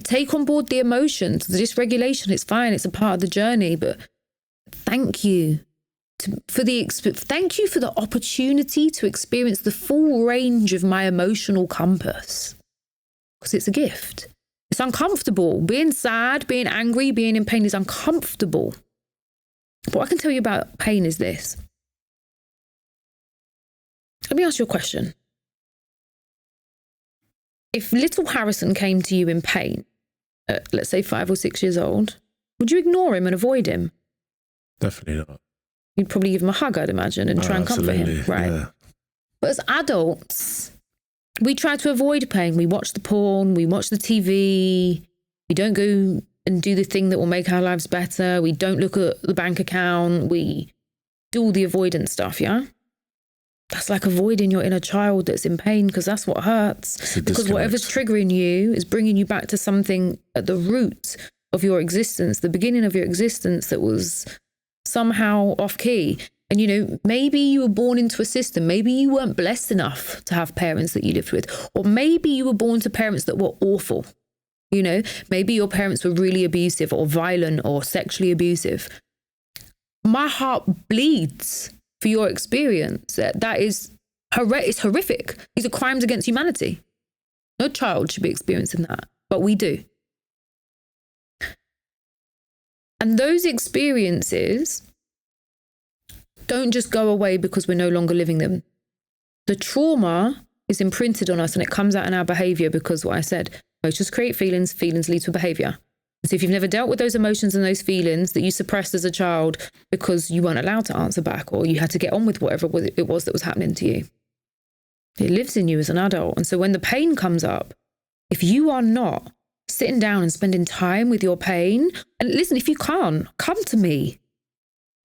Speaker 1: Take on board the emotions, the dysregulation. It's fine. It's a part of the journey. But thank you for the opportunity to experience the full range of my emotional compass. Because it's a gift. It's uncomfortable. Being sad, being angry, being in pain is uncomfortable. But what I can tell you about pain is this. Let me ask you a question. If little Harrison came to you in pain at, let's say, 5 or 6 years old, would you ignore him and avoid him?
Speaker 2: Definitely not.
Speaker 1: You'd probably give him a hug, I'd imagine, and try and comfort him. Right.
Speaker 2: Yeah.
Speaker 1: But as adults, we try to avoid pain. We watch the porn, we watch the TV, we don't go and do the thing that will make our lives better. We don't look at the bank account. We do all the avoidance stuff, yeah? That's like avoiding your inner child that's in pain, because that's what hurts. Because whatever's triggering you is bringing you back to something at the root of your existence, the beginning of your existence that was somehow off key. And, you know, maybe you were born into a system. Maybe you weren't blessed enough to have parents that you lived with. Or maybe you were born to parents that were awful. You know, maybe your parents were really abusive or violent or sexually abusive. My heart bleeds for your experience. That is it's horrific. These are crimes against humanity. No child should be experiencing that, but we do. And those experiences don't just go away because we're no longer living them. The trauma is imprinted on us and it comes out in our behavior because what I said, emotions create feelings, feelings lead to behavior. So if you've never dealt with those emotions and those feelings that you suppressed as a child because you weren't allowed to answer back or you had to get on with whatever it was that was happening to you, it lives in you as an adult. And so when the pain comes up, if you are not sitting down and spending time with your pain, and listen, if you can't, come to me.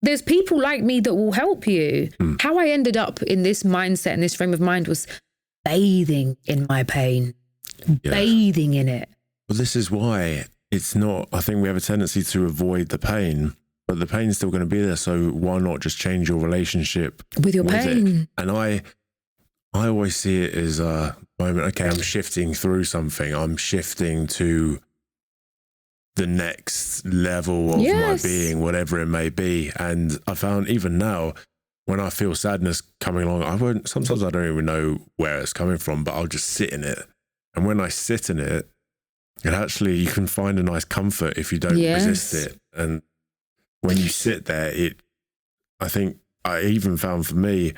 Speaker 1: There's people like me that will help you. How I ended up in this mindset and this frame of mind was bathing in my pain, bathing in it.
Speaker 2: Well, this is why it's not, I think we have a tendency to avoid the pain, but the pain's still going to be there. So why not just change your relationship
Speaker 1: with your pain?
Speaker 2: It? And I always see it as a moment, okay, I'm shifting through something. I'm shifting to the next level of my being, whatever it may be. And I found even now, when I feel sadness coming along, sometimes I don't even know where it's coming from, but I'll just sit in it. And when I sit in it, actually, you can find a nice comfort if you don't resist it. And when you sit there, I think I even found for me,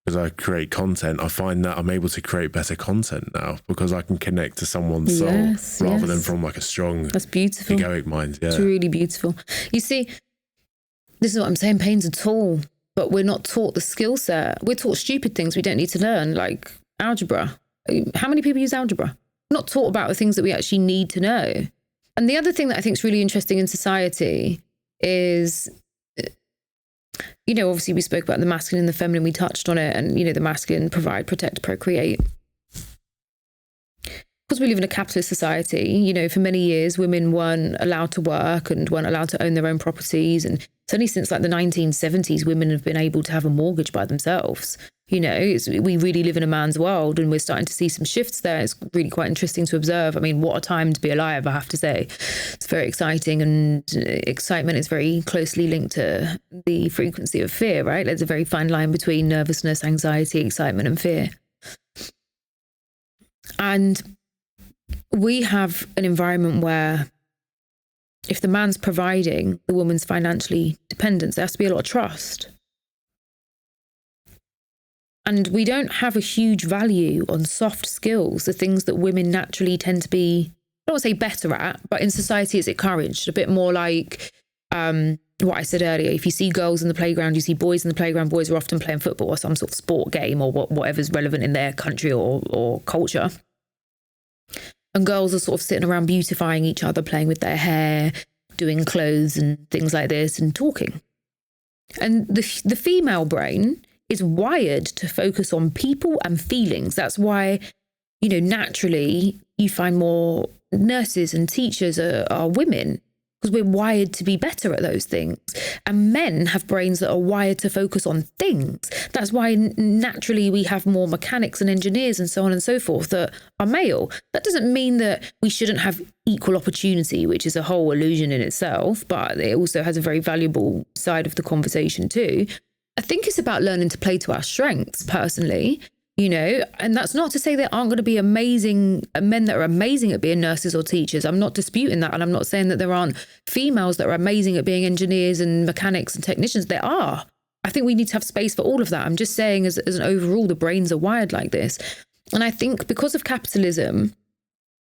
Speaker 2: because I create content, I find that I'm able to create better content now because I can connect to someone's soul rather than from like a strong,
Speaker 1: that's beautiful,
Speaker 2: egoic mind. Yeah,
Speaker 1: it's really beautiful. You see, this is what I'm saying. Pain's a tool, but we're not taught the skill set. We're taught stupid things we don't need to learn, like algebra. How many people use algebra? We're not taught about the things that we actually need to know. And the other thing that I think is really interesting in society is, you know, obviously we spoke about the masculine and the feminine, we touched on it, and, you know, the masculine, provide, protect, procreate. Because we live in a capitalist society, you know, for many years, women weren't allowed to work and weren't allowed to own their own properties. And it's only since like the 1970s, women have been able to have a mortgage by themselves. You know, we really live in a man's world, and we're starting to see some shifts there. It's really quite interesting to observe. I mean, what a time to be alive, I have to say. It's very exciting, and excitement is very closely linked to the frequency of fear, right? There's a very fine line between nervousness, anxiety, excitement, and fear. And we have an environment where if the man's providing, the woman's financially dependent. There has to be a lot of trust. And we don't have a huge value on soft skills, the things that women naturally tend to be, I don't want to say better at, but in society it's encouraged. A bit more like what I said earlier. If you see girls in the playground, you see boys in the playground, boys are often playing football or some sort of sport game or whatever's relevant in their country or culture. And girls are sort of sitting around beautifying each other, playing with their hair, doing clothes and things like this and talking. And the female brain is wired to focus on people and feelings. That's why, you know, naturally you find more nurses and teachers are women, because we're wired to be better at those things. And men have brains that are wired to focus on things. That's why naturally we have more mechanics and engineers and so on and so forth that are male. That doesn't mean that we shouldn't have equal opportunity, which is a whole illusion in itself, but it also has a very valuable side of the conversation too. I think it's about learning to play to our strengths personally, you know, and that's not to say there aren't going to be amazing men that are amazing at being nurses or teachers. I'm not disputing that. And I'm not saying that there aren't females that are amazing at being engineers and mechanics and technicians. There are. I think we need to have space for all of that. I'm just saying as an overall, the brains are wired like this. And I think because of capitalism,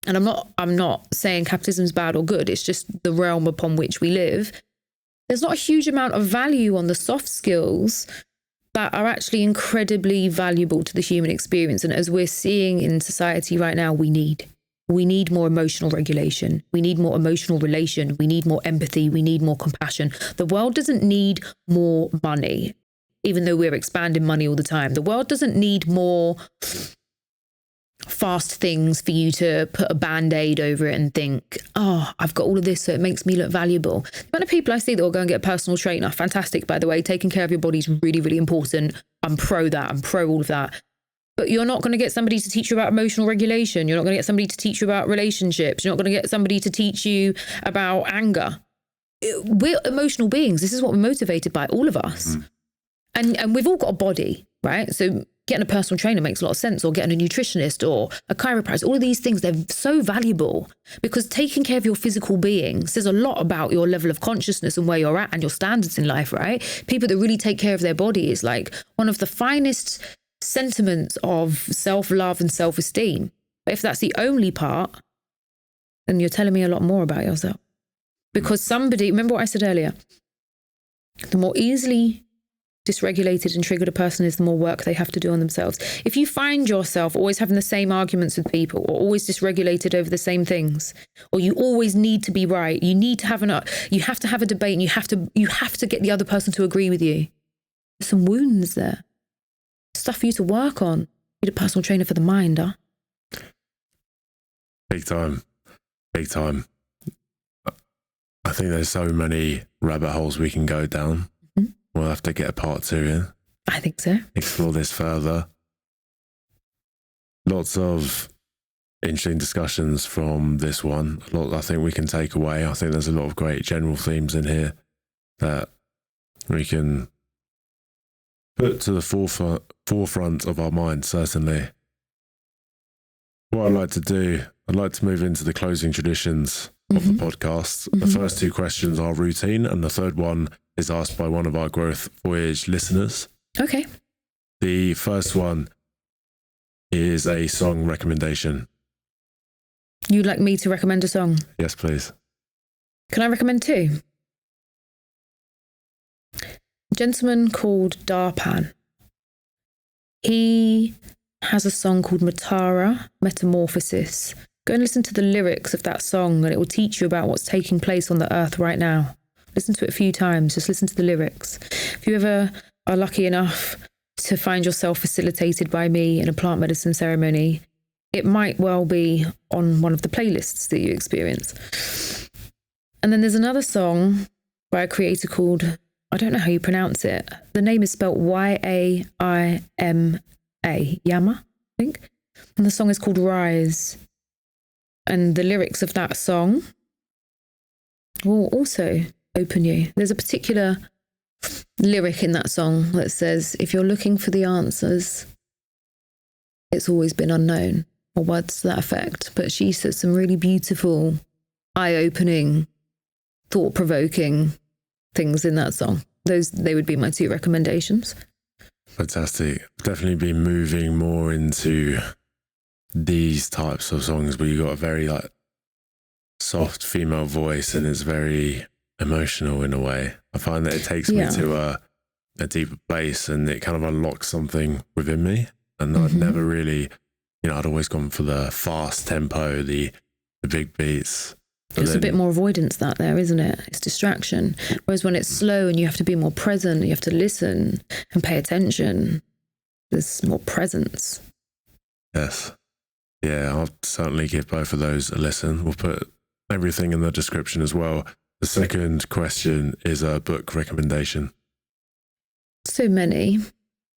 Speaker 1: and I'm not saying capitalism is bad or good, it's just the realm upon which we live. There's not a huge amount of value on the soft skills that are actually incredibly valuable to the human experience. And as we're seeing in society right now, we need more emotional regulation. We need more emotional relation. We need more empathy. We need more compassion. The world doesn't need more money, even though we're expanding money all the time. The world doesn't need more fast things for you to put a band-aid over it and think, oh, I've got all of this so it makes me look valuable. The amount of people I see that will go and get a personal trainer, fantastic, by the way. Taking care of your body is really, really important. I'm pro that. I'm pro all of that. But you're not going to get somebody to teach you about emotional regulation. You're not going to get somebody to teach you about relationships. You're not going to get somebody to teach you about anger. We're emotional beings. This is what we're motivated by, all of us. And we've all got a body, right? So getting a personal trainer makes a lot of sense, or getting a nutritionist or a chiropractor. All of these things, they're so valuable because taking care of your physical being says a lot about your level of consciousness and where you're at and your standards in life, right? People that really take care of their body is like one of the finest sentiments of self-love and self-esteem. But if that's the only part, then you're telling me a lot more about yourself. Because somebody, remember what I said earlier, the more easily dysregulated and triggered a person is, the more work they have to do on themselves. If you find yourself always having the same arguments with people, or always dysregulated over the same things, or you always need to be right, you have to have a debate, and you have to get the other person to agree with you. There's some wounds there. Stuff for you to work on. You need a personal trainer for the mind, huh?
Speaker 2: Big time. Big time. I think there's so many rabbit holes we can go down. We'll have to get a part 2 in.
Speaker 1: I think so.
Speaker 2: Explore this further. Lots of interesting discussions from this one. A lot I think we can take away. I think there's a lot of great general themes in here that we can put to the forefront of our mind, certainly. What I'd like to do, I'd like to move into the closing traditions of the podcast. The first 2 questions are routine, and the third one is asked by one of our Growth Voyage listeners.
Speaker 1: Okay.
Speaker 2: The first one is a song recommendation.
Speaker 1: You'd like me to recommend a song?
Speaker 2: Yes, please.
Speaker 1: Can I recommend two? A gentleman called Darpan. He has a song called Matara, Metamorphosis. Go and listen to the lyrics of that song and it will teach you about what's taking place on the earth right now. Listen to it a few times, just listen to the lyrics. If you ever are lucky enough to find yourself facilitated by me in a plant medicine ceremony, it might well be on one of the playlists that you experience. And then there's another song by a creator called, I don't know how you pronounce it. The name is spelled Yaima, Yama, I think. And the song is called Rise. And the lyrics of that song will also open you. There's a particular lyric in that song that says, if you're looking for the answers, it's always been unknown, or words to that effect. But she says some really beautiful, eye-opening, thought-provoking things in that song. They would be my two recommendations.
Speaker 2: Fantastic. Definitely be moving more into these types of songs where you got a very like soft female voice and it's very emotional in a way. I find that it takes me to a deeper place and it kind of unlocks something within me. And I'd never really, I'd always gone for the fast tempo, the big beats.
Speaker 1: It's a bit more avoidance that there, isn't it? It's distraction. Whereas when it's slow and you have to be more present, you have to listen and pay attention, there's more presence.
Speaker 2: Yes. Yeah, I'll certainly give both of those a listen. We'll put everything in the description as well. The second question is a book recommendation.
Speaker 1: So many.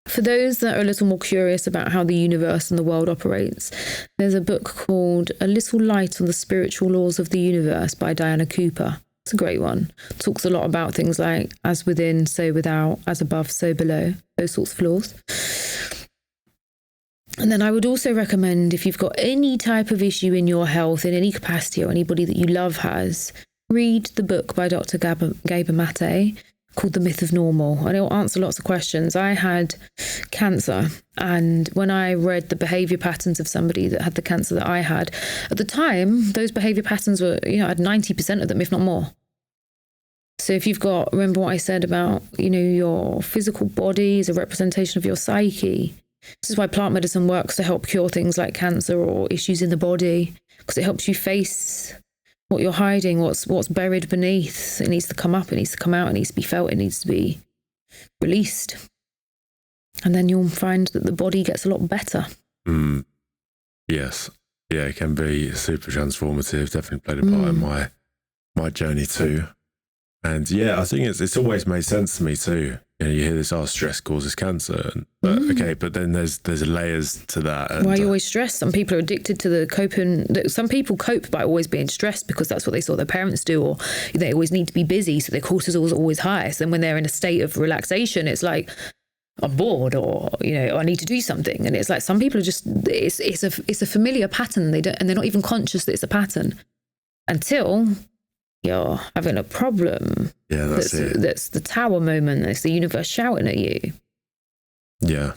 Speaker 1: For those that are a little more curious about how the universe and the world operates, there's a book called A Little Light on the Spiritual Laws of the Universe by Diana Cooper. It's a great one. It talks a lot about things like as within, so without, as above, so below, those sorts of laws. And then I would also recommend, if you've got any type of issue in your health, in any capacity, or anybody that you love has, read the book by Dr. Gabor Mate called The Myth of Normal, and it will answer lots of questions. I had cancer, and when I read the behaviour patterns of somebody that had the cancer that I had, at the time, those behaviour patterns were, I had 90% of them, if not more. So if you've got, remember what I said about, your physical body is a representation of your psyche. This is why plant medicine works to help cure things like cancer or issues in the body, because it helps you face what you're hiding, what's buried beneath. It needs to come up, it needs to come out, it needs to be felt, it needs to be released. And then you'll find that the body gets a lot better.
Speaker 2: Yes. Yeah, it can be super transformative. Definitely played a part in my journey too. And yeah, I think it's always made sense to me too. You hear this, stress causes cancer. But then there's layers to that. And,
Speaker 1: why are you always stressed? Some people are addicted to the coping. Some people cope by always being stressed because that's what they saw their parents do, or they always need to be busy, so their cortisol is always high. So then when they're in a state of relaxation, it's like, I'm bored, or I need to do something. And it's like some people are just it's a familiar pattern. They're not even conscious that it's a pattern until you're having a problem.
Speaker 2: Yeah, that's it.
Speaker 1: That's the tower moment. It's the universe shouting at you.
Speaker 2: Yeah.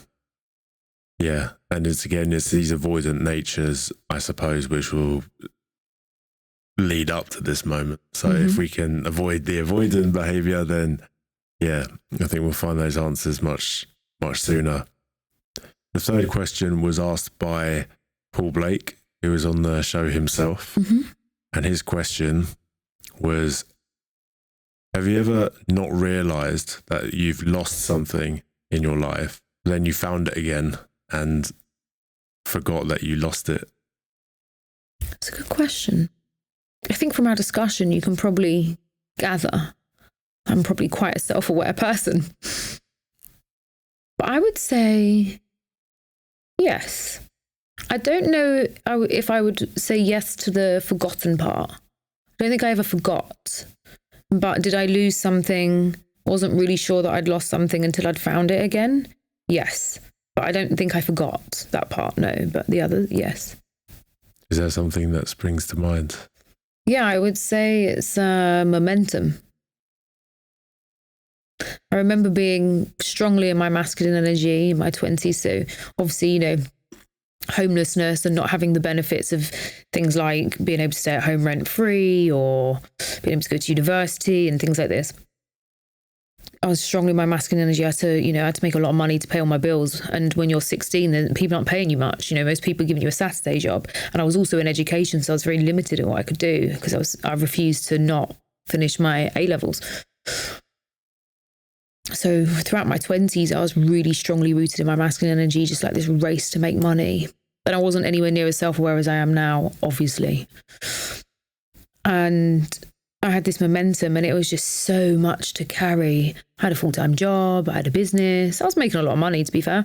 Speaker 2: Yeah. And it's these avoidant natures, I suppose, which will lead up to this moment. So if we can avoid the avoidant behavior, then yeah, I think we'll find those answers much, much sooner. The third question was asked by Paul Blake, who was on the show himself. And his question was, have you ever not realized that you've lost something in your life, then you found it again and forgot that you lost it?
Speaker 1: That's a good question. I think from our discussion, you can probably gather I'm probably quite a self-aware person. But I would say yes. I don't know if I would say yes to the forgotten part. I don't think I ever forgot. But did I lose something? Wasn't really sure that I'd lost something until I'd found it again. Yes. But I don't think I forgot that part, no. But the other, yes.
Speaker 2: Is there something that springs to mind?
Speaker 1: Yeah, I would say it's momentum. I remember being strongly in my masculine energy in my 20s. So obviously, homelessness and not having the benefits of things like being able to stay at home rent free or being able to go to university and things like this. I was strongly in my masculine energy. I had to make a lot of money to pay all my bills. And when you're 16, then people aren't paying you much. Most people are giving you a Saturday job. And I was also in education, so I was very limited in what I could do because I refused to not finish my A-levels. So throughout my 20s, I was really strongly rooted in my masculine energy, just like this race to make money. And I wasn't anywhere near as self-aware as I am now, obviously. And I had this momentum and it was just so much to carry. I had a full-time job, I had a business. I was making a lot of money, to be fair.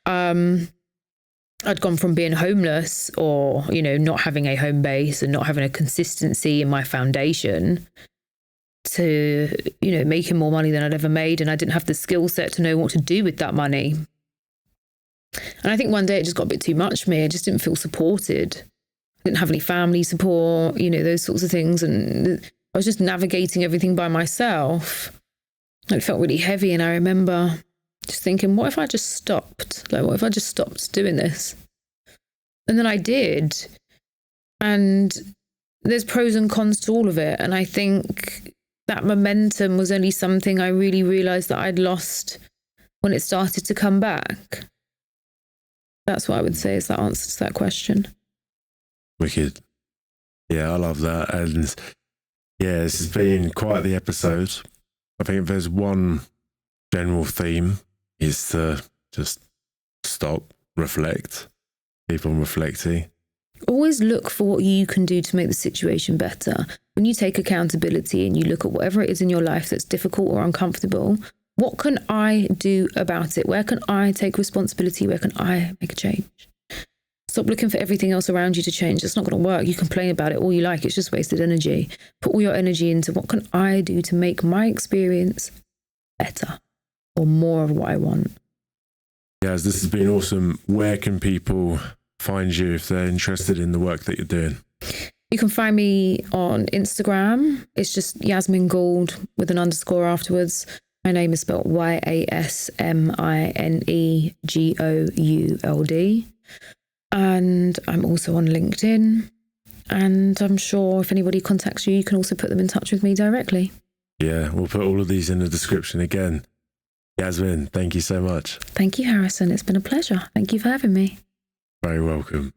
Speaker 1: I'd gone from being homeless or, not having a home base and not having a consistency in my foundation to, making more money than I'd ever made. And I didn't have the skill set to know what to do with that money. And I think one day it just got a bit too much for me. I just didn't feel supported. I didn't have any family support, those sorts of things. And I was just navigating everything by myself. It felt really heavy. And I remember just thinking, what if I just stopped? What if I just stopped doing this? And then I did. And there's pros and cons to all of it. And I think that momentum was only something I really realised that I'd lost when it started to come back. That's what I would say is the answer to that question.
Speaker 2: Wicked. Yeah, I love that. And yeah, this has been quite the episode. I think if there's one general theme is to just stop, reflect, keep on reflecting.
Speaker 1: Always look for what you can do to make the situation better. When you take accountability and you look at whatever it is in your life that's difficult or uncomfortable, what can I do about it? Where can I take responsibility? Where can I make a change? Stop looking for everything else around you to change. It's not going to work. You complain about it all you like. It's just wasted energy. Put all your energy into what can I do to make my experience better or more of what I want.
Speaker 2: Yes, this has been awesome. Where can people find you if they're interested in the work that you're doing?
Speaker 1: You can find me on Instagram. It's just Yasmine Gould with an underscore afterwards. My name is spelled YasmineGould. And I'm also on LinkedIn. And I'm sure if anybody contacts you, you can also put them in touch with me directly.
Speaker 2: Yeah, we'll put all of these in the description again. Yasmine, thank you so much.
Speaker 1: Thank you, Harrison. It's been a pleasure. Thank you for having me.
Speaker 2: Very welcome.